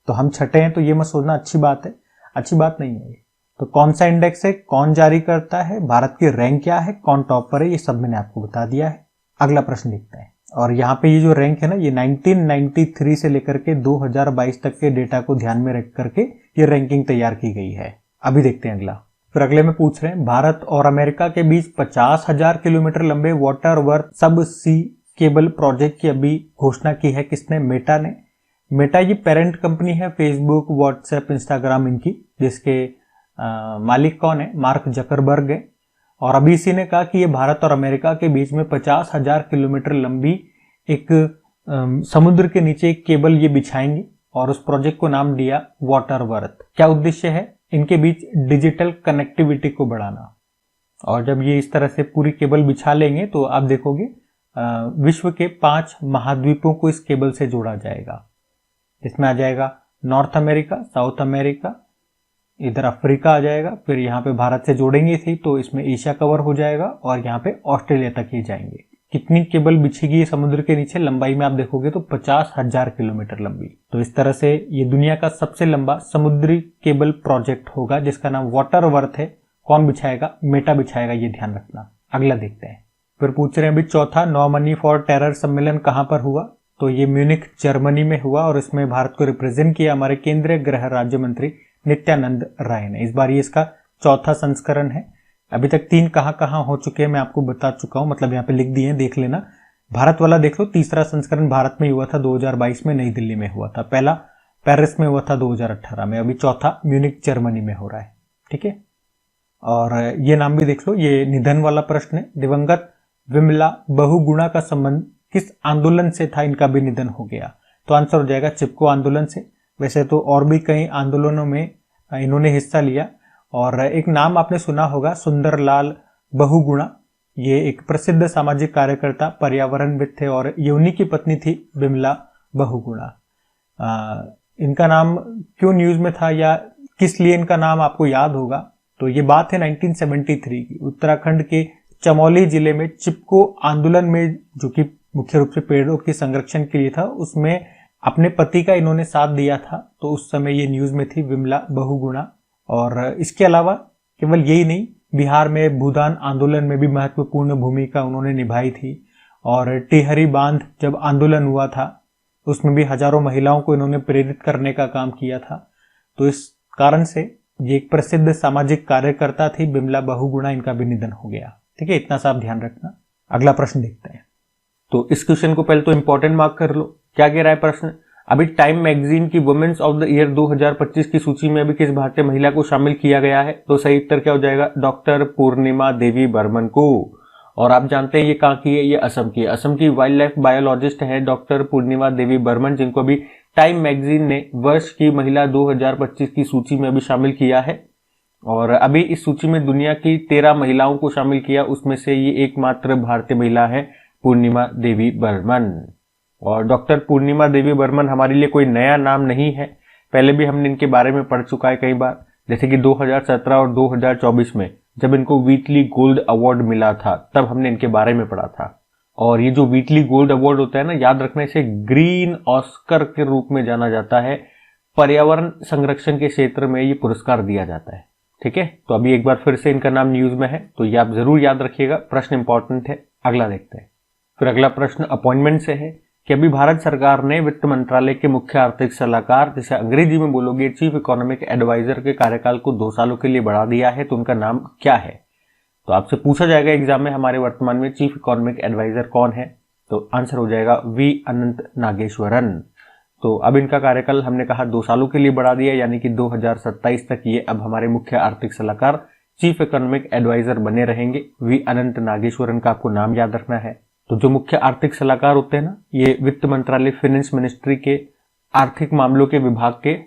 तो हम 6ठे हैं, तो ये मत सोचना अच्छी बात है, अच्छी बात नहीं है। तो कौन सा इंडेक्स है, कौन जारी करता है, भारत की रैंक क्या है, कौन टॉप पर है, ये सब मैंने आपको बता दिया है। अगला प्रश्न देखते हैं। और यहाँ पे ये जो रैंक है ना, ये 1993 से लेकर के 2022 तक के डेटा को ध्यान में रख करके ये रैंकिंग तैयार की गई है। अभी देखते हैं अगला। फिर अगले में पूछ रहे हैं, भारत और अमेरिका के बीच 50,000 किलोमीटर लंबे वाटर वर्थ सब सी केबल प्रोजेक्ट की अभी घोषणा की है किसने, मेटा ने। मेटा ये पेरेंट कंपनी है फेसबुक, व्हाट्सएप, इंस्टाग्राम इनकी, जिसके मालिक कौन है, मार्क जकरबर्ग है। और अभी इसी ने कहा कि ये भारत और अमेरिका के बीच में 50,000 किलोमीटर लंबी एक समुद्र के नीचे एक केबल ये बिछाएंगे, और उस प्रोजेक्ट को नाम दिया वाटर वर्थ। क्या उद्देश्य है, इनके बीच डिजिटल कनेक्टिविटी को बढ़ाना। और जब ये इस तरह से पूरी केबल बिछा लेंगे तो आप देखोगे विश्व के 5 महाद्वीपों को इस केबल से जोड़ा जाएगा। इसमें आ जाएगा नॉर्थ अमेरिका, साउथ अमेरिका, इधर अफ्रीका आ जाएगा, फिर यहाँ पे भारत से जोड़ेंगे थी तो इसमें एशिया कवर हो जाएगा, और यहाँ पे ऑस्ट्रेलिया तक ही जाएंगे। कितनी केबल बिछेगी समुद्र के नीचे, लंबाई में आप देखोगे तो 50,000 किलोमीटर लंबी। तो इस तरह से ये दुनिया का सबसे लंबा समुद्री केबल प्रोजेक्ट होगा, जिसका नाम वाटर वर्थ है। कौन बिछाएगा, मेटा बिछाएगा, ये ध्यान रखना। अगला देखते हैं। फिर पूछ रहे हैं अभी चौथा, नो मनी फॉर टेरर सम्मेलन कहां पर हुआ, तो ये म्यूनिख जर्मनी में हुआ, और इसमें भारत को रिप्रेजेंट किया हमारे केंद्रीय गृह राज्य मंत्री नित्यानंद राय ने। इस बार ये इसका चौथा संस्करण है। अभी तक 3 कहां हो चुके हैं मैं आपको बता चुका हूं, मतलब यहाँ पे लिख दिए हैं, देख लेना। भारत वाला देख लो, तीसरा संस्करण भारत में हुआ था 2022 में, नई दिल्ली में हुआ था। पहला पेरिस में हुआ था 2018 में, अभी चौथा म्यूनिख जर्मनी में हो रहा है। ठीक है, और ये नाम भी देख लो, ये निधन वाला प्रश्न है। दिवंगत विमला बहुगुणा का संबंध किस आंदोलन से था, इनका भी निधन हो गया। तो आंसर हो जाएगा चिपको आंदोलन से। वैसे तो और भी कई आंदोलनों में इन्होंने हिस्सा लिया, और एक नाम आपने सुना होगा, सुंदरलाल बहुगुणा। ये एक प्रसिद्ध सामाजिक कार्यकर्ता, पर्यावरणविद थे, और ये उन्हीं की पत्नी थी विमला बहुगुणा। इनका नाम क्यों न्यूज में था या किस लिए इनका नाम आपको याद होगा, तो ये बात है 1973 की। उत्तराखंड के चमोली जिले में चिपको आंदोलन में, जो कि मुख्य रूप से पेड़ों के संरक्षण के लिए था, उसमें अपने पति का इन्होंने साथ दिया था। तो उस समय ये न्यूज में थी विमला बहुगुणा। और इसके अलावा केवल यही नहीं, बिहार में भूदान आंदोलन में भी महत्वपूर्ण भूमिका उन्होंने निभाई थी। और टिहरी बांध जब आंदोलन हुआ था, उसमें भी हजारों महिलाओं को इन्होंने प्रेरित करने का काम किया था। तो इस कारण से ये एक प्रसिद्ध सामाजिक कार्यकर्ता थी विमला बहुगुणा, इनका भी निधन हो गया। ठीक है, इतना सा आप ध्यान रखना। अगला प्रश्न देखते हैं। तो इस क्वेश्चन को पहले तो इंपॉर्टेंट मार्क कर लो। क्या कह रहा है प्रश्न, अभी टाइम मैगजीन की वुमेन्स ऑफ द ईयर 2025 की सूची में अभी किस भारतीय महिला को शामिल किया गया है, तो सही उत्तर क्या हो जाएगा, डॉक्टर पूर्णिमा देवी बर्मन को। और आप जानते हैं ये कहाँ की है, ये असम की है। असम की वाइल्ड लाइफ बायोलॉजिस्ट है डॉक्टर पूर्णिमा देवी बर्मन, जिनको अभी टाइम मैगजीन ने वर्ष की महिला 2025 की सूची में अभी शामिल किया है। और अभी इस सूची में दुनिया की 13 महिलाओं को शामिल किया, उसमें से ये एकमात्र भारतीय महिला है पूर्णिमा देवी बर्मन। और डॉक्टर पूर्णिमा देवी बर्मन हमारे लिए कोई नया नाम नहीं है, पहले भी हमने इनके बारे में पढ़ चुका है कई बार। जैसे कि 2017 और 2024 में जब इनको वीटली गोल्ड अवार्ड मिला था, तब हमने इनके बारे में पढ़ा था। और ये जो वीटली गोल्ड अवार्ड होता है ना, याद रखना, इसे ग्रीन ऑस्कर के रूप में जाना जाता है। पर्यावरण संरक्षण के क्षेत्र में ये पुरस्कार दिया जाता है। ठीक है, तो अभी एक बार फिर से इनका नाम न्यूज में है, तो ये आप जरूर याद रखिएगा, प्रश्न इंपॉर्टेंट है। अगला देखते हैं। फिर अगला प्रश्न अपॉइंटमेंट से है कि अभी भारत सरकार ने वित्त मंत्रालय के मुख्य आर्थिक सलाहकार, जिसे अंग्रेजी में बोलोगे चीफ इकोनॉमिक एडवाइजर, के कार्यकाल को 2 सालों के लिए बढ़ा दिया है, तो उनका नाम क्या है? तो आपसे पूछा जाएगा एग्जाम में हमारे वर्तमान में चीफ इकोनॉमिक एडवाइजर कौन है, तो आंसर हो जाएगा वी अनंत नागेश्वरन। तो अब इनका कार्यकाल हमने कहा 2 सालों के लिए बढ़ा दिया, यानी कि 2027 तक ये अब हमारे मुख्य आर्थिक सलाहकार चीफ इकोनॉमिक एडवाइजर बने रहेंगे। वी अनंत नागेश्वरन का आपको नाम याद रखना है। तो जो मुख्य आर्थिक सलाहकार होते हैं ना, ये वित्त मंत्रालय फाइनेंस मिनिस्ट्री के आर्थिक मामलों के विभाग के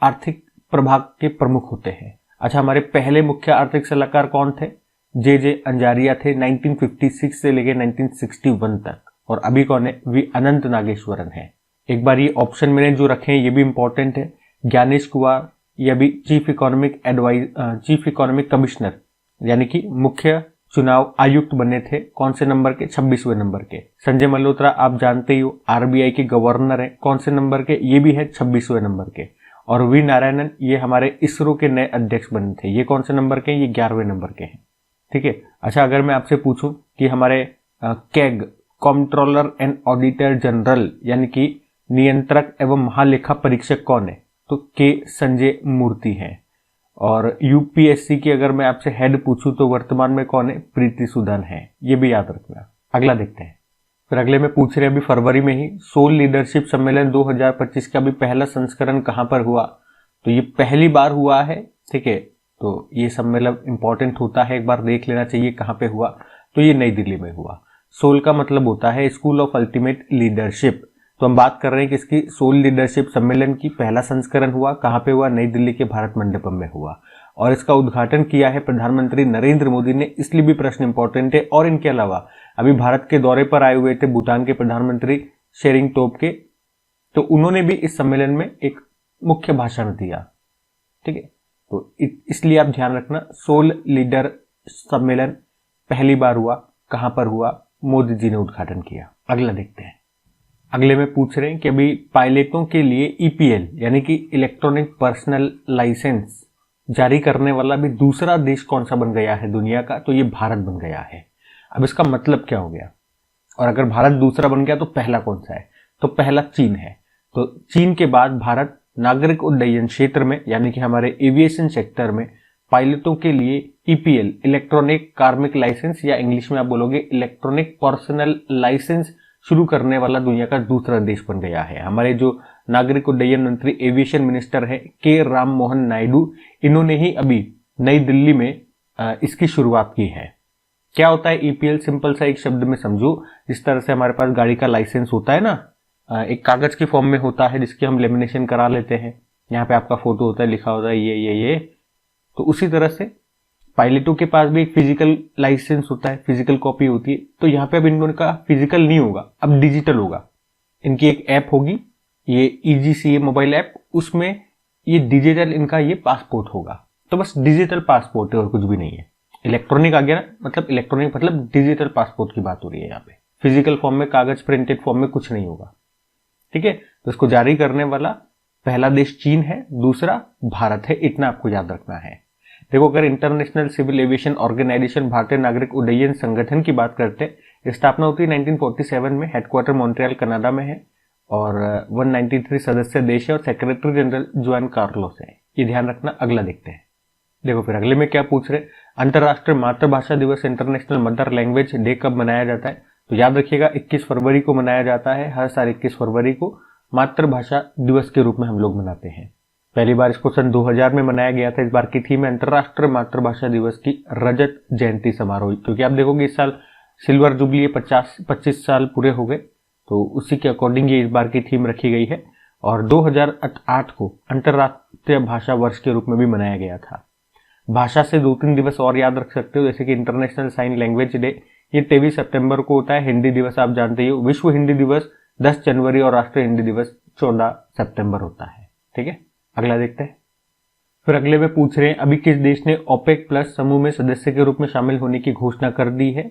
आर्थिक प्रभाग के प्रमुख होते हैं। अच्छा, हमारे पहले मुख्य आर्थिक सलाहकार कौन थे? जे अंजारिया थे, 1956 से लेकर 1961 तक। और अभी कौन है? वी अनंत नागेश्वरन है। एक बार ये ऑप्शन मैंने जो रखे हैं ये भी इंपॉर्टेंट है। ज्ञानेश कुमार, ये भी चीफ इकोनॉमिक कमिश्नर यानी कि मुख्य चुनाव आयुक्त बने थे, कौन से नंबर के? 26वें नंबर के। संजय मल्होत्रा आप जानते ही हो, आरबीआई के गवर्नर है, कौन से नंबर के? ये भी है 26वें नंबर के। और वी नारायणन, ये हमारे इसरो के नए अध्यक्ष बने थे, ये कौन से नंबर के? ये 11वें नंबर के हैं। ठीक है। अच्छा, अगर मैं आपसे पूछूं कि हमारे CAG, controller and auditor general यानी कि नियंत्रक एवं महालेखा परीक्षक कौन है? तो के संजय मूर्ति हैं। और यूपीएससी की अगर मैं आपसे हेड पूछूं तो वर्तमान में कौन है? प्रीति सुदन है। ये भी याद रखना। अगला देखते हैं। फिर अगले में पूछ रहे हैं, अभी फरवरी में ही सोल लीडरशिप सम्मेलन 2025 का भी पहला संस्करण कहां पर हुआ? तो ये पहली बार हुआ है। ठीक है, तो ये सम्मेलन इंपॉर्टेंट होता है, एक बार देख लेना चाहिए कहां पे हुआ। तो ये नई दिल्ली में हुआ। सोल का मतलब होता है स्कूल ऑफ अल्टीमेट लीडरशिप। तो हम बात कर रहे हैं कि इसकी सोल लीडरशिप सम्मेलन की पहला संस्करण हुआ, कहां पे हुआ? नई दिल्ली के भारत मंडपम में हुआ। और इसका उद्घाटन किया है प्रधानमंत्री नरेंद्र मोदी ने, इसलिए भी प्रश्न इंपॉर्टेंट है। और इनके अलावा अभी भारत के दौरे पर आए हुए थे भूटान के प्रधानमंत्री शेरिंग टोब्गे, तो उन्होंने भी इस सम्मेलन में एक मुख्य भाषण दिया। ठीक है, तो इसलिए आप ध्यान रखना, सोल लीडर सम्मेलन पहली बार हुआ, कहां पर हुआ? मोदी जी ने उद्घाटन किया। अगला देखते हैं। अगले में पूछ रहे हैं कि अभी पायलटों के लिए ईपीएल यानी कि इलेक्ट्रॉनिक पर्सनल लाइसेंस जारी करने वाला भी दूसरा देश कौन सा बन गया है दुनिया का? तो ये भारत बन गया है। अब इसका मतलब क्या हो गया? और अगर भारत दूसरा बन गया तो पहला कौन सा है? तो पहला चीन है। तो चीन के बाद भारत नागरिक उड्डयन क्षेत्र में यानी कि हमारे एविएशन सेक्टर में पायलटों के लिए ईपीएल इलेक्ट्रॉनिक कार्मिक लाइसेंस या इंग्लिश में आप बोलोगे इलेक्ट्रॉनिक पर्सनल लाइसेंस शुरू करने वाला दुनिया का दूसरा देश बन गया है। हमारे जो नागरिक उड्डयन मंत्री एविएशन मिनिस्टर है के राम मोहन नायडू, इन्होंने ही अभी नई दिल्ली में इसकी शुरुआत की है। क्या होता है ईपीएल? सिंपल सा एक शब्द में समझो, जिस तरह से हमारे पास गाड़ी का लाइसेंस होता है ना, एक कागज के फॉर्म में होता है जिसकी हम लेमिनेशन करा लेते हैं, यहाँ पे आपका फोटो होता है, लिखा होता है ये, तो उसी तरह से पायलटों के पास भी एक फिजिकल लाइसेंस होता है, फिजिकल कॉपी होती है। तो यहाँ पे अब इनका फिजिकल नहीं होगा, अब डिजिटल होगा। इनकी एक ऐप होगी, ये ईजीसीए मोबाइल ऐप, उसमें ये डिजिटल इनका ये पासपोर्ट होगा। तो बस डिजिटल पासपोर्ट है और कुछ भी नहीं है। इलेक्ट्रॉनिक आ गया ना, मतलब इलेक्ट्रॉनिक मतलब डिजिटल पासपोर्ट की बात हो रही है यहाँ पे। फिजिकल फॉर्म में, कागज प्रिंटेड फॉर्म में कुछ नहीं होगा। ठीक है, तो इसको जारी करने वाला पहला देश चीन है, दूसरा भारत है, इतना आपको याद रखना है। देखो, अगर इंटरनेशनल सिविल एविएशन ऑर्गेनाइजेशन भारतीय नागरिक उड्डयन संगठन की बात करते हैं, स्थापना होती है 1947 में, हेडक्वार्टर मॉन्ट्रियल कनाडा में है और 193 सदस्य देश है और सेक्रेटरी जनरल जुआन कार्लोस है। ये ध्यान रखना। अगला देखते हैं। देखो फिर अगले में क्या पूछ रहे, अंतर्राष्ट्रीय मातृभाषा दिवस इंटरनेशनल मदर लैंग्वेज डे कब मनाया जाता है? तो याद रखिएगा 21 फरवरी को मनाया जाता है। हर साल 21 फरवरी को मातृभाषा दिवस के रूप में हम लोग मनाते हैं। पहली बार इसको सन 2000 में मनाया गया था। इस बार की थीम है अंतर्राष्ट्रीय मातृभाषा दिवस की रजत जयंती समारोह, क्योंकि आप देखोगे इस साल सिल्वर जुबली 25 साल पूरे हो गए, तो उसी के अकॉर्डिंग ये इस बार की थीम रखी गई है। और 2008 को अंतर्राष्ट्रीय भाषा वर्ष के रूप में भी मनाया गया था। भाषा से 2-3 दिवस और याद रख सकते हो, जैसे कि इंटरनेशनल साइन लैंग्वेज डे, ये 23 सितंबर को होता है। हिंदी दिवस आप जानते ही हो, विश्व हिंदी दिवस 10 जनवरी और राष्ट्रीय हिंदी दिवस 14 सितंबर होता है। ठीक है, अगला देखते हैं। फिर अगले में पूछ रहे हैं, अभी किस देश ने ओपेक प्लस समूह में सदस्य के रूप में शामिल होने की घोषणा कर दी है?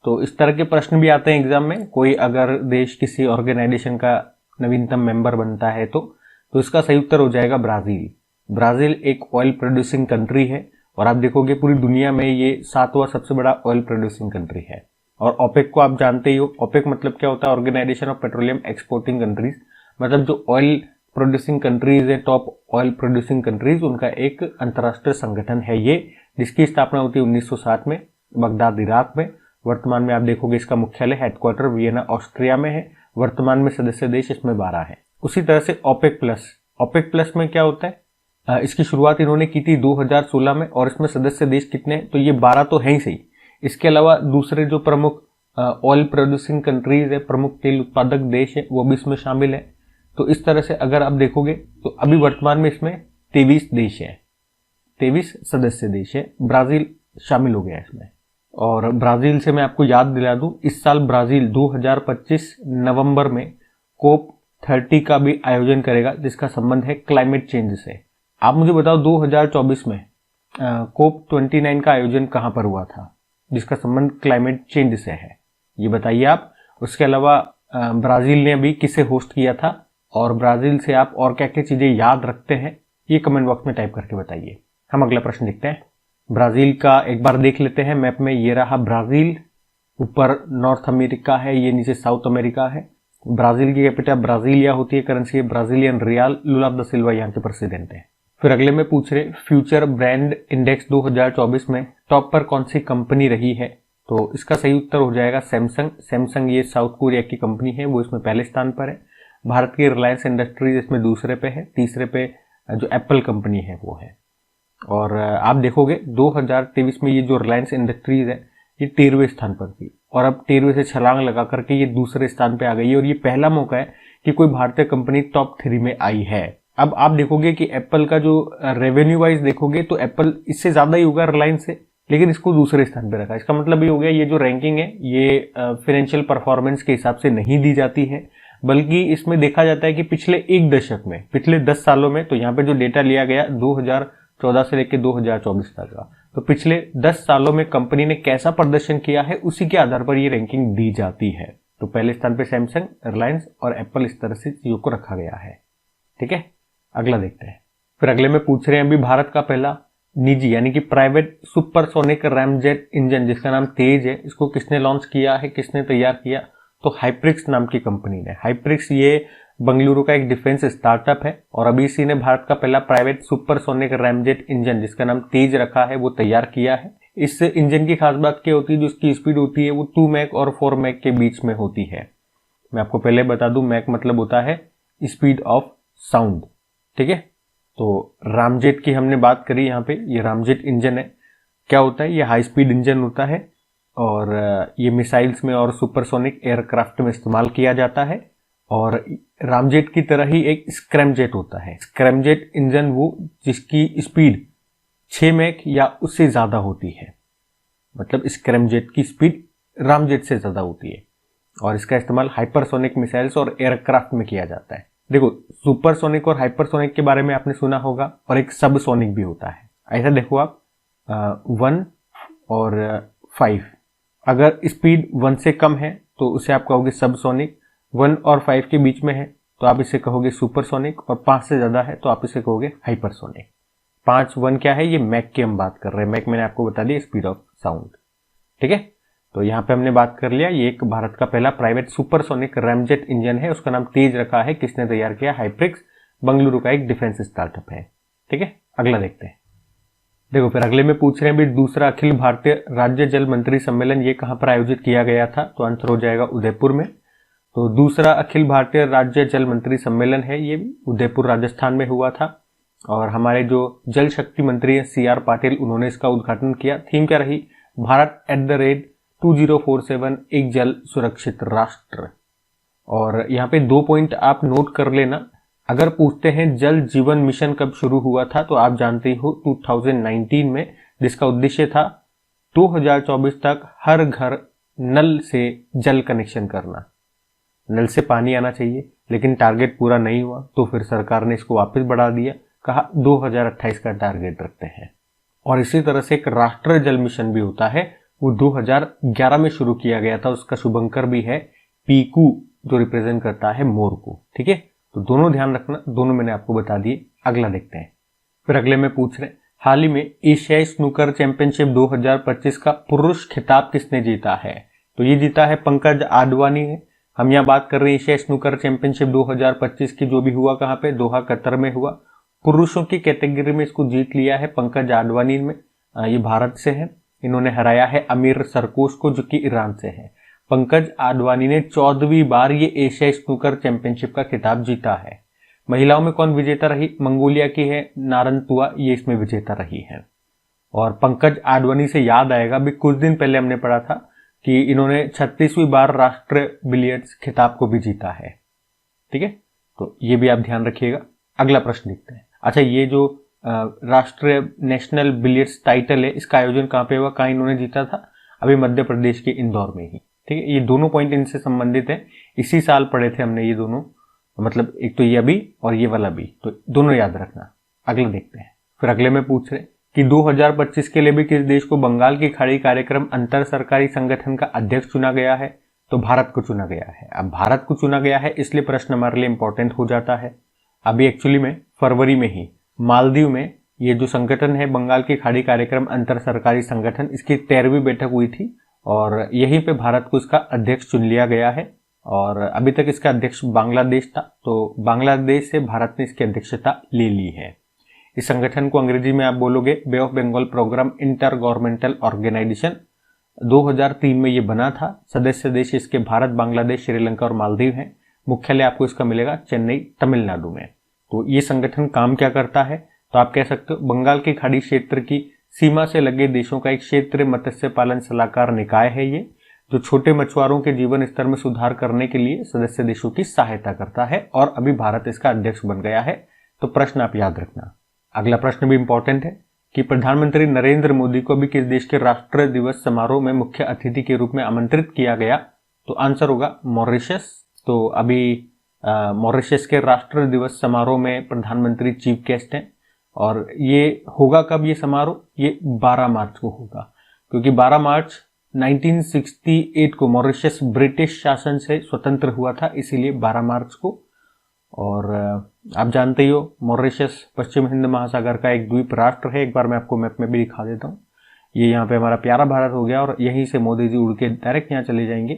तो इस तरह के प्रश्न भी आते हैं एग्जाम में। कोई अगर देश किसी ऑर्गेनाइजेशन का नवीनतम मेंबर बनता है तो इसका सही उत्तर हो जाएगा ब्राजील। ब्राजील एक ऑयल प्रोड्यूसिंग कंट्री है और आप देखोगे पूरी दुनिया में ये 7वां सबसे बड़ा ऑयल प्रोड्यूसिंग कंट्री है। और ओपेक को आप जानते ही हो, ओपेक मतलब क्या होता है, organisation of petroleum exporting countries, मतलब जो ऑयल प्रोड्यूसिंग कंट्रीज है, टॉप ऑयल प्रोड्यूसिंग कंट्रीज, उनका एक अंतर्राष्ट्रीय संगठन है ये, जिसकी स्थापना होती है 1907 में बगदाद इराक में। वर्तमान में आप देखोगे इसका मुख्यालय हेडक्वार्टर वियना ऑस्ट्रिया में है। वर्तमान में सदस्य देश इसमें 12 है। उसी तरह से ओपेक प्लस में क्या होता है, इसकी शुरुआत इन्होंने की थी 2016 में और इसमें सदस्य देश कितने हैं, तो ये 12 तो हैं ही सही। इसके अलावा दूसरे जो प्रमुख ऑयल प्रोड्यूसिंग कंट्रीज है, प्रमुख तेल उत्पादक देश है, वो भी इसमें शामिल है। तो इस तरह से अगर आप देखोगे तो अभी वर्तमान में इसमें 23 देश है, 23 सदस्य देश है। ब्राजील शामिल हो गया इसमें। और ब्राजील से मैं आपको याद दिला दूं, इस साल ब्राजील 2025 नवंबर में कोप 30 का भी आयोजन करेगा, जिसका संबंध है क्लाइमेट चेंज से। आप मुझे बताओ 2024 में कोप 29 का आयोजन कहां पर हुआ था जिसका संबंध क्लाइमेट चेंज से है, ये बताइए आप। उसके अलावा ब्राजील ने अभी किसे होस्ट किया था, और ब्राजील से आप और क्या क्या चीजें याद रखते हैं, ये कमेंट बॉक्स में टाइप करके बताइए। हम अगला प्रश्न देखते हैं। ब्राजील का एक बार देख लेते हैं मैप में। ये रहा ब्राजील, ऊपर नॉर्थ अमेरिका है, ये नीचे साउथ अमेरिका है। ब्राजील की कैपिटल ब्राजीलिया होती है, करेंसी है ब्राजीलियन रियाल। लुला दा सिल्वा यहाँ के प्रेसिडेंट है। फिर अगले में पूछ रहे फ्यूचर ब्रांड इंडेक्स 2024 में टॉप पर कौन सी कंपनी रही है, तो इसका सही उत्तर हो जाएगा सैमसंग। ये साउथ कोरिया की कंपनी है, वो इसमें पहले स्थान पर है। भारत की रिलायंस इंडस्ट्रीज इसमें दूसरे पे है। तीसरे पे जो एप्पल कंपनी है वो है। और आप देखोगे 2023 में ये जो रिलायंस इंडस्ट्रीज है ये 13वें स्थान पर थी, और अब 13वें से छलांग लगा करके ये दूसरे स्थान पे आ गई है। और ये पहला मौका है कि कोई भारतीय कंपनी टॉप 3 में आई है। अब आप देखोगे कि एप्पल का जो रेवेन्यू वाइज देखोगे तो एप्पल इससे ज्यादा ही होगा रिलायंस से, लेकिन इसको दूसरे स्थान पे रखा। इसका मतलब ये हो गया, ये जो रैंकिंग है ये फाइनेंशियल परफॉर्मेंस के हिसाब से नहीं दी जाती है, बल्कि इसमें देखा जाता है कि पिछले एक दशक में, पिछले 10 सालों में। तो यहाँ पे जो डेटा लिया गया 2014 से लेकर 2024 तक का, तो पिछले 10 सालों में कंपनी ने कैसा प्रदर्शन किया है उसी के आधार पर ये रैंकिंग दी जाती है। तो पहले स्थान पे सैमसंग, रिलायंस और एप्पल, इस तरह से चीजों को रखा गया है। ठीक है, अगला देखते हैं। फिर अगले में पूछ रहे हैं अभी भारत का पहला निजी यानी कि प्राइवेट सुपरसोनिक रैमजेट इंजन जिसका नाम तेज है, इसको किसने लॉन्च किया है, किसने तैयार किया, तो हाइप्रिक्स नाम की कंपनी ने। हाइप्रिक्स ये बंगलुरु का एक डिफेंस स्टार्टअप है, और अभी इसी ने भारत का पहला प्राइवेट सुपरसोनिक रैमजेट इंजन जिसका नाम तेज रखा है वो तैयार किया है। इस इंजन की खास बात क्या होती है, जो इसकी स्पीड होती है वो 2 मैक और 4 मैक के बीच में होती है। मैं आपको पहले बता दूं, मैक मतलब होता है स्पीड ऑफ साउंड। ठीक है, तो रामजेट की हमने बात करी यहाँ पे, ये रामजेट इंजन है। क्या होता है, ये हाई स्पीड इंजन होता है, और ये मिसाइल्स में और सुपरसोनिक एयरक्राफ्ट में इस्तेमाल किया जाता है। और रामजेट की तरह ही एक स्क्रैमजेट होता है। स्क्रैमजेट इंजन वो जिसकी स्पीड 6 मैक या उससे ज्यादा होती है, मतलब स्क्रैमजेट की स्पीड रामजेट से ज्यादा होती है, और इसका इस्तेमाल हाइपरसोनिक मिसाइल्स और एयरक्राफ्ट में किया जाता है। देखो, सुपरसोनिक और हाइपरसोनिक के बारे में आपने सुना होगा, और एक सबसोनिक भी होता है। ऐसा देखो आप 1 और 5, अगर स्पीड 1 से कम है तो उसे आप कहोगे सबसोनिक, 1 और 5 के बीच में है तो आप इसे कहोगे सुपरसोनिक, और 5 से ज्यादा है तो आप इसे कहोगे हाइपरसोनिक। 1 क्या है, ये मैक की हम बात कर रहे हैं। मैक मैंने आपको बता दिया स्पीड ऑफ साउंड। ठीक है, तो यहाँ पे हमने बात कर लिया, ये एक भारत का पहला प्राइवेट सुपरसोनिक रैमजेट इंजन है, उसका नाम तेज रखा है। किसने तैयार किया, हाइप्रिक्स, बंगलुरु का एक डिफेंस स्टार्टअप है। ठीक है, अगला देखते हैं। देखो, फिर अगले में पूछ रहे हैं भी दूसरा अखिल भारतीय राज्य जल मंत्री सम्मेलन ये कहां पर आयोजित किया गया था, तो आंसर हो जाएगा उदयपुर में। तो दूसरा अखिल भारतीय राज्य जल मंत्री सम्मेलन है, ये उदयपुर राजस्थान में हुआ था, और हमारे जो जल शक्ति मंत्री है CR पाटिल, उन्होंने इसका उद्घाटन किया। थीम क्या रही, भारत @2047 एक जल सुरक्षित राष्ट्र। और यहाँ पे 2 पॉइंट आप नोट कर लेना। अगर पूछते हैं जल जीवन मिशन कब शुरू हुआ था, तो आप जानते हो 2019 में, जिसका उद्देश्य था 2024 तक हर घर नल से जल कनेक्शन करना। नल से पानी आना चाहिए, लेकिन टारगेट पूरा नहीं हुआ, तो फिर सरकार ने इसको वापस बढ़ा दिया, कहा 2028 का टारगेट रखते हैं। और इसी तरह से एक राष्ट्रीय जल मिशन भी होता है, वो 2011 में शुरू किया गया था। उसका शुभंकर भी है पीकू, जो रिप्रेजेंट करता है मोर को। ठीक है, तो दोनों ध्यान रखना, दोनों मैंने आपको बता दिए। अगला देखते हैं। फिर अगले में पूछ रहे हाल ही में एशियाई स्नूकर चैंपियनशिप 2025 का पुरुष खिताब किसने जीता है? तो ये जीता है पंकज आडवाणी ने। हम यहाँ बात कर रहे हैं एशियाई स्नूकर चैंपियनशिप 2025 की, जो भी हुआ कहाँ पे, दोहा कतर में हुआ। पुरुषों की कैटेगरी में इसको जीत लिया है पंकज आडवाणी में। ये भारत से है। इन्होंने हराया है अमीर सरकोश को, जो कि ईरान से है। पंकज आडवाणी ने 14वीं बार ये एशियाई स्नूकर चैंपियनशिप का खिताब जीता है। महिलाओं में कौन विजेता रही? मंगोलिया की है नारंतुआ, ये इसमें विजेता रही है। और पंकज आडवाणी से याद आएगा, अभी कुछ दिन पहले हमने पढ़ा था कि इन्होंने 36वीं बार राष्ट्रीय बिलियर्ड्स खिताब को भी जीता है। ठीक है, तो ये भी आप ध्यान रखिएगा। अगला प्रश्न देखते हैं। अच्छा, ये जो राष्ट्रीय नेशनल बिलियर्ड्स टाइटल है, इसका आयोजन कहाँ पे हुआ, कहाँ इन्होंने जीता था? अभी मध्य प्रदेश के इंदौर में ही। ठीक है, ये दोनों पॉइंट इनसे संबंधित है। इसी साल पढ़े थे हमने ये दोनों, मतलब एक तो ये अभी और ये वाला भी, तो दोनों याद रखना। अगला देखते हैं। फिर अगले में पूछ रहे कि 2025 के लिए भी किस देश को बंगाल की खाड़ी कार्यक्रम अंतर सरकारी संगठन का अध्यक्ष चुना गया है? तो भारत को चुना गया है। अब भारत को चुना गया है, इसलिए प्रश्न हमारे लिए इंपॉर्टेंट हो जाता है। अभी एक्चुअली में फरवरी में ही मालदीव में ये जो संगठन है बंगाल की खाड़ी कार्यक्रम अंतर सरकारी संगठन, इसकी 13वीं बैठक हुई थी और यहीं पे भारत को इसका अध्यक्ष चुन लिया गया है। और अभी तक इसका अध्यक्ष बांग्लादेश था, तो बांग्लादेश से भारत ने इसकी अध्यक्षता ले ली है। इस संगठन को अंग्रेजी में आप बोलोगे bay of Bengal programme intergovernmental organisation. 2003 में ये बना था। सदस्य देश इसके भारत, बांग्लादेश, श्रीलंका और मालदीव हैं। मुख्यालय आपको इसका मिलेगा चेन्नई, तमिलनाडु में। तो ये संगठन काम क्या करता है? तो आप कह सकते हो बंगाल की खाड़ी क्षेत्र की सीमा से लगे देशों का एक क्षेत्रीय मत्स्य पालन सलाहकार निकाय है ये, जो छोटे मछुआरों के जीवन स्तर में सुधार करने के लिए सदस्य देशों की सहायता करता है और अभी भारत इसका अध्यक्ष बन गया है। तो प्रश्न आप याद रखना। अगला प्रश्न भी इंपॉर्टेंट है कि प्रधानमंत्री नरेंद्र मोदी को अभी किस देश के राष्ट्रीय दिवस समारोह में मुख्य अतिथि के रूप में आमंत्रित किया गया? तो आंसर होगा मॉरिशस। तो अभी मॉरिशस के राष्ट्रीय दिवस समारोह में प्रधानमंत्री चीफ गेस्ट हैं। और ये होगा कब ये समारोह? ये 12 मार्च को होगा, क्योंकि 12 मार्च 1968 को मॉरिशस ब्रिटिश शासन से स्वतंत्र हुआ था, इसीलिए 12 मार्च को। और आप जानते ही हो मॉरिशस पश्चिम हिंद महासागर का एक द्वीप राष्ट्र है। एक बार मैं आपको मैप में भी दिखा देता हूँ। ये यहाँ पे हमारा प्यारा भारत हो गया और यहीं से मोदी जी उड़ के डायरेक्ट यहाँ चले जाएंगे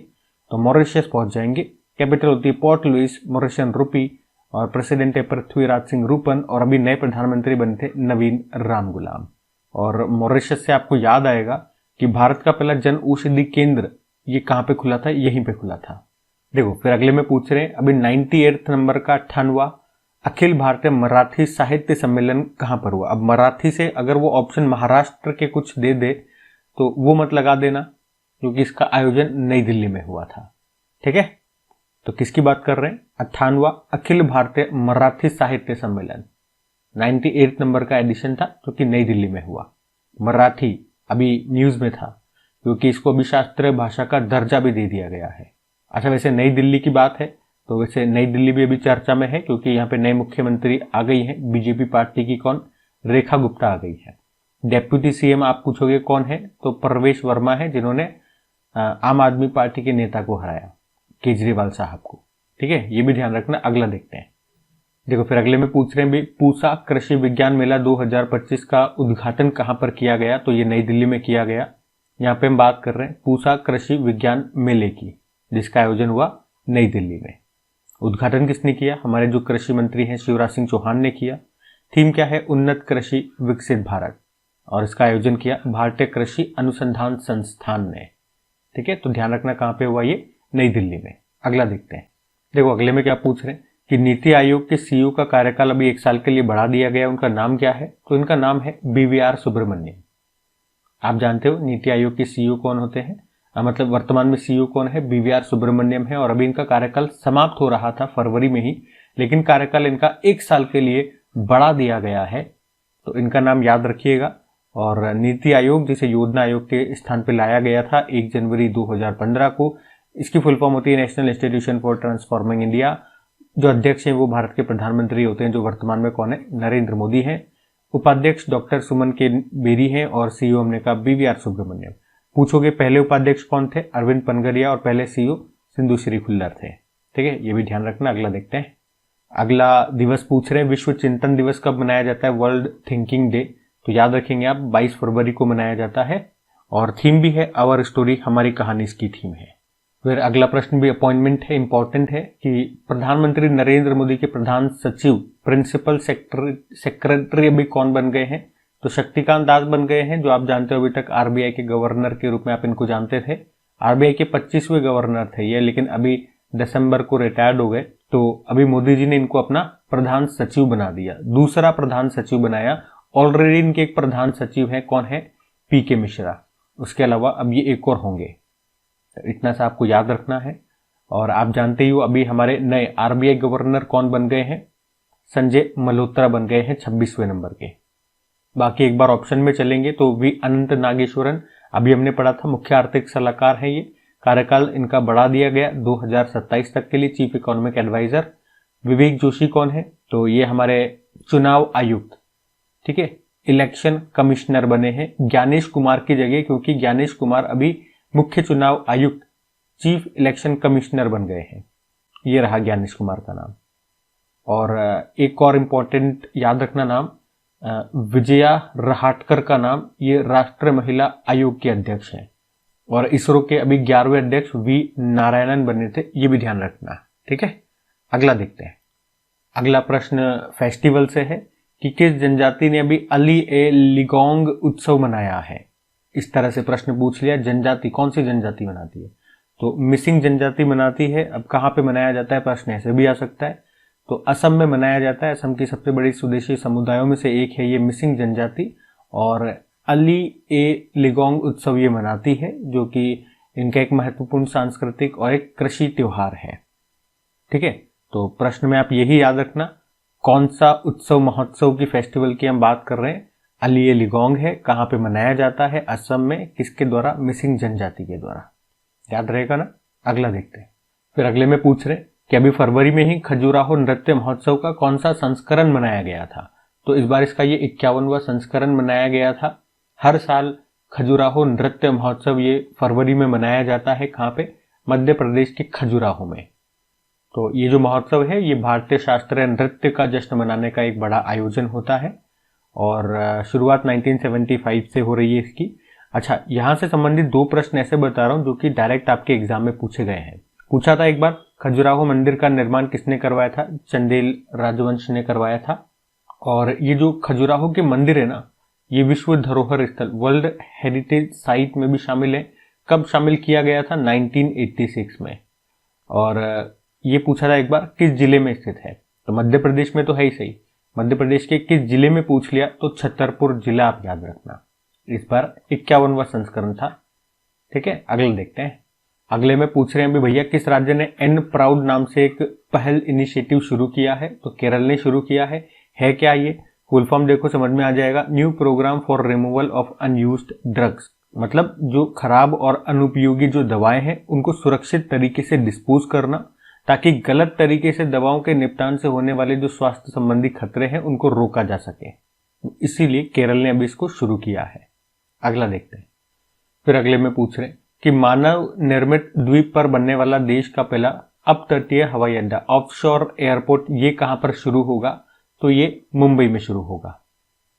तो मॉरिशस पहुंच जाएंगे। कैपिटल होती है पोर्ट लुइस, मॉरिशियन रुपी, और प्रेसिडेंट है पृथ्वीराज सिंह रूपन, और अभी नए प्रधानमंत्री बने थे नवीन राम गुलाम। और मॉरिशस से आपको याद आएगा कि भारत का पहला जन औषधि केंद्र ये कहाँ पे खुला था? यहीं पे खुला था। देखो, फिर अगले में पूछ रहे हैं अभी 98 नंबर का 98वां अखिल भारतीय मराठी साहित्य सम्मेलन कहाँ पर हुआ? अब मराठी से अगर वो ऑप्शन महाराष्ट्र के कुछ दे दे तो वो मत लगा देना, क्योंकि इसका आयोजन नई दिल्ली में हुआ था। ठीक है, तो किसकी बात कर रहे हैं? 98वां अखिल भारतीय मराठी साहित्य सम्मेलन 98 नंबर का एडिशन था, जो कि नई दिल्ली में हुआ। मराठी अभी न्यूज में था, क्योंकि इसको अभी शास्त्रीय भाषा का दर्जा भी दे दिया गया है। अच्छा, वैसे नई दिल्ली की बात है तो वैसे नई दिल्ली भी अभी चर्चा में है, क्योंकि यहाँ पे नए मुख्यमंत्री आ गई हैं। बीजेपी पार्टी की कौन? रेखा गुप्ता आ गई है। डेप्यूटी सीएम आप पूछोगे कौन है? तो प्रवेश वर्मा है, जिन्होंने आम आदमी पार्टी के नेता को हराया, केजरीवाल साहब को। ठीक है, ये भी ध्यान रखना। अगला देखते हैं। देखो, फिर अगले में पूछ रहे हैं भी पूसा कृषि विज्ञान मेला 2025 का उद्घाटन कहाँ पर किया गया? तो ये नई दिल्ली में किया गया। यहाँ पे हम बात कर रहे हैं पूसा कृषि विज्ञान मेले की, जिसका आयोजन हुआ नई दिल्ली में। उद्घाटन किसने किया? हमारे जो कृषि मंत्री हैं शिवराज सिंह चौहान ने किया। थीम क्या है? उन्नत कृषि विकसित भारत, और इसका आयोजन किया भारतीय कृषि अनुसंधान संस्थान ने। ठीक है, तो ध्यान रखना कहाँ पे हुआ? ये नई दिल्ली में। अगला देखते हैं। देखो, अगले में क्या पूछ रहे हैं कि नीति आयोग के सीईओ का कार्यकाल अभी 1 साल के लिए बढ़ा दिया गया। उनका नाम क्या है? तो इनका नाम है BVR सुब्रमण्यम। आप जानते हो नीति आयोग के सीईओ कौन होते हैं? मतलब वर्तमान में सीईओ कौन है? BVR सुब्रमण्यम है। और अभी इनका कार्यकाल समाप्त हो रहा था फरवरी में ही, लेकिन कार्यकाल इनका 1 साल के लिए बढ़ा दिया गया है। तो इनका नाम याद रखिएगा। और नीति आयोग, जिसे योजना आयोग के स्थान पर लाया गया था 1 जनवरी 2015 को, इसकी फुल फॉर्म होती है national institution for transforming India. जो अध्यक्ष हैं वो भारत के प्रधानमंत्री होते हैं, जो वर्तमान में कौन है? नरेंद्र मोदी हैं। उपाध्यक्ष डॉक्टर सुमन के बेरी हैं और सीईओ हमने कहा BVR सुब्रमण्यम। पूछोगे पहले उपाध्यक्ष कौन थे? अरविंद पनगरिया। और पहले सीईओ सिंधु श्री खुल्लर थे। ठीक है, ये भी ध्यान रखना। अगला देखते हैं। अगला दिवस पूछ रहे हैं विश्व चिंतन दिवस कब मनाया जाता है? World thinking day. तो याद रखेंगे आप 22 फरवरी को मनाया जाता है और थीम भी है आवर स्टोरी, हमारी कहानी इसकी थीम है। फिर अगला प्रश्न भी अपॉइंटमेंट है, इंपॉर्टेंट है कि प्रधानमंत्री नरेंद्र मोदी के प्रधान सचिव प्रिंसिपल सेक्रेटरी अभी कौन बन गए हैं? तो शक्तिकांत दास बन गए हैं, जो आप जानते हो अभी तक आरबीआई के गवर्नर के रूप में आप इनको जानते थे। आरबीआई के 25वें गवर्नर थे ये, लेकिन अभी दिसंबर को रिटायर्ड हो गए। तो अभी मोदी जी ने इनको अपना प्रधान सचिव बना दिया, दूसरा प्रधान सचिव बनाया। ऑलरेडी इनके एक प्रधान सचिव है, कौन है? पीके मिश्रा। उसके अलावा अब ये एक और होंगे, इतना सा आपको याद रखना है। और आप जानते ही हो अभी हमारे नए आरबीआई गवर्नर कौन बन गए हैं? संजय मल्होत्रा बन गए हैं 26वें नंबर के। बाकी एक बार ऑप्शन में चलेंगे तो वी अनंत नागेश्वरन, अभी हमने पढ़ा था, मुख्य आर्थिक सलाहकार है ये, कार्यकाल इनका बढ़ा दिया गया 2027 तक के लिए, chief economic adviser. Vivek Joshi कौन है? तो ये हमारे चुनाव आयुक्त, ठीक है, इलेक्शन कमिश्नर बने हैं ज्ञानेश कुमार की जगह, क्योंकि ज्ञानेश कुमार अभी मुख्य चुनाव आयुक्त चीफ इलेक्शन कमिश्नर बन गए हैं। ये रहा ज्ञानेश कुमार का नाम। और एक और इंपॉर्टेंट याद रखना नाम, विजया रहाटकर का नाम, ये राष्ट्रीय महिला आयोग के अध्यक्ष हैं। और इसरो के अभी 11वें अध्यक्ष वी नारायणन बने थे, ये भी ध्यान रखना, ठीक है। अगला देखते हैं। अगला प्रश्न फेस्टिवल से है कि किस जनजाति ने अभी अली ए लिगोंग उत्सव मनाया है? इस तरह से प्रश्न पूछ लिया, जनजाति कौन सी जनजाति मनाती है? तो मिसिंग जनजाति मनाती है। अब कहाँ पे मनाया जाता है? प्रश्न ऐसे भी आ सकता है। तो असम में मनाया जाता है, असम की सबसे बड़ी स्वदेशी समुदायों में से एक है ये मिसिंग जनजाति, और अली ए लिगोंग उत्सव ये मनाती है, जो कि इनका एक महत्वपूर्ण सांस्कृतिक और एक कृषि त्योहार है, ठीक है। तो प्रश्न में आप यही याद रखना, कौन सा उत्सव महोत्सव की फेस्टिवल की हम बात कर रहे हैं? अली ए लिगोंग है, कहाँ पे मनाया जाता है? असम में, किसके द्वारा? मिसिंग जनजाति के द्वारा, याद रहेगा ना। अगला देखते हैं। फिर अगले में पूछ रहे कि अभी फरवरी में ही खजुराहो नृत्य महोत्सव का कौन सा संस्करण मनाया गया था? तो इस बार इसका ये 51वां संस्करण मनाया गया था। हर साल खजुराहो नृत्य महोत्सव ये फरवरी में मनाया जाता है। कहाँ पे? मध्य प्रदेश के खजुराहो में। तो ये जो महोत्सव है ये भारतीय शास्त्रीय नृत्य का जश्न मनाने का एक बड़ा आयोजन होता है, और शुरुआत 1975 से हो रही है इसकी। अच्छा, यहां से संबंधित दो प्रश्न ऐसे बता रहा हूं जो कि डायरेक्ट आपके एग्जाम में पूछे गए हैं। पूछा था एक बार, खजुराहो मंदिर का निर्माण किसने करवाया था? चंदेल राजवंश ने करवाया था। और ये जो खजुराहो के मंदिर है ना, ये विश्व धरोहर स्थल, वर्ल्ड हेरिटेज साइट में भी शामिल है। कब शामिल किया गया था? 1986 में। और ये पूछा था एक बार किस जिले में स्थित है? तो मध्य प्रदेश में तो है ही सही, मध्य प्रदेश के किस जिले में पूछ लिया तो छतरपुर जिला आप याद रखना। इस बार 51वां संस्करण था, ठीक है। अगले देखते हैं। अगले में पूछ रहे हैं अभी भैया किस राज्य ने एन प्राउड नाम से एक पहल इनिशिएटिव शुरू किया है? तो केरल ने शुरू किया है क्या ये? फुल फॉर्म देखो, समझ में आ जाएगा। New programme for removal of unused drugs, मतलब जो खराब और अनुपयोगी जो दवाएं हैं उनको सुरक्षित तरीके से डिस्पोज करना, ताकि गलत तरीके से दवाओं के निपटान से होने वाले जो स्वास्थ्य संबंधी खतरे हैं उनको रोका जा सके। इसीलिए केरल ने अभी इसको शुरू किया है। अगला देखते हैं। फिर अगले में पूछ रहे कि मानव निर्मित द्वीप पर बनने वाला देश का पहला अपतटीय हवाई अड्डा, ऑफशोर एयरपोर्ट, ये कहां पर शुरू होगा? तो ये मुंबई में शुरू होगा।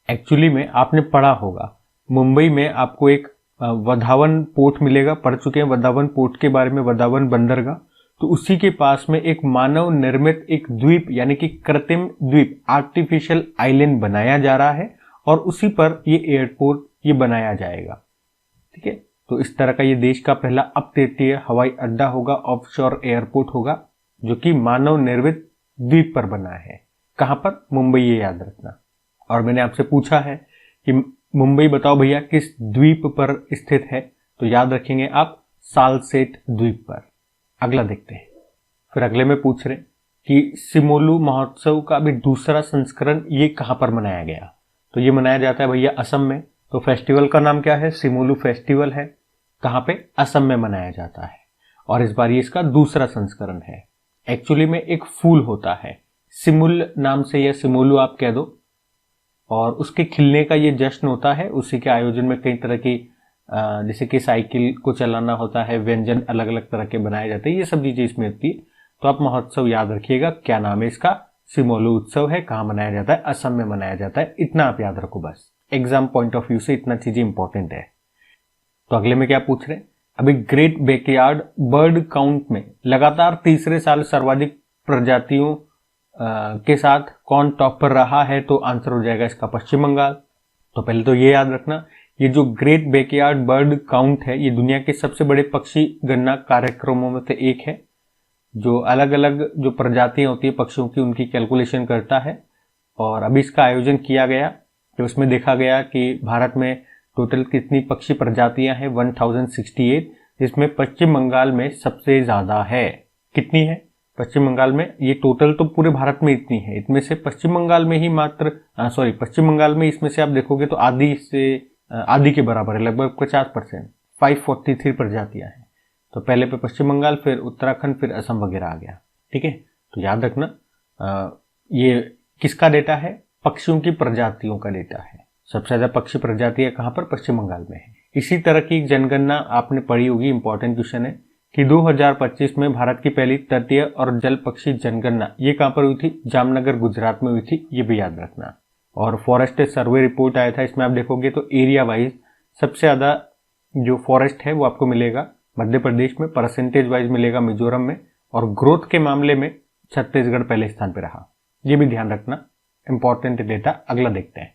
एक्चुअली में आपने पढ़ा होगा, मुंबई में आपको एक वधावन पोर्ट मिलेगा, पढ़ चुके हैं वधावन पोर्ट के बारे में, वधावन बंदरगाह। तो उसी के पास में एक मानव निर्मित एक द्वीप यानी कि कृत्रिम द्वीप, आर्टिफिशियल आइलैंड बनाया जा रहा है, और उसी पर ये एयरपोर्ट ये बनाया जाएगा, ठीक है। तो इस तरह का ये देश का पहला अपतटीय हवाई अड्डा होगा, ऑफशोर एयरपोर्ट होगा, जो कि मानव निर्मित द्वीप पर बना है। कहां पर? मुंबई, ये याद रखना। और मैंने आपसे पूछा है कि मुंबई बताओ भैया किस द्वीप पर स्थित है? तो याद रखेंगे आप सालसेट द्वीप पर। अगला देखते हैं। फिर अगले में पूछ रहे कि सिमोलू महोत्सव का अभी दूसरा संस्करण ये कहां पर मनाया गया? तो ये मनाया जाता है भैया असम में। तो फेस्टिवल का नाम क्या है? सिमोलू फेस्टिवल है। कहां पे? असम में मनाया जाता है। और इस बार ये इसका दूसरा संस्करण है। एक्चुअली में एक फूल होता है, सिमुल नाम से, या सिमोलू आप कह दो, और उसके खिलने का ये जश्न होता है। उसी के आयोजन में कई तरह की जैसे कि साइकिल को चलाना होता है, व्यंजन अलग अलग तरह के बनाए जाते हैं, ये सब चीजें इसमें होती है। तो आप महोत्सव याद रखिएगा, क्या नाम है इसका? सिमोलू उत्सव है। कहाँ मनाया जाता है? असम में मनाया जाता है। इतना आप याद रखो बस, एग्जाम पॉइंट ऑफ व्यू से इतना चीजें इंपॉर्टेंट है। तो अगले में क्या पूछ रहे हैं, अभी ग्रेट बैकयार्ड बर्ड काउंट में लगातार तीसरे साल सर्वाधिक प्रजातियों के साथ कौन टॉप पर रहा है, तो आंसर हो जाएगा इसका पश्चिम बंगाल। तो पहले तो ये याद रखना, ये जो ग्रेट बैकयार्ड बर्ड काउंट है ये दुनिया के सबसे बड़े पक्षी गणना कार्यक्रमों में से एक है, जो अलग अलग जो प्रजातियां होती है पक्षियों की उनकी कैलकुलेशन करता है। और अभी इसका आयोजन किया गया तो उसमें देखा गया कि भारत में टोटल कितनी पक्षी प्रजातियां हैं, 1068, जिसमें पश्चिम बंगाल में सबसे ज्यादा है। कितनी है पश्चिम बंगाल में, ये टोटल तो पूरे भारत में इतनी है, इनमें से पश्चिम बंगाल में ही मात्र पश्चिम बंगाल में इसमें से आप देखोगे तो आधी के बराबर है, लगभग 50%, 543 प्रजातियां हैं। तो पहले पे पश्चिम बंगाल, फिर उत्तराखंड, फिर असम वगैरह आ गया। ठीक है, तो याद रखना ये किसका डेटा है, पक्षियों की प्रजातियों का डेटा है। सबसे ज्यादा पक्षी प्रजातियां कहां पर, पश्चिम बंगाल में है। इसी तरह की जनगणना आपने पढ़ी होगी, इंपॉर्टेंट क्वेश्चन है कि 2025 में भारत की पहली तटीय और जल पक्षी जनगणना ये कहां पर हुई थी, जामनगर गुजरात में हुई थी, ये भी याद रखना। और फॉरेस्ट सर्वे रिपोर्ट आया था, इसमें आप देखोगे तो एरिया वाइज सबसे ज्यादा जो फॉरेस्ट है वो आपको मिलेगा मध्य प्रदेश में, परसेंटेज वाइज मिलेगा मिजोरम में, और ग्रोथ के मामले में छत्तीसगढ़ पहले स्थान पर रहा। ये भी ध्यान रखना, इंपॉर्टेंट डेटा। अगला देखते हैं।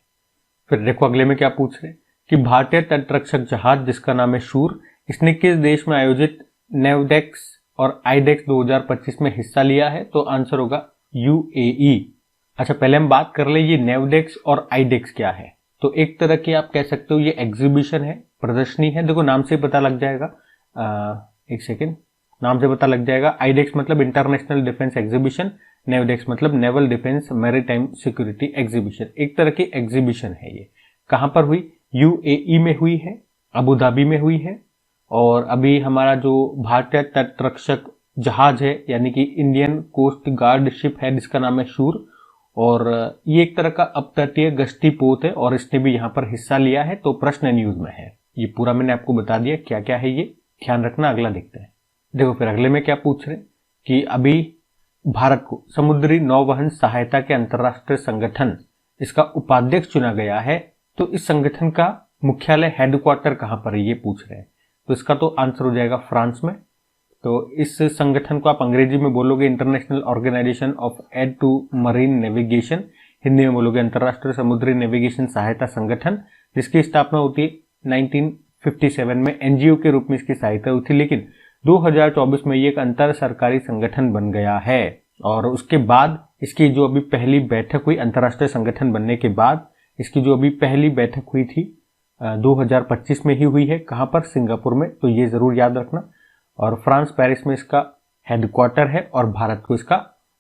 फिर देखो अगले में क्या पूछ रहे कि भारतीय तटरक्षक जहाज जिसका नाम है शूर, इसने किस देश में आयोजित नेवडेक्स और आईडेक्स 2025 में हिस्सा लिया है, तो आंसर होगा यूएई। अच्छा पहले हम बात कर ले ये नेवडेक्स और आईडेक्स क्या है। तो एक तरह की आप कह सकते हो ये एग्जीबिशन है, प्रदर्शनी है। देखो नाम से पता लग जाएगा, एक सेकेंड, नाम से पता लग जाएगा। आईडेक्स मतलब इंटरनेशनल डिफेंस एग्जीबिशन, नेवडेक्स मतलब naval defence maritime security exhibition. एक तरह की एग्जीबिशन है ये। कहां पर हुई, यूएई में हुई है, अबू धाबी में हुई है। और अभी हमारा जो भारतीय तटरक्षक जहाज है यानी कि इंडियन कोस्ट गार्ड शिप है जिसका नाम है शूर, और ये एक तरह का अपतटीय गश्ती पोत है और इसने भी यहाँ पर हिस्सा लिया है। तो प्रश्न न्यूज में है, ये पूरा मैंने आपको बता दिया क्या क्या है, ये ध्यान रखना। अगला देखते हैं। देखो फिर अगले में क्या पूछ रहे कि अभी भारत को समुद्री नौवहन सहायता के अंतरराष्ट्रीय संगठन इसका उपाध्यक्ष चुना गया है, तो इस संगठन का मुख्यालय हेडक्वार्टर कहां पर है ये पूछ रहे हैं। तो इसका तो आंसर हो जाएगा फ्रांस में। तो इस संगठन को आप अंग्रेजी में बोलोगे international organisation of aid to marine navigation, Hindi में बोलोगे अंतरराष्ट्रीय समुद्री नेविगेशन सहायता संगठन, जिसकी स्थापना होती है 1957 में। एनजीओ के रूप में इसकी सहायता हुई थी, लेकिन 2024 में ये एक अंतर सरकारी संगठन बन गया है। और उसके बाद इसकी जो अभी पहली बैठक हुई अंतरराष्ट्रीय संगठन बनने के बाद, इसकी जो अभी पहली बैठक हुई थी 2025 में ही हुई है। कहां पर, सिंगापुर में। तो ये जरूर याद रखना। और फ्रांस पेरिस में इसका हेडक्वार्टर है और भारत को इसका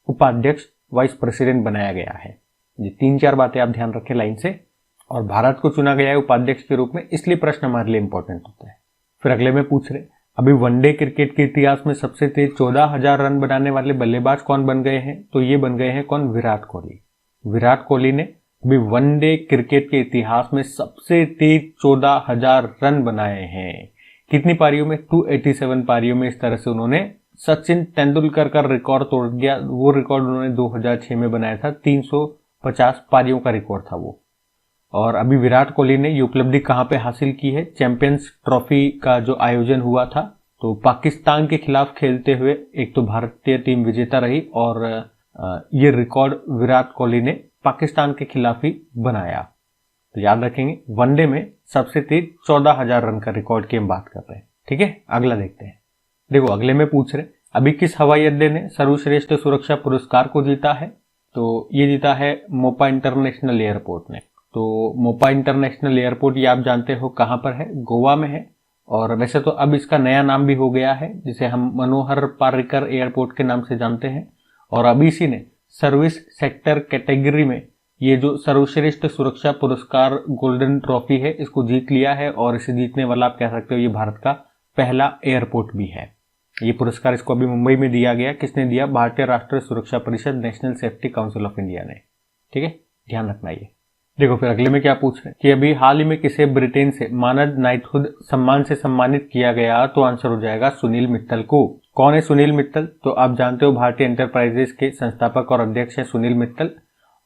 उपाध्यक्ष वाइस प्रेसिडेंट बनाया गया है। ये 3-4 बातें आप ध्यान रखें लाइन से। और भारत को चुना गया है उपाध्यक्ष के रूप में, इसलिए प्रश्न हमारे लिए इंपॉर्टेंट होता है। फिर अगले में पूछ रहे अभी वनडे क्रिकेट के इतिहास में सबसे तेज 14,000 रन बनाने वाले बल्लेबाज कौन बन गए हैं, तो ये बन गए हैं कौन, विराट कोहली। विराट कोहली ने अभी वनडे क्रिकेट के इतिहास में सबसे तेज 14,000 रन बनाए हैं। कितनी पारियों में, 287 पारियों में। इस तरह से उन्होंने सचिन तेंदुलकर का रिकॉर्ड तोड़ दिया। वो रिकॉर्ड उन्होंने 2006 में बनाया था, 350 पारियों का रिकॉर्ड था वो। और अभी विराट कोहली ने ये उपलब्धि कहां पे हासिल की है, चैंपियंस ट्रॉफी का जो आयोजन हुआ था तो पाकिस्तान के खिलाफ खेलते हुए एक तो भारतीय टीम विजेता रही, और ये रिकॉर्ड विराट कोहली ने पाकिस्तान के खिलाफ ही बनाया। तो याद रखेंगे वनडे में सबसे तेज 14,000 रन का रिकॉर्ड की हम बात कर रहे हैं। ठीक है, अगला देखते हैं। देखो अगले में पूछ रहे अभी किस हवाई अड्डे ने सर्वश्रेष्ठ सुरक्षा पुरस्कार को जीता है, तो ये जीता है मोपा इंटरनेशनल एयरपोर्ट ने। तो मोपा इंटरनेशनल एयरपोर्ट ये आप जानते हो कहां पर है, गोवा में है। और वैसे तो अब इसका नया नाम भी हो गया है, जिसे हम मनोहर पार्रिकर एयरपोर्ट के नाम से जानते हैं। और अभी इसी ने सर्विस सेक्टर कैटेगरी में ये जो सर्वश्रेष्ठ सुरक्षा पुरस्कार गोल्डन ट्रॉफी है इसको जीत लिया है। और इसे जीतने वाला आप कह सकते हो ये भारत का पहला एयरपोर्ट भी है। ये पुरस्कार इसको अभी मुंबई में दिया गया। किसने दिया, भारतीय राष्ट्रीय सुरक्षा परिषद, national safety council of India ने। ठीक है, ध्यान रखना ये। देखो फिर अगले में क्या पूछ रहे हैं कि अभी हाल ही में किसे ब्रिटेन से मानद नाइटहुड सम्मान से सम्मानित किया गया, तो आंसर हो जाएगा सुनील मित्तल को। कौन है सुनील मित्तल, तो आप जानते हो भारतीय एंटरप्राइजेस के संस्थापक और अध्यक्ष है सुनील मित्तल।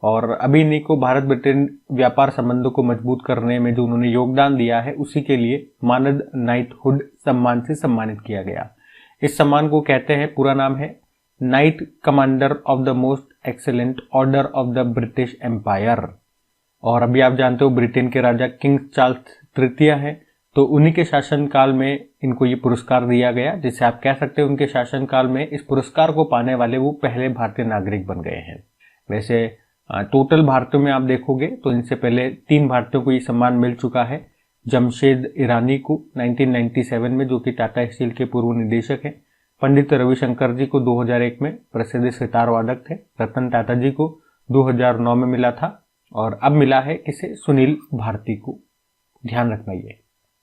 और अभी इन्हीं को भारत ब्रिटेन व्यापार संबंधों को मजबूत करने में जो उन्होंने योगदान दिया है उसी के लिए मानद नाइटहुड सम्मान से सम्मानित किया गया। इस सम्मान को कहते हैं, पूरा नाम है knight commander of the most excellent order of the British empire. और अभी आप जानते हो ब्रिटेन के राजा किंग चार्ल्स तृतीय हैं, तो उन्हीं के शासनकाल में इनको ये पुरस्कार दिया गया, जिससे आप कह सकते हो उनके शासनकाल में इस पुरस्कार को पाने वाले वो पहले भारतीय नागरिक बन गए हैं। वैसे टोटल भारतीयों में आप देखोगे तो इनसे पहले 3 भारतीयों को ये सम्मान मिल चुका है। जमशेद ईरानी को 1997 में, जो कि टाटा स्टील के पूर्व निदेशक हैं। पंडित रविशंकर जी को 2001 में, प्रसिद्ध सितार वादक थे। रतन टाटा जी को 2009 में मिला था, और अब मिला है किसे, सुनील भारती को। ध्यान रखना ये,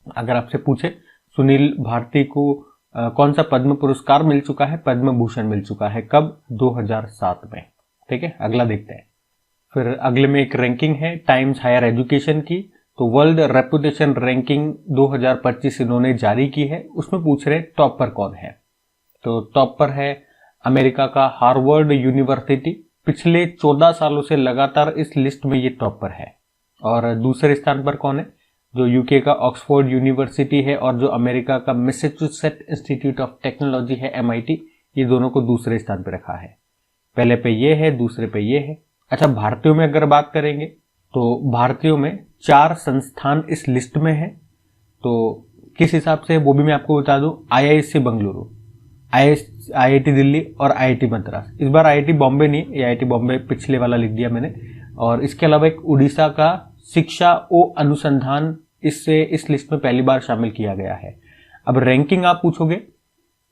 अगर आपसे पूछे सुनील भारती को कौन सा पद्म पुरस्कार मिल चुका है, पद्म भूषण मिल चुका है, कब, 2007 में। ठीक है, अगला देखते हैं। फिर अगले में एक रैंकिंग है टाइम्स हायर एजुकेशन की, तो वर्ल्ड रेपुटेशन रैंकिंग 2025 इन्होंने जारी की है। उसमें पूछ रहे टॉप पर कौन है, तो टॉप पर है अमेरिका का हार्वर्ड यूनिवर्सिटी। पिछले 14 सालों से लगातार इस लिस्ट में ये टॉप पर है। और दूसरे स्थान पर कौन है, जो यूके का ऑक्सफोर्ड यूनिवर्सिटी है और जो अमेरिका का मैसेच्यूसेट्स इंस्टीट्यूट ऑफ टेक्नोलॉजी है MIT, ये दोनों को दूसरे स्थान पर रखा है। पहले पे ये है, दूसरे पे ये है। अच्छा, भारतीयों में अगर बात करेंगे तो भारतीयों में 4 संस्थान इस लिस्ट में है। तो किस हिसाब से वो भी मैं आपको बता दूं, IISc बेंगलुरु, IIT दिल्ली और IIT मद्रास। इस बार IIT बॉम्बे नहीं, IIT बॉम्बे पिछले वाला लिख दिया मैंने। और इसके अलावा एक उड़ीसा का शिक्षा ओ अनुसंधान, इससे इस लिस्ट में पहली बार शामिल किया गया है। अब रैंकिंग आप पूछोगे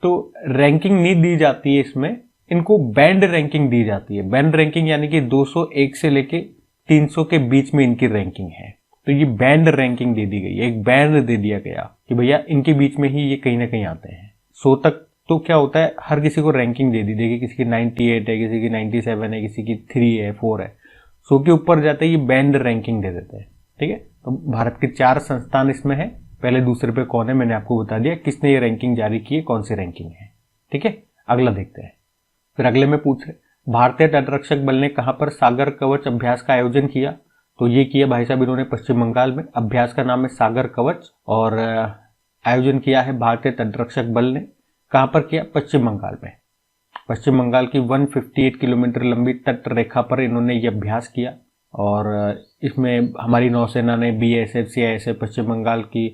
तो रैंकिंग नहीं दी जाती है इसमें, इनको बैंड रैंकिंग दी जाती है। बैंड रैंकिंग यानी कि 201 से लेके 300 के बीच में इनकी रैंकिंग है। तो ये बैंड रैंकिंग दे दी गई है, एक बैंड दे दिया गया कि भैया इनके बीच में ही ये कहीं ना कहीं आते हैं। 100 तक तो क्या होता है, हर किसी को रैंकिंग दे दी जाएगी, किसी की 98 है, किसी की 97 है, किसी की 3 है, 4 है। 100 के ऊपर जाते ही ये बैंड रैंकिंग दे देते हैं। ठीक है, तो भारत के 4 संस्थान इसमें है। पहले दूसरे पे कौन है मैंने आपको बता दिया, किसने ये रैंकिंग जारी की है, कौन सी रैंकिंग है। ठीक है, अगला देखते हैं। फिर अगले में पूछ रहे भारतीय तटरक्षक बल ने कहां पर सागर कवच अभ्यास का आयोजन किया, तो ये किया भाई साहब इन्होंने पश्चिम बंगाल में। अभ्यास का नाम है सागर कवच और आयोजन किया है भारतीय तटरक्षक बल ने। कहां पर किया, पश्चिम बंगाल में। पश्चिम बंगाल की 158 किलोमीटर लंबी तट रेखा पर इन्होंने ये अभ्यास किया। और इसमें हमारी नौसेना ने, BSF, CISF, पश्चिम बंगाल की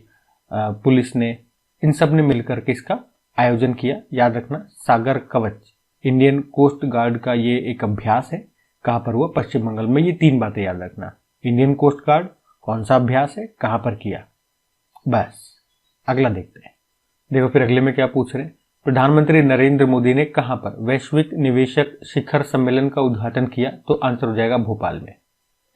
पुलिस ने, इन सब ने मिलकर के इसका आयोजन किया। याद रखना, सागर कवच इंडियन कोस्ट गार्ड का ये एक अभ्यास है। कहां पर हुआ, पश्चिम बंगाल में। ये 3 बातें याद रखना, इंडियन कोस्ट गार्ड, कौन सा अभ्यास है, कहां पर किया। बस अगला देखते हैं। देखो फिर अगले में क्या पूछ रहे हैं, प्रधानमंत्री नरेंद्र मोदी ने कहां पर वैश्विक निवेशक शिखर सम्मेलन का उद्घाटन किया, तो आंसर हो जाएगा भोपाल में।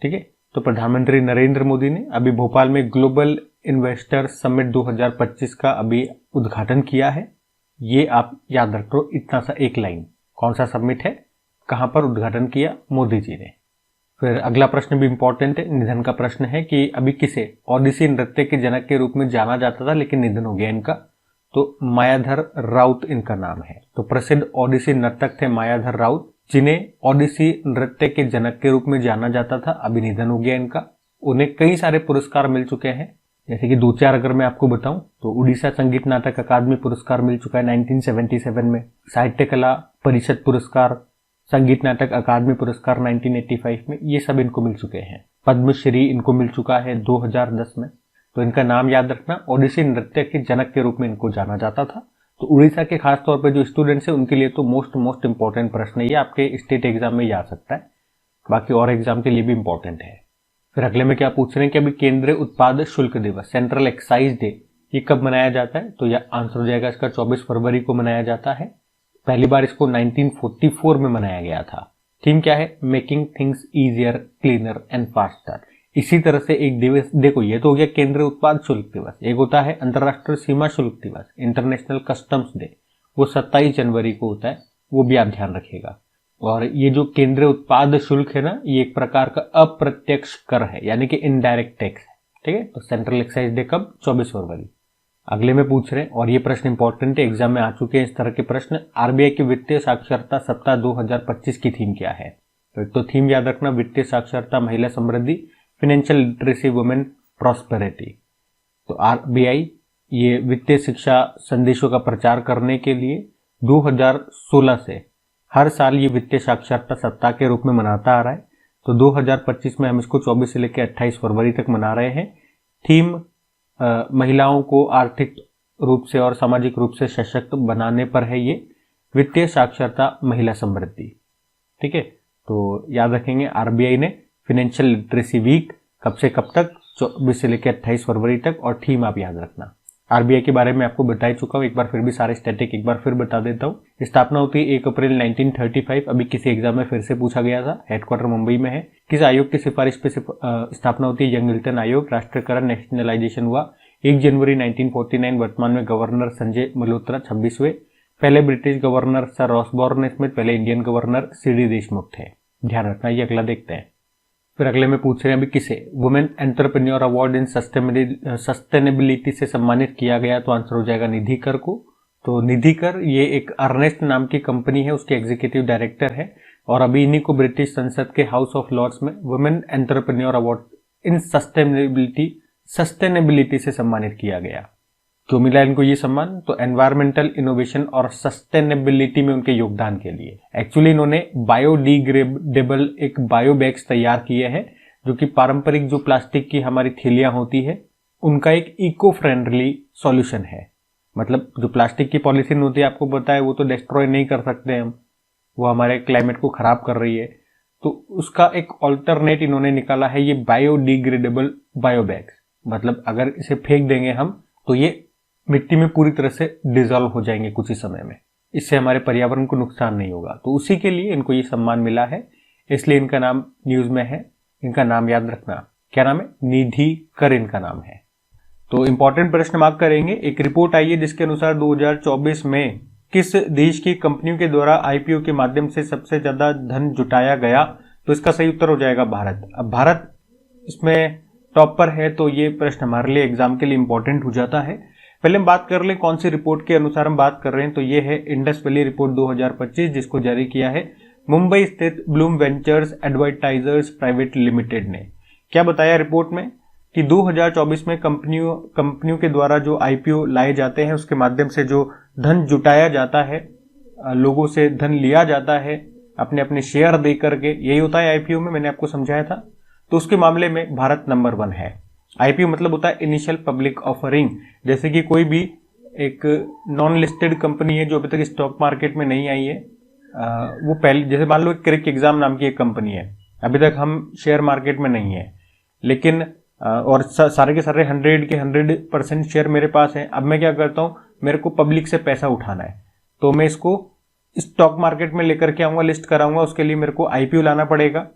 ठीक है, तो प्रधानमंत्री नरेंद्र मोदी ने अभी भोपाल में ग्लोबल इन्वेस्टर समिट 2025 का अभी उद्घाटन किया है। ये आप याद रख लो, इतना सा एक लाइन, कौन सा समिट है, कहां पर उद्घाटन किया, मोदी जी ने। फिर अगला प्रश्न भी इंपॉर्टेंट है, निधन का प्रश्न है कि अभी किसे ओडिसी नृत्य के जनक के रूप में जाना जाता था लेकिन निधन हो गया इनका, तो मायाधर राउत इनका नाम है। तो प्रसिद्ध ओडिसी नर्तक थे मायाधर राउत, जिन्हें ओडिसी नृत्य के जनक के रूप में जाना जाता था। अभी निधन हो गया इनका। उन्हें कई सारे पुरस्कार मिल चुके हैं, जैसे कि 2-4 अगर मैं आपको बताऊं तो उड़ीसा संगीत नाटक अकादमी पुरस्कार मिल चुका है 1977 में, साहित्य कला परिषद पुरस्कार, संगीत नाटक अकादमी पुरस्कार 1985 में, ये सब इनको मिल चुके हैं। पद्मश्री इनको मिल चुका है 2010 में। तो इनका नाम याद रखना, ओडिसी नृत्य के जनक के रूप में इनको जाना जाता था। तो उड़ीसा के खास तौर पर जो स्टूडेंट्स हैं उनके लिए तो मोस्ट इंपॉर्टेंट प्रश्न है, ये आपके स्टेट एग्जाम में ही आ सकता है, बाकी और एग्जाम के लिए भी इंपॉर्टेंट है। फिर अगले में क्या पूछ रहे हैं कि अभी केंद्रीय उत्पाद शुल्क दिवस, सेंट्रल एक्साइज डे, ये कब मनाया जाता है, तो यह आंसर हो जाएगा इसका 24 फरवरी को मनाया जाता है। पहली बार इसको 1944 में मनाया गया था। थीम क्या है, making things easier, cleaner and faster. इसी तरह से एक दिवस, देखो ये तो हो गया केंद्रीय उत्पाद शुल्क दिवस, एक होता है अंतरराष्ट्रीय सीमा शुल्क दिवस, इंटरनेशनल कस्टम्स डे, वो 27 जनवरी को होता है, वो भी आप ध्यान रखिएगा। और ये जो केंद्रीय उत्पाद शुल्क है ना, ये एक प्रकार का अप्रत्यक्ष कर है, यानी कि इनडायरेक्ट टैक्स है। ठीक है, तो सेंट्रल एक्साइज डे कब, 24 फरवरी। अगले में पूछ रहे हैं, और ये प्रश्न इंपॉर्टेंट है, एग्जाम में आ चुके हैं इस तरह के प्रश्न, आरबीआई की वित्तीय साक्षरता सप्ताह 2025 की थीम क्या है। तो एक तो थीम याद रखना, वित्तीय साक्षरता, महिला समृद्धि, फाइनेंशियल लिटरेसी, वुमेन प्रॉस्पेरिटी। तो आरबीआई ये वित्तीय शिक्षा संदेशों का प्रचार करने के लिए 2016 से हर साल ये वित्तीय साक्षरता सप्ताह के रूप में मनाता आ रहा है। तो 2025 में हम इसको 24 से लेकर 28 फरवरी तक मना रहे हैं। थीम महिलाओं को आर्थिक रूप से और सामाजिक रूप से सशक्त बनाने पर है ये, वित्तीय साक्षरता, महिला समृद्धि। ठीक है, तो याद रखेंगे आरबीआई ने फाइनेंशियल लिटरेसी वीक कब से कब तक, 24 से लेकर 28 फरवरी तक, और थीम आप याद रखना। आरबीआई के बारे में आपको बता ही चुका हूं, एक बार फिर भी सारे स्टैटिक एक बार फिर बता देता हूं। स्थापना होती है 1 अप्रैल 1935, अभी किसी एग्जाम में फिर से पूछा गया था। हेडक्वार्टर मुंबई में है। किस आयोग की सिफारिश पे स्थापना होती है? यंग मिल्टन आयोग। राष्ट्रीयकरण, नेशनलाइजेशन हुआ 1 जनवरी 1949। वर्तमान में गवर्नर संजय मल्होत्रा 26वें। पहले ब्रिटिश गवर्नर सर रॉसबॉर्न स्मिथ, पहले इंडियन गवर्नर सीडी देशमुख थे। ध्यान रखना। ये अगला देखते हैं। फिर अगले में पूछ रहे हैं अभी किसे women entrepreneur award in sustainability से सम्मानित किया गया, तो आंसर हो जाएगा निधि कर को। तो निधि कर ये एक अर्नेस्ट नाम की कंपनी है, उसके एग्जीक्यूटिव डायरेक्टर है, और अभी इन्हीं को ब्रिटिश संसद के हाउस ऑफ लॉर्ड्स में women entrepreneur award in sustainability से सम्मानित किया गया। क्यों मिला इनको ये सम्मान? तो एनवायरमेंटल इनोवेशन और सस्टेनेबिलिटी में उनके योगदान के लिए। एक्चुअली इन्होंने बायोडिग्रेडेबल एक बायो बैग्स तैयार किए हैं, जो कि पारंपरिक जो प्लास्टिक की हमारी थैलियां होती है उनका एक इको फ्रेंडली सॉल्यूशन है। मतलब जो प्लास्टिक की पॉलीथीन होती है, आपको पता है वो तो डिस्ट्रॉय नहीं कर सकते हम, वो हमारे क्लाइमेट को खराब कर रही है। तो उसका एक ऑल्टरनेट इन्होंने निकाला है, ये बायोडिग्रेडेबल बायो बैग्स। मतलब अगर इसे फेंक देंगे हम तो ये मिट्टी में पूरी तरह से डिजॉल्व हो जाएंगे कुछ ही समय में, इससे हमारे पर्यावरण को नुकसान नहीं होगा। तो उसी के लिए इनको ये सम्मान मिला है, इसलिए इनका नाम न्यूज में है। इनका नाम याद रखना, क्या नाम है? निधि कर इनका नाम है। तो इंपॉर्टेंट प्रश्न मार्क करेंगे। एक रिपोर्ट आई है जिसके अनुसार 2024 में किस देश की कंपनियों के द्वारा आईपीओ के माध्यम से सबसे ज्यादा धन जुटाया गया, तो इसका सही उत्तर हो जाएगा भारत। अब भारत इसमें टॉप पर है, तो ये प्रश्न हमारे लिए एग्जाम के लिए इंपॉर्टेंट हो जाता है। पहले हम बात कर ले कौन सी रिपोर्ट के अनुसार हम बात कर रहे हैं, तो ये है इंडस वैली रिपोर्ट 2025, जिसको जारी किया है मुंबई स्थित Bloom ventures advertisers private limited ने। क्या बताया रिपोर्ट में कि 2024 में कंपनियों के द्वारा जो आईपीओ लाए जाते हैं, उसके माध्यम से जो धन जुटाया जाता है, लोगों से धन लिया जाता है अपने अपने शेयर दे करके, यही होता है आईपीओ में, मैंने आपको समझाया था। तो उसके मामले में भारत नंबर 1 है। आईपीओ मतलब होता है इनिशियल पब्लिक ऑफरिंग। जैसे कि कोई भी एक नॉन लिस्टेड कंपनी है जो अभी तक स्टॉक मार्केट में नहीं आई है, वो पहले, जैसे मान लो क्रिक एग्जाम नाम की एक कंपनी है, अभी तक हम शेयर मार्केट में नहीं है, लेकिन और सारे के सारे 100 के 100% शेयर मेरे पास है। अब मैं क्या करता हूं, मेरे को पब्लिक से पैसा उठाना है, तो मैं इसको स्टॉक मार्केट में लेकर के आऊंगा, लिस्ट कराऊंगा। उसके लिए मेरे को आईपीओ लाना पड़ेगा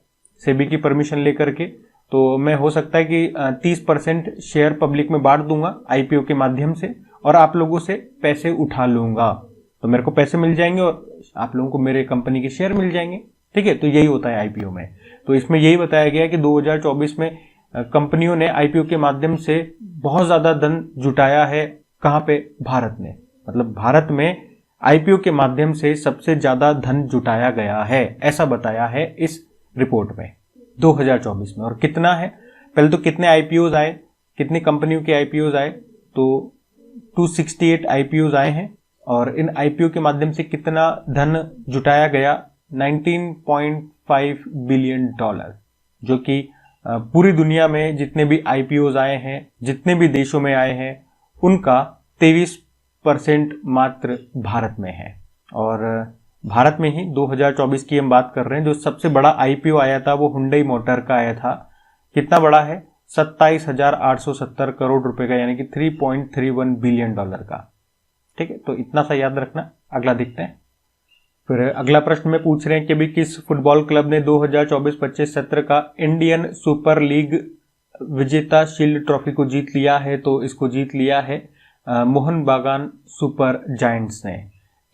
सेबी की परमिशन लेकर के। तो मैं हो सकता है कि 30% शेयर पब्लिक में बांट दूंगा आईपीओ के माध्यम से, और आप लोगों से पैसे उठा लूंगा, तो मेरे को पैसे मिल जाएंगे और आप लोगों को मेरे कंपनी के शेयर मिल जाएंगे। ठीक है, तो यही होता है आईपीओ में। तो इसमें यही बताया गया कि 2024 में कंपनियों ने आईपीओ के माध्यम से बहुत ज्यादा धन जुटाया है। कहां पे? भारत ने। मतलब भारत में आईपीओ के माध्यम से सबसे ज्यादा धन जुटाया गया है, ऐसा बताया है इस रिपोर्ट में 2024 में। और कितना है? पहले तो कितने आईपीओज आए, कितनी कंपनियों के आईपीओज आए, तो 268 आईपीओज आए हैं। और इन आईपीओ के माध्यम से कितना धन जुटाया गया? 19.5 बिलियन डॉलर, जो कि पूरी दुनिया में जितने भी आईपीओज आए हैं, जितने भी देशों में आए हैं, उनका 23% मात्र भारत में है। और भारत में ही 2024 की हम बात कर रहे हैं। जो सबसे बड़ा आईपीओ आया था वो हुंडई मोटर का आया था। कितना बड़ा है? 27,870 करोड़ रुपए का, यानी कि 3.31 बिलियन डॉलर का। ठीक है, तो इतना सा याद रखना। अगला देखते हैं। फिर अगला प्रश्न में पूछ रहे हैं कि अभी किस फुटबॉल क्लब ने 2024-25 सत्र का इंडियन सुपर लीग विजेता शील्ड ट्रॉफी को जीत लिया है? तो इसको जीत लिया है मोहन बागान सुपर जायंट्स ने।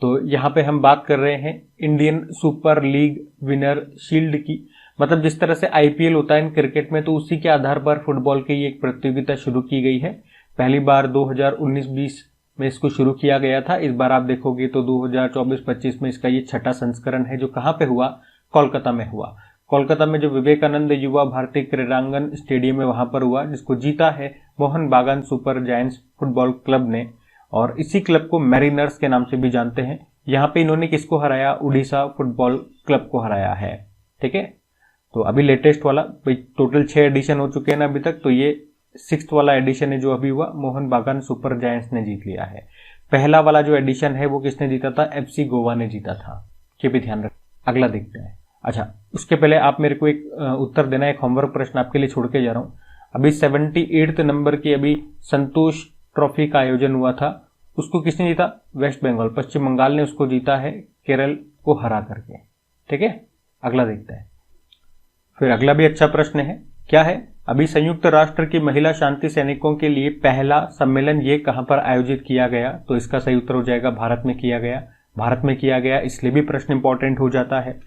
तो यहाँ पे हम बात कर रहे हैं Indian super league winner shield की। मतलब जिस तरह से आईपीएल होता है इन क्रिकेट में, तो उसी के आधार पर फुटबॉल की ये एक प्रतियोगिता शुरू की गई है। पहली बार 2019-20 में इसको शुरू किया गया था। इस बार आप देखोगे तो 2024-25 में इसका ये छठा संस्करण है, जो कहाँ पे हुआ? कोलकाता में हुआ। कोलकाता में जो विवेकानंद युवा भारती क्रीड़ांगन स्टेडियम है वहां पर हुआ, जिसको जीता है मोहन बागान सुपर जायंट्स फुटबॉल क्लब ने, और इसी क्लब को मैरिनर्स के नाम से भी जानते हैं। यहाँ पे इन्होंने किसको हराया? उड़ीसा फुटबॉल क्लब को हराया है। ठीक है, तो अभी लेटेस्ट वाला, टोटल 6 एडिशन हो चुके हैं ना अभी तक, तो ये 6th वाला एडिशन है जो अभी हुआ, मोहन बागान सुपर जायंट्स ने जीत लिया है। पहला वाला जो एडिशन है वो किसने जीता था? FC गोवा ने जीता था। ये भी ध्यान रख। अगला देखते हैं। अच्छा, उसके पहले आप मेरे को एक उत्तर देना, एक होमवर्क प्रश्न आपके लिए छोड़ के जा रहा हूं। अभी 78th नंबर की अभी संतोष ट्रॉफी का आयोजन हुआ था, उसको किसने जीता? वेस्ट बंगाल, पश्चिम बंगाल ने उसको जीता है केरल को हरा करके। ठीक है, अगला देखते हैं। फिर अगला भी अच्छा प्रश्न है, क्या है? अभी संयुक्त राष्ट्र की महिला शांति सैनिकों के लिए पहला सम्मेलन ये कहां पर आयोजित किया गया? तो इसका सही उत्तर हो जाएगा भारत में किया गया। भारत में किया गया इसलिए भी प्रश्न इंपॉर्टेंट हो जाता है।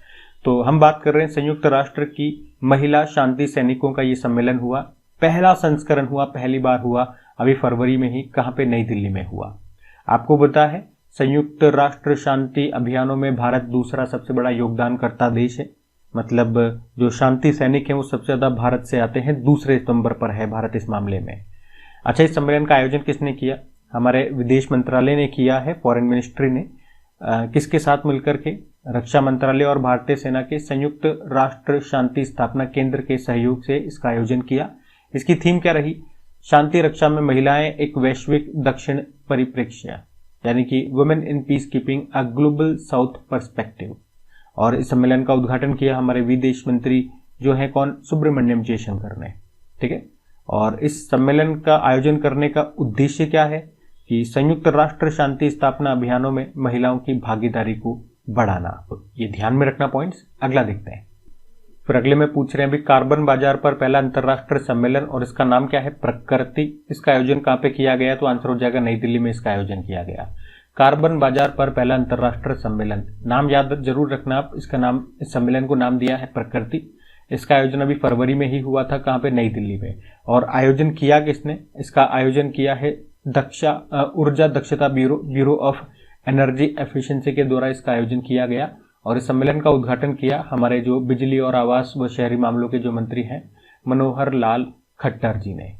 तो हम बात कर रहे हैं संयुक्त राष्ट्र की महिला शांति सैनिकों का ये सम्मेलन हुआ, पहला संस्करण हुआ, पहली बार हुआ अभी फरवरी में ही। कहां पे? नई दिल्ली में हुआ। आपको पता है संयुक्त राष्ट्र शांति अभियानों में भारत दूसरा सबसे बड़ा योगदानकर्ता देश है, मतलब जो शांति सैनिक हैं वो सबसे ज्यादा भारत से आते हैं, दूसरे नंबर पर है भारत इस मामले में। अच्छा, इस सम्मेलन का आयोजन किसने किया? हमारे विदेश मंत्रालय ने किया है, फॉरेन मिनिस्ट्री ने। किसके साथ मिलकर के? रक्षा मंत्रालय और भारतीय सेना के संयुक्त राष्ट्र शांति स्थापना केंद्र के सहयोग से इसका आयोजन किया। इसकी थीम क्या रही? शांति रक्षा में महिलाएं एक वैश्विक दक्षिण परिप्रेक्ष्य, यानी कि women in peace keeping a global south perspective. और इस सम्मेलन का उद्घाटन किया हमारे विदेश मंत्री जो है कौन? सुब्रमण्यम जयशंकर ने। ठीक है, और इस सम्मेलन का आयोजन करने का उद्देश्य क्या है? कि संयुक्त राष्ट्र शांति स्थापना अभियानों में महिलाओं की भागीदारी को बढ़ाना। तो ये ध्यान में रखना पॉइंट्स। अगला देखते हैं। फिर अगले में पूछ रहे हैं अभी कार्बन बाजार पर पहला अंतर्राष्ट्रीय सम्मेलन, और इसका नाम क्या है? प्रकृति। इसका आयोजन कहां पे किया गया? तो आंसर हो जाएगा नई दिल्ली में इसका आयोजन किया गया। कार्बन बाजार पर पहला अंतर्राष्ट्रीय सम्मेलन, नाम याद जरूर रखना आप, इसका नाम, इस सम्मेलन को नाम दिया है प्रकृति। इसका आयोजन अभी फरवरी में ही हुआ था। कहां पे? नई दिल्ली में। और आयोजन किया किसने? इसका आयोजन किया है ऊर्जा दक्षता ब्यूरो ऑफ एनर्जी एफिशिएंसी के द्वारा इसका आयोजन किया गया। और इस सम्मेलन का उद्घाटन किया हमारे जो बिजली और आवास व शहरी मामलों के जो मंत्री हैं मनोहर लाल खट्टर जी ने।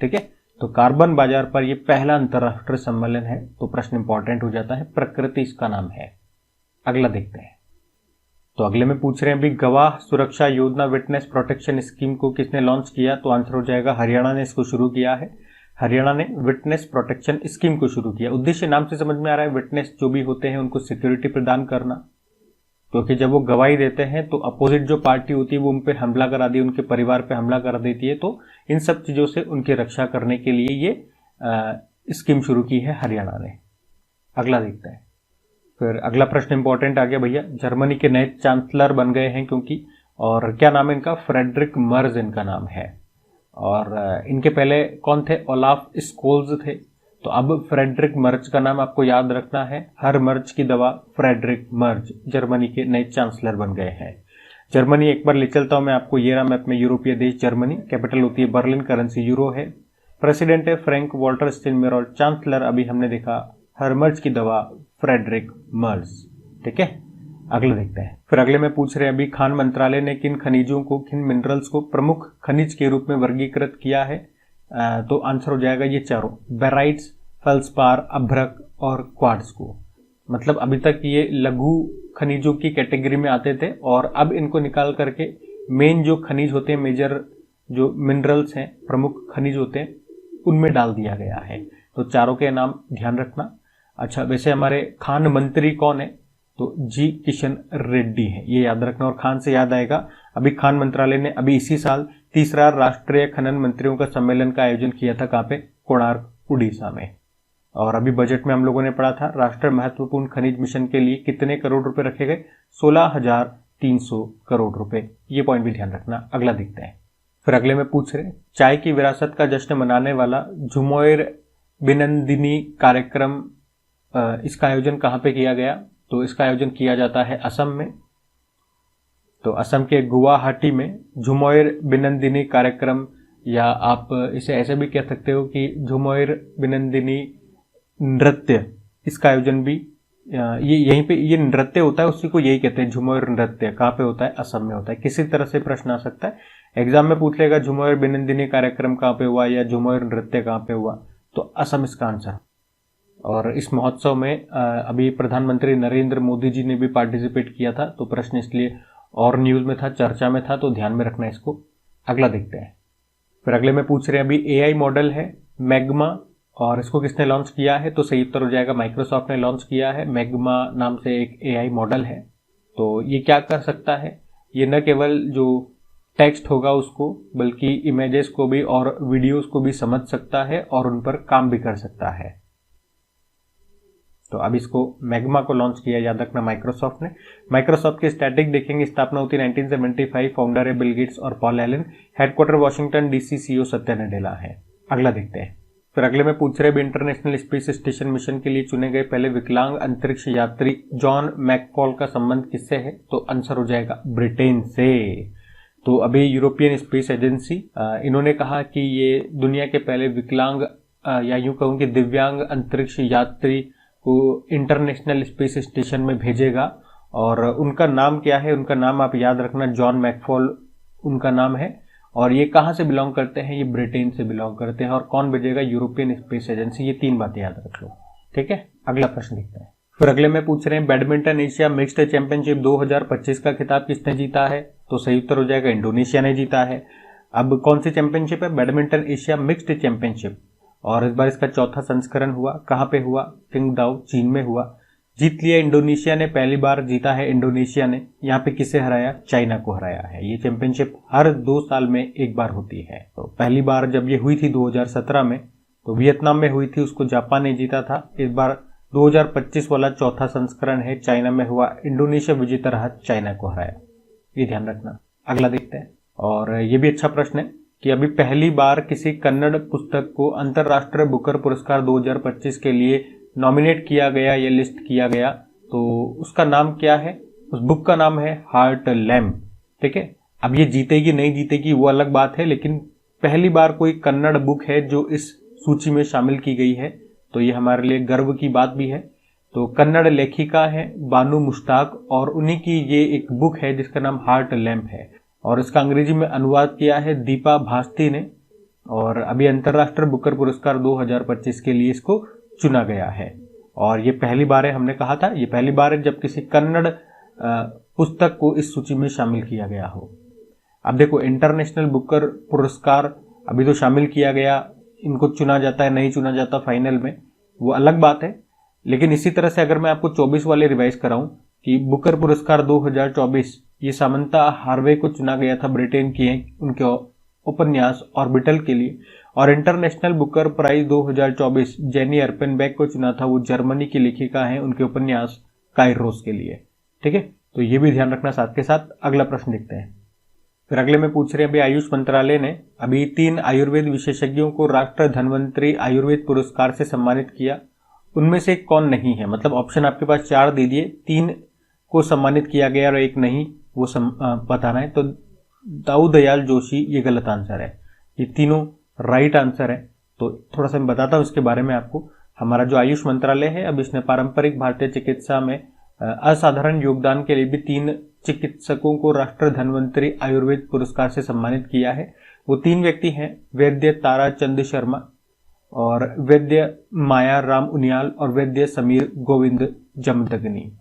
ठीक है, तो कार्बन बाजार पर यह पहला अंतर्राष्ट्रीय सम्मेलन है, तो प्रश्न इंपॉर्टेंट हो जाता है, प्रकृति इसका नाम है। अगला देखते हैं। तो अगले में पूछ रहे हैं अभी गवाह सुरक्षा योजना विटनेस प्रोटेक्शन स्कीम को किसने लॉन्च किया? तो आंसर हो जाएगा हरियाणा ने इसको शुरू किया है। हरियाणा ने विटनेस प्रोटेक्शन स्कीम को शुरू किया। उद्देश्य नाम से समझ में आ रहा है, विटनेस जो भी होते हैं उनको सिक्योरिटी प्रदान करना, क्योंकि जब वो गवाही देते हैं तो अपोजिट जो पार्टी होती है वो उन पर हमला करा दी, उनके परिवार पे हमला कर देती है, तो इन सब चीजों से उनकी रक्षा करने के लिए ये स्कीम शुरू की है हरियाणा ने। अगला देखते हैं। फिर अगला प्रश्न इंपॉर्टेंट आ गया भैया, जर्मनी के नए चांसलर बन गए हैं क्योंकि, और क्या नाम है इनका? फ्रेडरिक मर्ज इनका नाम है। और इनके पहले कौन थे? ओलाफ स्कोल्ज थे। तो अब फ्रेडरिक मर्ज का नाम आपको याद रखना है, हर मर्ज की दवा फ्रेडरिक मर्ज जर्मनी के नए चांसलर बन गए हैं। जर्मनी एक बार ले चलता हूं मैं आपको, ये रहा मैप में यूरोपीय देश जर्मनी, कैपिटल होती है बर्लिन, करेंसी यूरो है, प्रेसिडेंट है फ्रैंक वॉल्टर स्टाइनमायर, और चांसलर अभी हमने देखा हर मर्ज की दवा फ्रेडरिक मर्ज। ठीक है, अगले देखते हैं। फिर अगले में पूछ रहे हैं अभी खान मंत्रालय ने किन खनिजों को, किन मिनरल्स को प्रमुख खनिज के रूप में वर्गीकृत किया है? तो आंसर हो जाएगा ये चारों, बेराइट्स, फेल्सपार, अभ्रक और क्वार्ट्ज को। मतलब अभी तक ये लघु खनिजों की कैटेगरी में आते थे, और अब इनको निकाल करके मेन जो खनिज होते हैं, मेजर जो मिनरल्स हैं, प्रमुख खनिज होते हैं, उनमें डाल दिया गया है। तो चारों के नाम ध्यान रखना। अच्छा, वैसे हमारे खान मंत्री कौन है? तो जी किशन रेड्डी है, ये याद रखना। और खान से याद आएगा, अभी खान मंत्रालय ने अभी इसी साल तीसरा राष्ट्रीय खनन मंत्रियों का सम्मेलन का आयोजन किया था। कहां पे? कोणार्क, उड़ीसा में। और अभी बजट में हम लोगों ने पढ़ा था, राष्ट्रीय महत्वपूर्ण खनिज मिशन के लिए कितने करोड़ रुपए रखे गए? 16,300 करोड़ रुपए। ये पॉइंट भी ध्यान रखना। अगला देखते हैं। फिर अगले में पूछ रहे चाय की विरासत का जश्न मनाने वाला झुमोयर बिनंदिनी कार्यक्रम, इसका आयोजन कहां पे किया गया? तो इसका आयोजन किया जाता है असम में। तो असम के गुवाहाटी में झुमोयर बिनंदिनी कार्यक्रम, या आप इसे ऐसे भी कह सकते हो कि झुमोयर बिनंदिनी नृत्य, इसका आयोजन भी ये यहीं पे ये नृत्य होता है, उसी को यही कहते हैं झुमर नृत्य। कहाँ पे होता है? असम में होता है। किसी तरह से प्रश्न आ सकता है, एग्जाम में पूछ लेगा झुमर बिनंदिनी कार्यक्रम कहाँ पे हुआ या झुमर नृत्य कहाँ पे हुआ, तो असम इसका आंसर। और इस महोत्सव में अभी प्रधानमंत्री नरेंद्र मोदी जी ने भी पार्टिसिपेट किया था, तो प्रश्न इसलिए और न्यूज में था, चर्चा में था, तो ध्यान में रखना इसको। अगला देखते हैं। फिर अगले में पूछ रहे हैं, अभी एआई मॉडल है मैग्मा, और इसको किसने लॉन्च किया है? तो सही उत्तर हो जाएगा माइक्रोसॉफ्ट ने लॉन्च किया है। मैग्मा नाम से एक एआई मॉडल है। तो ये क्या कर सकता है? ये न केवल जो टेक्स्ट होगा उसको, बल्कि इमेजेस को भी और वीडियोस को भी समझ सकता है और उन पर काम भी कर सकता है। तो अब इसको मैग्मा को लॉन्च किया, याद रखना, माइक्रोसॉफ्ट ने। माइक्रोसॉफ्ट की स्टैटिक देखेंगे, स्थापना होती है 1975, फाउंडर है बिल गेट्स और Paul Allen, headquarter Washington DC, CEO Satya Nadella है। अगला देखते हैं। फिर अगले में पूछ रहे, इंटरनेशनल स्पेस स्टेशन मिशन के लिए चुने गए पहले विकलांग अंतरिक्ष यात्री जॉन मैकफॉल का संबंध किससे है? तो आंसर हो जाएगा ब्रिटेन से। तो अभी यूरोपियन स्पेस एजेंसी, इन्होंने कहा कि ये दुनिया के पहले विकलांग या यूं कहूं कि दिव्यांग अंतरिक्ष यात्री को इंटरनेशनल स्पेस स्टेशन में भेजेगा। और उनका नाम क्या है? उनका नाम आप याद रखना, जॉन मैकफॉल उनका नाम है। और ये कहां से बिलोंग करते हैं? ये ब्रिटेन से बिलोंग करते हैं। और कौन भेजेगा? European space agency. ये 3 बातें याद रख लो, ठीक है। अगला प्रश्न देखते हैं। फिर अगले में पूछ रहे हैं, बैडमिंटन एशिया मिक्स्ड चैंपियनशिप 2025 का खिताब किसने जीता है? तो सही उत्तर हो जाएगा इंडोनेशिया ने जीता है। अब कौन सी चैंपियनशिप है? बैडमिंटन एशिया मिक्स्ड चैंपियनशिप, और इस बार इसका 4था संस्करण हुआ। कहां पे हुआ? किंगदाओ, चीन में हुआ। जीत लिया इंडोनेशिया ने, पहली बार जीता है इंडोनेशिया ने। यहाँ पे किसे हराया? चाइना को हराया है। ये चैंपियनशिप हर 2 साल में एक बार होती है। तो पहली बार जब ये हुई थी 2017 में, तो वियतनाम में हुई थी, उसको जापान ने जीता था। इस बार 2025 वाला 4था संस्करण है, चाइना में हुआ, इंडोनेशिया विजेता रहा, चाइना को हराया। ये ध्यान रखना। अगला देखते हैं। और ये भी अच्छा प्रश्न है कि अभी पहली बार किसी कन्नड़ पुस्तक को अंतरराष्ट्रीय बुकर पुरस्कार 2025 के लिए नॉमिनेट किया गया या लिस्ट किया गया, तो उसका नाम क्या है? उस बुक का नाम है हार्ट लैम्प, ठीक है। अब ये जीतेगी नहीं जीतेगी वो अलग बात है, लेकिन पहली बार कोई कन्नड़ बुक है जो इस सूची में शामिल की गई है, तो ये हमारे लिए गर्व की बात भी है। तो कन्नड़ लेखिका है बानू मुश्ताक, और उन्हीं की ये एक बुक है जिसका नाम हार्ट लैम्प है, और इसका अंग्रेजी में अनुवाद किया है दीपा भास्ती ने। और अभी अंतरराष्ट्रीय बुकर पुरस्कार 2025 के लिए इसको चुना गया है। और ये पहली बार है, हमने कहा था ये पहली बार है जब किसी कन्नड़ पुस्तक को इस सूची में शामिल किया गया हो। अब देखो, इंटरनेशनल बुकर पुरस्कार अभी तो शामिल किया गया, इनको चुना जाता है नहीं चुना जाता फाइनल में, वो अलग बात है। लेकिन इसी तरह से अगर मैं आपको 24 वाले रिवाइज कराऊं कि बुकर पुरस्कार 2024 ये सामंता हार्वे को चुना गया था, ब्रिटेन की हैं, उनके उपन्यास ऑर्बिटल के लिए। और इंटरनेशनल बुकर प्राइज 2024 जेनी अर्पेनबेक को चुना था, वो जर्मनी की लेखिका हैं, उनके उपन्यास काइरोस के लिए, ठीक है। तो ये भी ध्यान रखना साथ के साथ। अगला प्रश्न देखते हैं। फिर अगले में पूछ रहे हैं, अभी आयुष मंत्रालय ने अभी 3 आयुर्वेद विशेषज्ञों को राष्ट्र धन्वंतरी आयुर्वेद पुरस्कार से सम्मानित किया। उनमें से कौन नहीं है? मतलब ऑप्शन आपके पास 4 दे दिए, 3 को सम्मानित किया गया और 1 नहीं, वो बताना है। तो दाऊ दयाल जोशी ये गलत आंसर है, ये तीनों राइट आंसर है। तो थोड़ा सा मैं बताता हूँ इसके बारे में आपको। हमारा जो आयुष मंत्रालय है, अब इसने पारंपरिक भारतीय चिकित्सा में असाधारण योगदान के लिए भी 3 चिकित्सकों को राष्ट्र धन्वंतरी आयुर्वेद पुरस्कार से सम्मानित किया है। वो 3 व्यक्ति हैं, वैद्य तारा चंद शर्मा, और वैद्य माया राम उनियाल, और वैद्य समीर गोविंद जमदग्नी।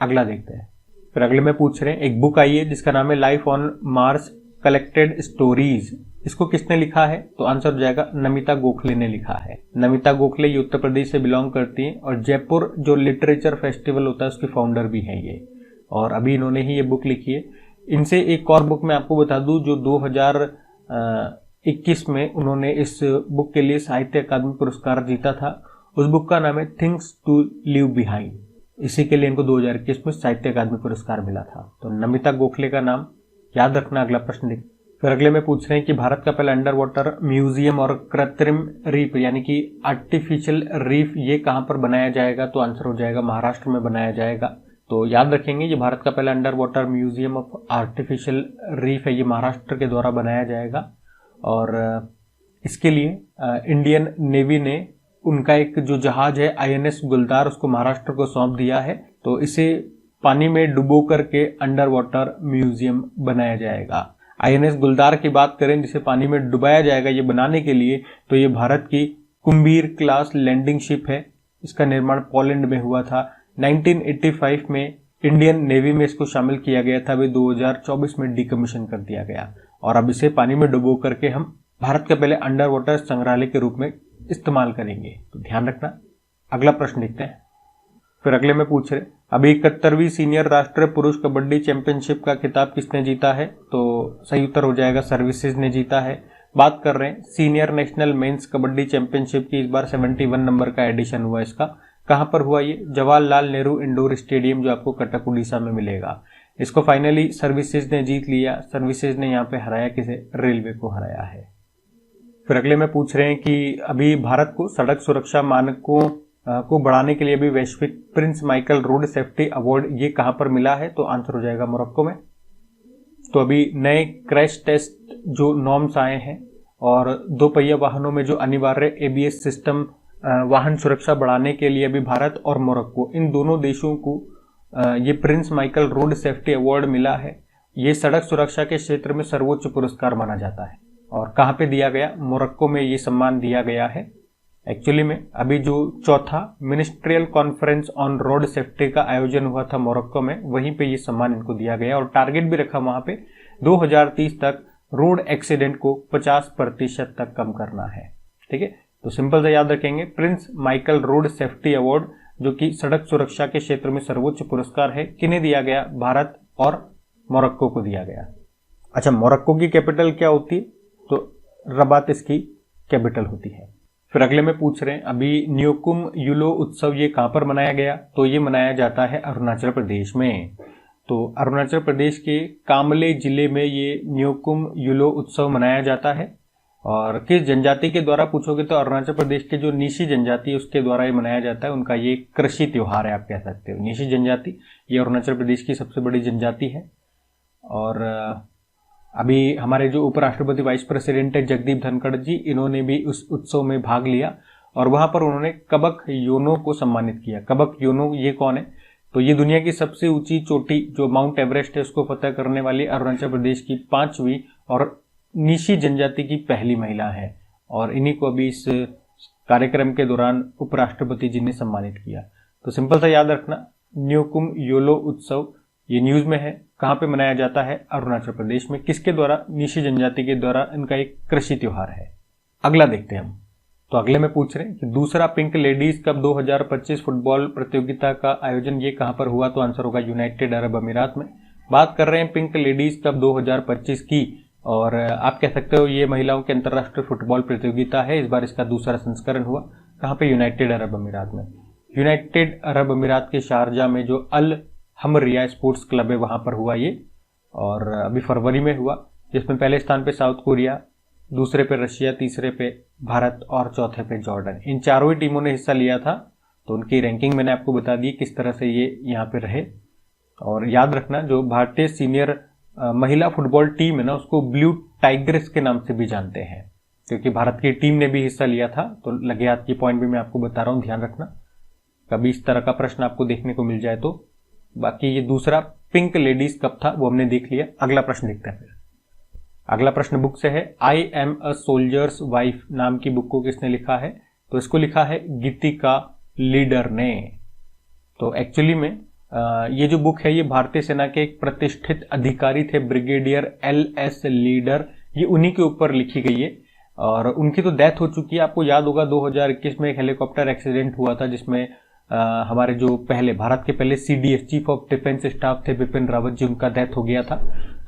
अगला देखते हैं। फिर अगले में पूछ रहे हैं, एक बुक आई है जिसका नाम है life on Mars collected stories, इसको किसने लिखा है? तो आंसर हो जाएगा नमिता गोखले ने लिखा है। नमिता गोखले ये उत्तर प्रदेश से बिलोंग करती हैं, और जयपुर जो लिटरेचर फेस्टिवल होता है उसके फाउंडर भी हैं ये, और अभी इन्होंने ही ये बुक लिखी है। इनसे एक और बुक मैं आपको बता दूं जो 2021 में उन्होंने इस बुक के लिए साहित्य अकादमी पुरस्कार जीता था। उस बुक का नाम है थिंग्स टू लीव बिहाइंड, इसी के लिए इनको 2021 में साहित्य अकादमी पुरस्कार मिला था। तो नमिता गोखले का नाम याद रखना। अगला प्रश्न देख। फिर अगले में पूछ रहे हैं कि भारत का पहला अंडर वाटर म्यूजियम और कृत्रिम रीफ यानी कि आर्टिफिशियल रीफ ये कहां पर बनाया जाएगा? तो आंसर हो जाएगा महाराष्ट्र में बनाया जाएगा। तो याद रखेंगे, ये भारत का पहला under water museum of artificial reef है, ये महाराष्ट्र के द्वारा बनाया जाएगा। और इसके लिए इंडियन नेवी ने उनका एक जो जहाज है INS गुलदार, उसको महाराष्ट्र को सौंप दिया है। तो इसे पानी में डुबो करके अंडर वाटर म्यूजियम बनाया जाएगा। INS गुलदार की बात करें जिसे पानी में डुबाया जाएगा ये बनाने के लिए, तो ये भारत की कुंभीर क्लास लैंडिंग शिप है। इसका निर्माण पोलैंड में हुआ था। 1985 में इंडियन नेवी में इसको शामिल किया गया था, वे 2024 में डिकमीशन कर दिया गया और अब इसे पानी में डुबो करके हम भारत के पहले अंडर वाटर संग्रहालय के रूप में इस्तेमाल करेंगे, तो ध्यान रखना। अगला प्रश्न देखते हैं। फिर अगले में पूछ रहे अभी 71वीं सीनियर राष्ट्रीय पुरुष कबड्डी चैंपियनशिप का खिताब किसने जीता है, तो सही उत्तर हो जाएगा सर्विसेज ने जीता है। बात कर रहे हैं senior national men's kabaddi championship की, इस बार 71 नंबर का एडिशन हुआ इसका। कहां पर हुआ ये? जवाहरलाल नेहरू इंडोर स्टेडियम, जो आपको कटक उड़ीसा में मिलेगा। इसको फाइनली सर्विसेज ने जीत लिया। सर्विसेज ने यहाँ पे हराया किसे? रेलवे को हराया है। फिर अगले में पूछ रहे हैं कि अभी भारत को सड़क सुरक्षा मानकों को बढ़ाने के लिए अभी वैश्विक Prince Michael road safety award ये कहां पर मिला है, तो आंसर हो जाएगा मोरक्को में। तो अभी नए क्रैश टेस्ट जो नॉर्म्स आए हैं और दो पहिया वाहनों में जो अनिवार्य ABS सिस्टम वाहन सुरक्षा बढ़ाने के लिए अभी भारत और मोरक्को, इन दोनों देशों को ये Prince Michael road safety award मिला है। ये सड़क सुरक्षा के क्षेत्र में सर्वोच्च पुरस्कार माना जाता है। और कहां पे दिया गया? मोरक्को में ये सम्मान दिया गया है। एक्चुअली में अभी जो चौथा ministerial conference on road safety का आयोजन हुआ था मोरक्को में, वहीं पे ये सम्मान इनको दिया गया और टारगेट भी रखा वहां पे 2030 तक रोड एक्सीडेंट को 50% तक कम करना है। ठीक है, तो सिंपल से याद रखेंगे Prince Michael road safety award, जो कि सड़क सुरक्षा के क्षेत्र में सर्वोच्च पुरस्कार है, किन्हें दिया गया? भारत और मोरक्को को दिया गया। अच्छा, मोरक्को की कैपिटल क्या होती है? तो रबात इसकी कैपिटल होती है। फिर अगले में पूछ रहे हैं अभी न्योकुम युलो उत्सव ये कहां पर मनाया गया, तो ये मनाया जाता है अरुणाचल प्रदेश में। तो अरुणाचल प्रदेश के कामले जिले में ये न्योकुम युलो उत्सव मनाया जाता है। और किस जनजाति के द्वारा पूछोगे तो अरुणाचल प्रदेश के जो नीशी जनजाति है उसके द्वारा ये मनाया जाता है। उनका ये कृषि त्योहार है, आप कह सकते हो। नीशी जनजाति ये अरुणाचल प्रदेश की सबसे बड़ी जनजाति है। और अभी हमारे जो उपराष्ट्रपति वाइस प्रेसिडेंट है जगदीप धनखड़ जी, इन्होंने भी उस उत्सव में भाग लिया और वहां पर उन्होंने कबक योनो को सम्मानित किया। कबक योनो ये कौन है? तो ये दुनिया की सबसे ऊंची चोटी जो माउंट एवरेस्ट है उसको फतह करने वाली अरुणाचल प्रदेश की 5वीं और नीशी जनजाति की पहली महिला है और इन्हीं को अभी इस कार्यक्रम के दौरान उपराष्ट्रपति जी ने सम्मानित किया। तो सिंपल सा याद रखना, न्योकुम योलो उत्सव ये न्यूज में है। कहां पे मनाया जाता है? अरुणाचल प्रदेश में। किसके द्वारा? नीशी जनजाति के द्वारा। इनका एक कृषि त्योहार है। अगला देखते हैं हम। तो अगले में पूछ रहे हैं कि दूसरा पिंक लेडीज कप 2025 फुटबॉल प्रतियोगिता का आयोजन ये कहां पर हुआ, तो आंसर होगा यूनाइटेड अरब अमीरात में। बात कर रहे हैं पिंक लेडीज कप 2025 की और आप कह सकते हो ये महिलाओं के अंतर्राष्ट्रीय फुटबॉल प्रतियोगिता है। इस बार इसका दूसरा संस्करण हुआ। कहां पे? यूनाइटेड अरब अमीरात में। यूनाइटेड अरब अमीरात के शारजा में जो अल हमरिया स्पोर्ट्स क्लब है वहां पर हुआ ये, और अभी फरवरी में हुआ, जिसमें पहले स्थान पे साउथ कोरिया, दूसरे पे रशिया, तीसरे पे भारत और चौथे पे जॉर्डन। इन चारों ही टीमों ने हिस्सा लिया था। तो उनकी रैंकिंग मैंने आपको बता दी किस तरह से ये यहाँ पे रहे। और याद रखना जो भारतीय सीनियर महिला फुटबॉल टीम है ना, उसको ब्लू टाइग्रेस के नाम से भी जानते हैं, क्योंकि भारत की टीम ने भी हिस्सा लिया था। तो लगे हाथ की पॉइंट भी मैं आपको बता रहा हूँ, ध्यान रखना कभी इस तरह का प्रश्न आपको देखने को मिल जाए तो। बाकी ये दूसरा पिंक लेडीज कप था वो हमने देख लिया। अगला प्रश्न देखते हैं। फिर अगला प्रश्न बुक से है। I am a soldiers wife नाम की बुक को किसने लिखा है, तो इसको लिखा है गीतिका लीडर ने। तो एक्चुअली में ये जो बुक है ये भारतीय सेना के एक प्रतिष्ठित अधिकारी थे ब्रिगेडियर LS लीडर, ये उन्हीं के ऊपर लिखी गई है और उनकी तो डेथ हो चुकी है। आपको याद होगा 2021 में एक हेलीकॉप्टर एक्सीडेंट हुआ था जिसमें हमारे जो पहले भारत के पहले CDS chief of defence staff थे बिपिन रावत जी, उनका डेथ हो गया था।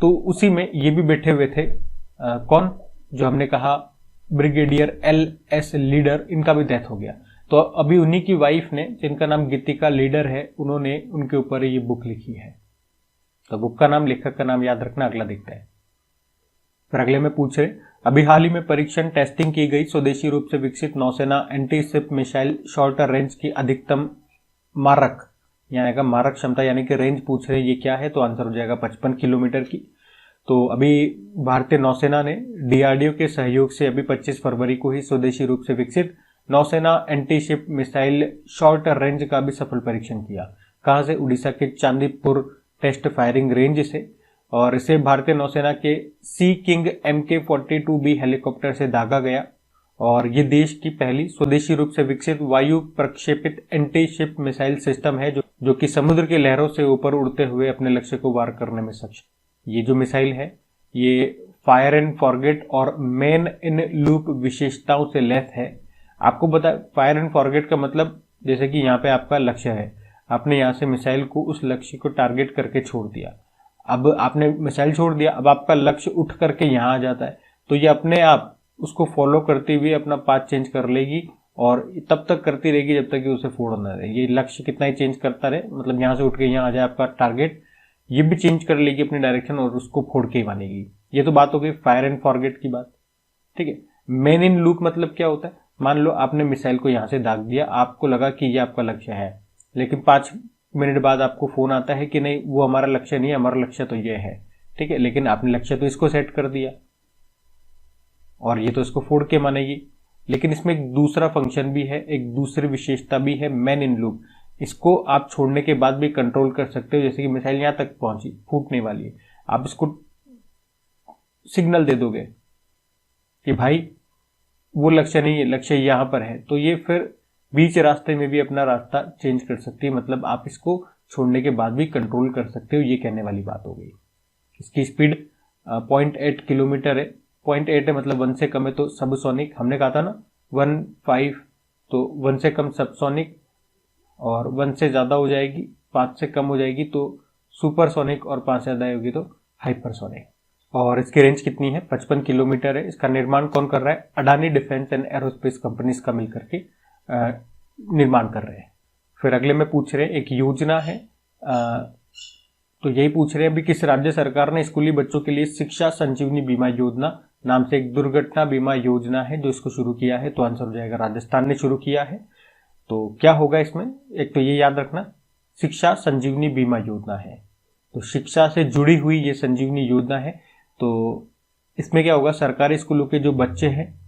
तो उसी में ये भी बैठे हुए थे। कौन? जो हमने कहा ब्रिगेडियर LS लीडर, इनका भी डेथ हो गया। तो अभी उन्हीं की वाइफ ने, जिनका नाम गीतिका लीडर है, उन्होंने उनके ऊपर ये बुक लिखी है। तो बुक का नाम, लेखक का नाम याद रखना। अगला देखते हैं। फिर अगले में पूछ रहे अभी हाल ही में परीक्षण टेस्टिंग की गई स्वदेशी रूप से विकसित नौसेना एंटी-शिप मिसाइल शॉर्टर रेंज की अधिकतम मारक यानी का मारक क्षमता यानी कि रेंज पूछ रहे ये क्या है, तो आंसर हो जाएगा 55 किलोमीटर की। तो अभी भारतीय नौसेना ने DRDO के सहयोग से अभी 25 फरवरी को ही स्वदेशी रूप से विकसित नौसेना anti ship missile short range का भी सफल परीक्षण किया। कहां से? उड़ीसा के चांदीपुर टेस्ट फायरिंग रेंज से। और इसे भारतीय नौसेना के सी किंग MK-42B हेलीकॉप्टर से दागा गया। और ये देश की पहली स्वदेशी रूप से विकसित वायु प्रक्षेपित एंटी शिप मिसाइल सिस्टम है जो कि समुद्र की लहरों से ऊपर उड़ते हुए अपने लक्ष्य को वार करने में सक्षम। ये जो मिसाइल है ये फायर एंड फॉरगेट और मैन इन लूप विशेषताओं से लैस है। आपको बता, फायर एंड फॉरगेट का मतलब जैसे कि यहाँ पे आपका लक्ष्य है, आपने यहाँ से मिसाइल को उस लक्ष्य को टारगेट करके छोड़ दिया। अब आपने मिसाइल छोड़ दिया, अब आपका लक्ष्य उठ करके यहाँ आ जाता है, तो ये अपने आप उसको फॉलो करते हुए अपना पाथ चेंज कर लेगी और तब तक करती रहेगी जब तक कि उसे फोड़ ना दे। ये लक्ष्य कितना ही चेंज करता रहे, मतलब यहाँ से उठ के यहाँ आ जाए आपका टारगेट, ये भी चेंज कर लेगी अपनी डायरेक्शन और उसको फोड़ के ही मानेगी। ये तो बात हो गई फायर एंड फॉरगेट की बात, ठीक है। मैन इन लूप मतलब क्या होता है? मान लो आपने मिसाइल को यहाँ से दाग दिया, आपको लगा कि ये आपका लक्ष्य है, लेकिन 5 मिनट बाद आपको फोन आता है कि नहीं वो हमारा लक्ष्य नहीं है, हमारा लक्ष्य तो ये है, ठीक है। लेकिन आपने लक्ष्य तो इसको सेट कर दिया और ये तो इसको फोड़ के मानेगी। लेकिन इसमें एक दूसरा फंक्शन भी है, एक दूसरी विशेषता भी है, मैन इन लूप। इसको आप छोड़ने के बाद भी कंट्रोल कर सकते हो। जैसे कि मिसाइल यहां तक पहुंची, फूटने वाली है, आप इसको सिग्नल दे दोगे कि भाई वो लक्ष्य नहीं है, लक्ष्य यहां पर है, तो ये फिर बीच रास्ते में भी अपना रास्ता चेंज कर सकती है। मतलब आप इसको छोड़ने के बाद भी कंट्रोल कर सकते हो, ये कहने वाली बात हो गई। इसकी स्पीड 0.8 किलोमीटर है। 0.8 है मतलब 1 से कम है तो सबसोनिक, हमने कहा था ना 1.5, तो 1 से कम सबसोनिक, और 1 से ज्यादा हो जाएगी, 5 से कम हो जाएगी तो सुपरसोनिक, और 5 से ज्यादा होगी तो हाइपरसोनिक। और इसकी रेंज कितनी है? 55 किलोमीटर है। इसका निर्माण कौन कर रहा है? Adani defence and aerospace companies का मिलकर के निर्माण कर रहे हैं। फिर अगले में पूछ रहे हैं, एक योजना है, तो यही पूछ रहे हैं अभी किस राज्य सरकार ने स्कूली बच्चों के लिए शिक्षा संजीवनी बीमा योजना नाम से एक दुर्घटना बीमा योजना है जो इसको शुरू किया है। तो आंसर हो जाएगा राजस्थान ने शुरू किया है। तो क्या होगा इसमें? एक तो ये याद रखना, शिक्षा संजीवनी बीमा योजना है, तो शिक्षा से जुड़ी हुई ये संजीवनी योजना है। तो इसमें क्या होगा, सरकारी स्कूलों के जो बच्चे हैं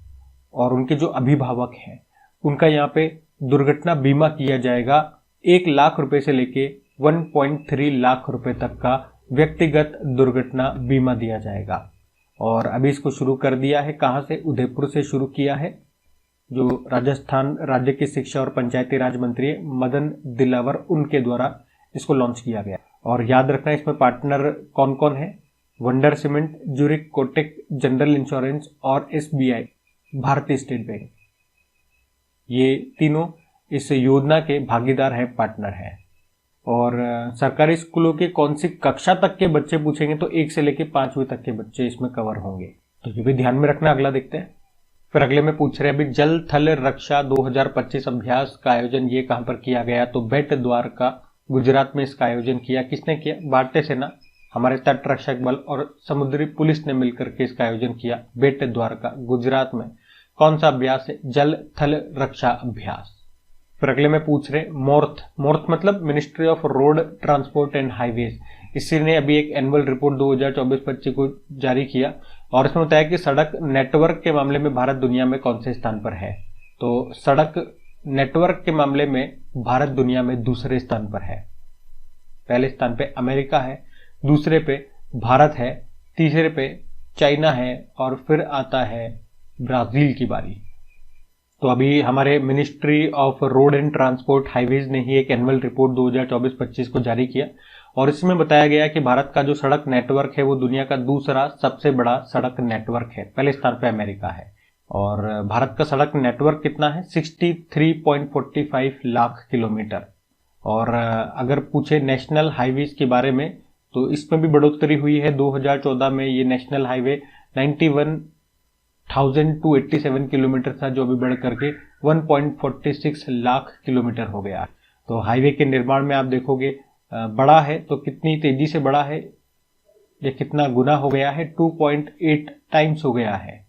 और उनके जो अभिभावक हैं उनका यहाँ पे दुर्घटना बीमा किया जाएगा। 1 लाख रुपए से लेके 1.3 लाख रुपए तक का व्यक्तिगत दुर्घटना बीमा दिया जाएगा। और अभी इसको शुरू कर दिया है। कहां से? उदयपुर से शुरू किया है। जो राजस्थान राज्य के शिक्षा और पंचायती राज मंत्री मदन दिलावर, उनके द्वारा इसको लॉन्च किया गया। और याद रखना इसमें पार्टनर कौन कौन है? Wonder cement, Zurich, Kotak, general insurance और SBI भारतीय स्टेट बैंक, ये तीनों इस योजना के भागीदार हैं, पार्टनर हैं। और सरकारी स्कूलों के कौन सी कक्षा तक के बच्चे पूछेंगे तो 1 से लेकर 5वीं तक के बच्चे इसमें कवर होंगे, तो ये भी ध्यान में रखना। अगला देखते हैं। फिर अगले में पूछ रहे हैं अभी जल थल रक्षा 2025 अभ्यास का आयोजन ये कहां पर किया गया? तो बेट द्वारका गुजरात में इसका आयोजन किया। किसने किया? भारतीय सेना, हमारे तट रक्षक बल और समुद्री पुलिस ने मिलकर के इसका आयोजन किया बेट द्वारका गुजरात में। कौन सा अभ्यास है? जल थल रक्षा अभ्यास। फिर अगले में पूछ रहे मोर्थ, मोर्थ मतलब ministry of road transport and highways. इसी ने अभी एक एनुअल रिपोर्ट 2024-25 को जारी किया और इसमें बताया कि सड़क नेटवर्क के मामले में भारत दुनिया में कौन से स्थान पर है। तो सड़क नेटवर्क के मामले में भारत दुनिया में दूसरे स्थान पर है। पहले स्थान पे अमेरिका है, दूसरे पे भारत है, तीसरे पे चाइना है और फिर आता है ब्राजील की बारी। तो अभी हमारे ministry of road and transport highways ने ही एक एनुअल रिपोर्ट 2024-25 को जारी किया और इसमें बताया गया कि भारत का जो सड़क नेटवर्क है वो दुनिया का दूसरा सबसे बड़ा सड़क नेटवर्क है। पहले स्थान पे अमेरिका है। और भारत का सड़क नेटवर्क कितना है? 63.45 लाख किलोमीटर। और अगर पूछे नेशनल हाईवेज के बारे में तो इसमें भी बढ़ोतरी हुई है। 2014 में ये नेशनल हाईवे 91,287 किलोमीटर था, जो अभी बढ़ करके 1.46 लाख किलोमीटर हो गया। तो हाईवे के निर्माण में आप देखोगे बड़ा है तो कितनी तेजी से बड़ा है, ये कितना गुना हो गया है? 2.8 टाइम्स हो गया है।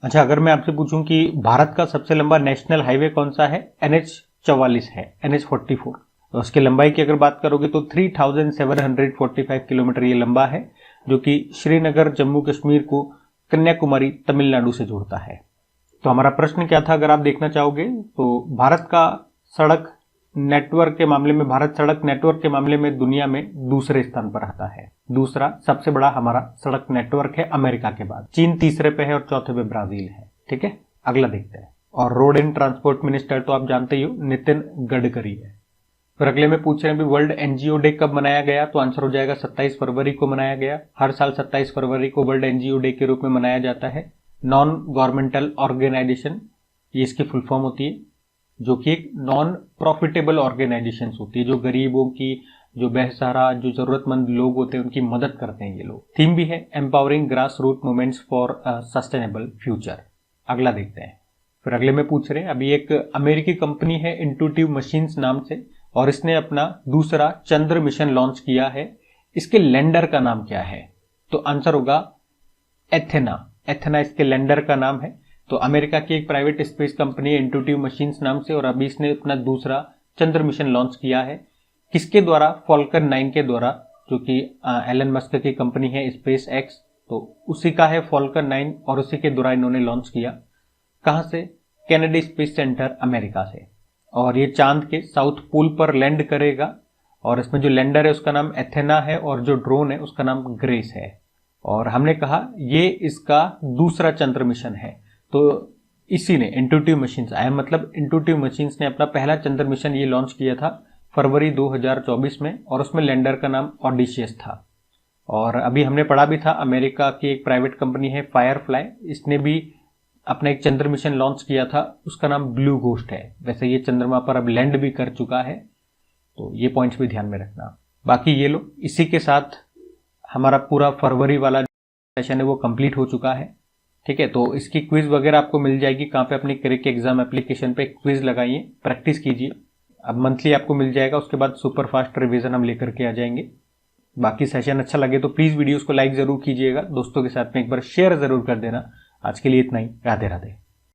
अच्छा, अगर मैं आपसे पूछूं कि भारत का सबसे लंबा नेशनल हाईवे कौन सा है? NH44 है, NH44। तो उसकी लंबाई की अगर बात करोगे तो 3745 किलोमीटर ये लंबा है, जो कि श्रीनगर जम्मू कश्मीर को कन्याकुमारी तमिलनाडु से जोड़ता है। तो हमारा प्रश्न क्या था, अगर आप देखना चाहोगे तो भारत का सड़क नेटवर्क के मामले में, भारत सड़क नेटवर्क के मामले में दुनिया में दूसरे स्थान पर आता है। दूसरा सबसे बड़ा हमारा सड़क नेटवर्क है अमेरिका के बाद। चीन तीसरे पे है और चौथे पे ब्राजील है। ठीक है, अगला देखते हैं। और रोड एंड ट्रांसपोर्ट मिनिस्टर तो आप जानते ही हो, नितिन गडकरी है। फिर अगले में पूछ रहे हैं भी वर्ल्ड एनजीओ डे कब मनाया गया, तो आंसर हो जाएगा 27 फरवरी को मनाया गया। हर साल 27 फरवरी को वर्ल्ड एनजीओ डे के रूप में मनाया जाता है। नॉन गवर्नमेंटल ऑर्गेनाइजेशन, ये इसकी फुल फॉर्म होती है, जो कि एक नॉन प्रॉफिटेबल ऑर्गेनाइजेशन होती है, जो गरीबों की, जो बेसहारा, जो जरूरतमंद लोग होते हैं उनकी मदद करते हैं ये लोग। थीम भी है empowering grass root movements for sustainable future. अगला देखते हैं। फिर अगले में पूछ रहे हैं, अभी एक अमेरिकी कंपनी है इंट्यूटिव मशीन्स नाम से, और इसने अपना दूसरा चंद्र मिशन लॉन्च किया है। इसके लैंडर का नाम क्या है, तो आंसर होगा एथेना। एथेना इसके लैंडर का नाम है। तो अमेरिका की एक प्राइवेट स्पेस कंपनी है इंट्यूटिव मशीन्स नाम से, और अभी इसने अपना दूसरा चंद्र मिशन लॉन्च किया है। किसके द्वारा, फॉल्कन 9 के द्वारा, जो कि एलन मस्क की कंपनी है स्पेस एक्स, तो उसी का है फॉल्कन 9, और उसी के द्वारा इन्होंने लॉन्च किया। कहां से, कैनेडी स्पेस सेंटर अमेरिका से। और ये चांद के साउथ पोल पर लैंड करेगा, और इसमें जो लैंडर है उसका नाम एथेना है, और जो ड्रोन है उसका नाम ग्रेस है। और हमने कहा ये इसका दूसरा चंद्र मिशन है। तो इसी ने इंट्यूटिव मशीन्स आया, मतलब इंट्यूटिव मशीन्स ने अपना पहला चंद्र मिशन ये लॉन्च किया था फरवरी 2024 में, और उसमें लैंडर का नाम ऑडिशियस था। और अभी हमने पढ़ा भी था, अमेरिका की एक प्राइवेट कंपनी है फायरफ्लाई, इसने भी अपना एक चंद्र मिशन लॉन्च किया था, उसका नाम ब्लू घोस्ट है। वैसे ये चंद्रमा पर अब लैंड भी कर चुका है, तो ये पॉइंट्स भी ध्यान में रखना। बाकी ये लो, इसी के साथ हमारा पूरा फरवरी वाला सेशन है वो कंप्लीट हो चुका है। ठीक है, तो इसकी क्विज वगैरह आपको मिल जाएगी कहाँ पे, अपनी क्रिक एग्जाम एप्लीकेशन पे क्विज लगाइए, प्रैक्टिस कीजिए। अब मंथली आपको मिल जाएगा, उसके बाद सुपर फास्ट रिवीजन हम लेकर के आ जाएंगे। बाकी सेशन अच्छा लगे तो प्लीज वीडियोस को लाइक जरूर कीजिएगा, दोस्तों के साथ में एक बार शेयर जरूर कर देना। आज के लिए इतना ही, राधे राधे।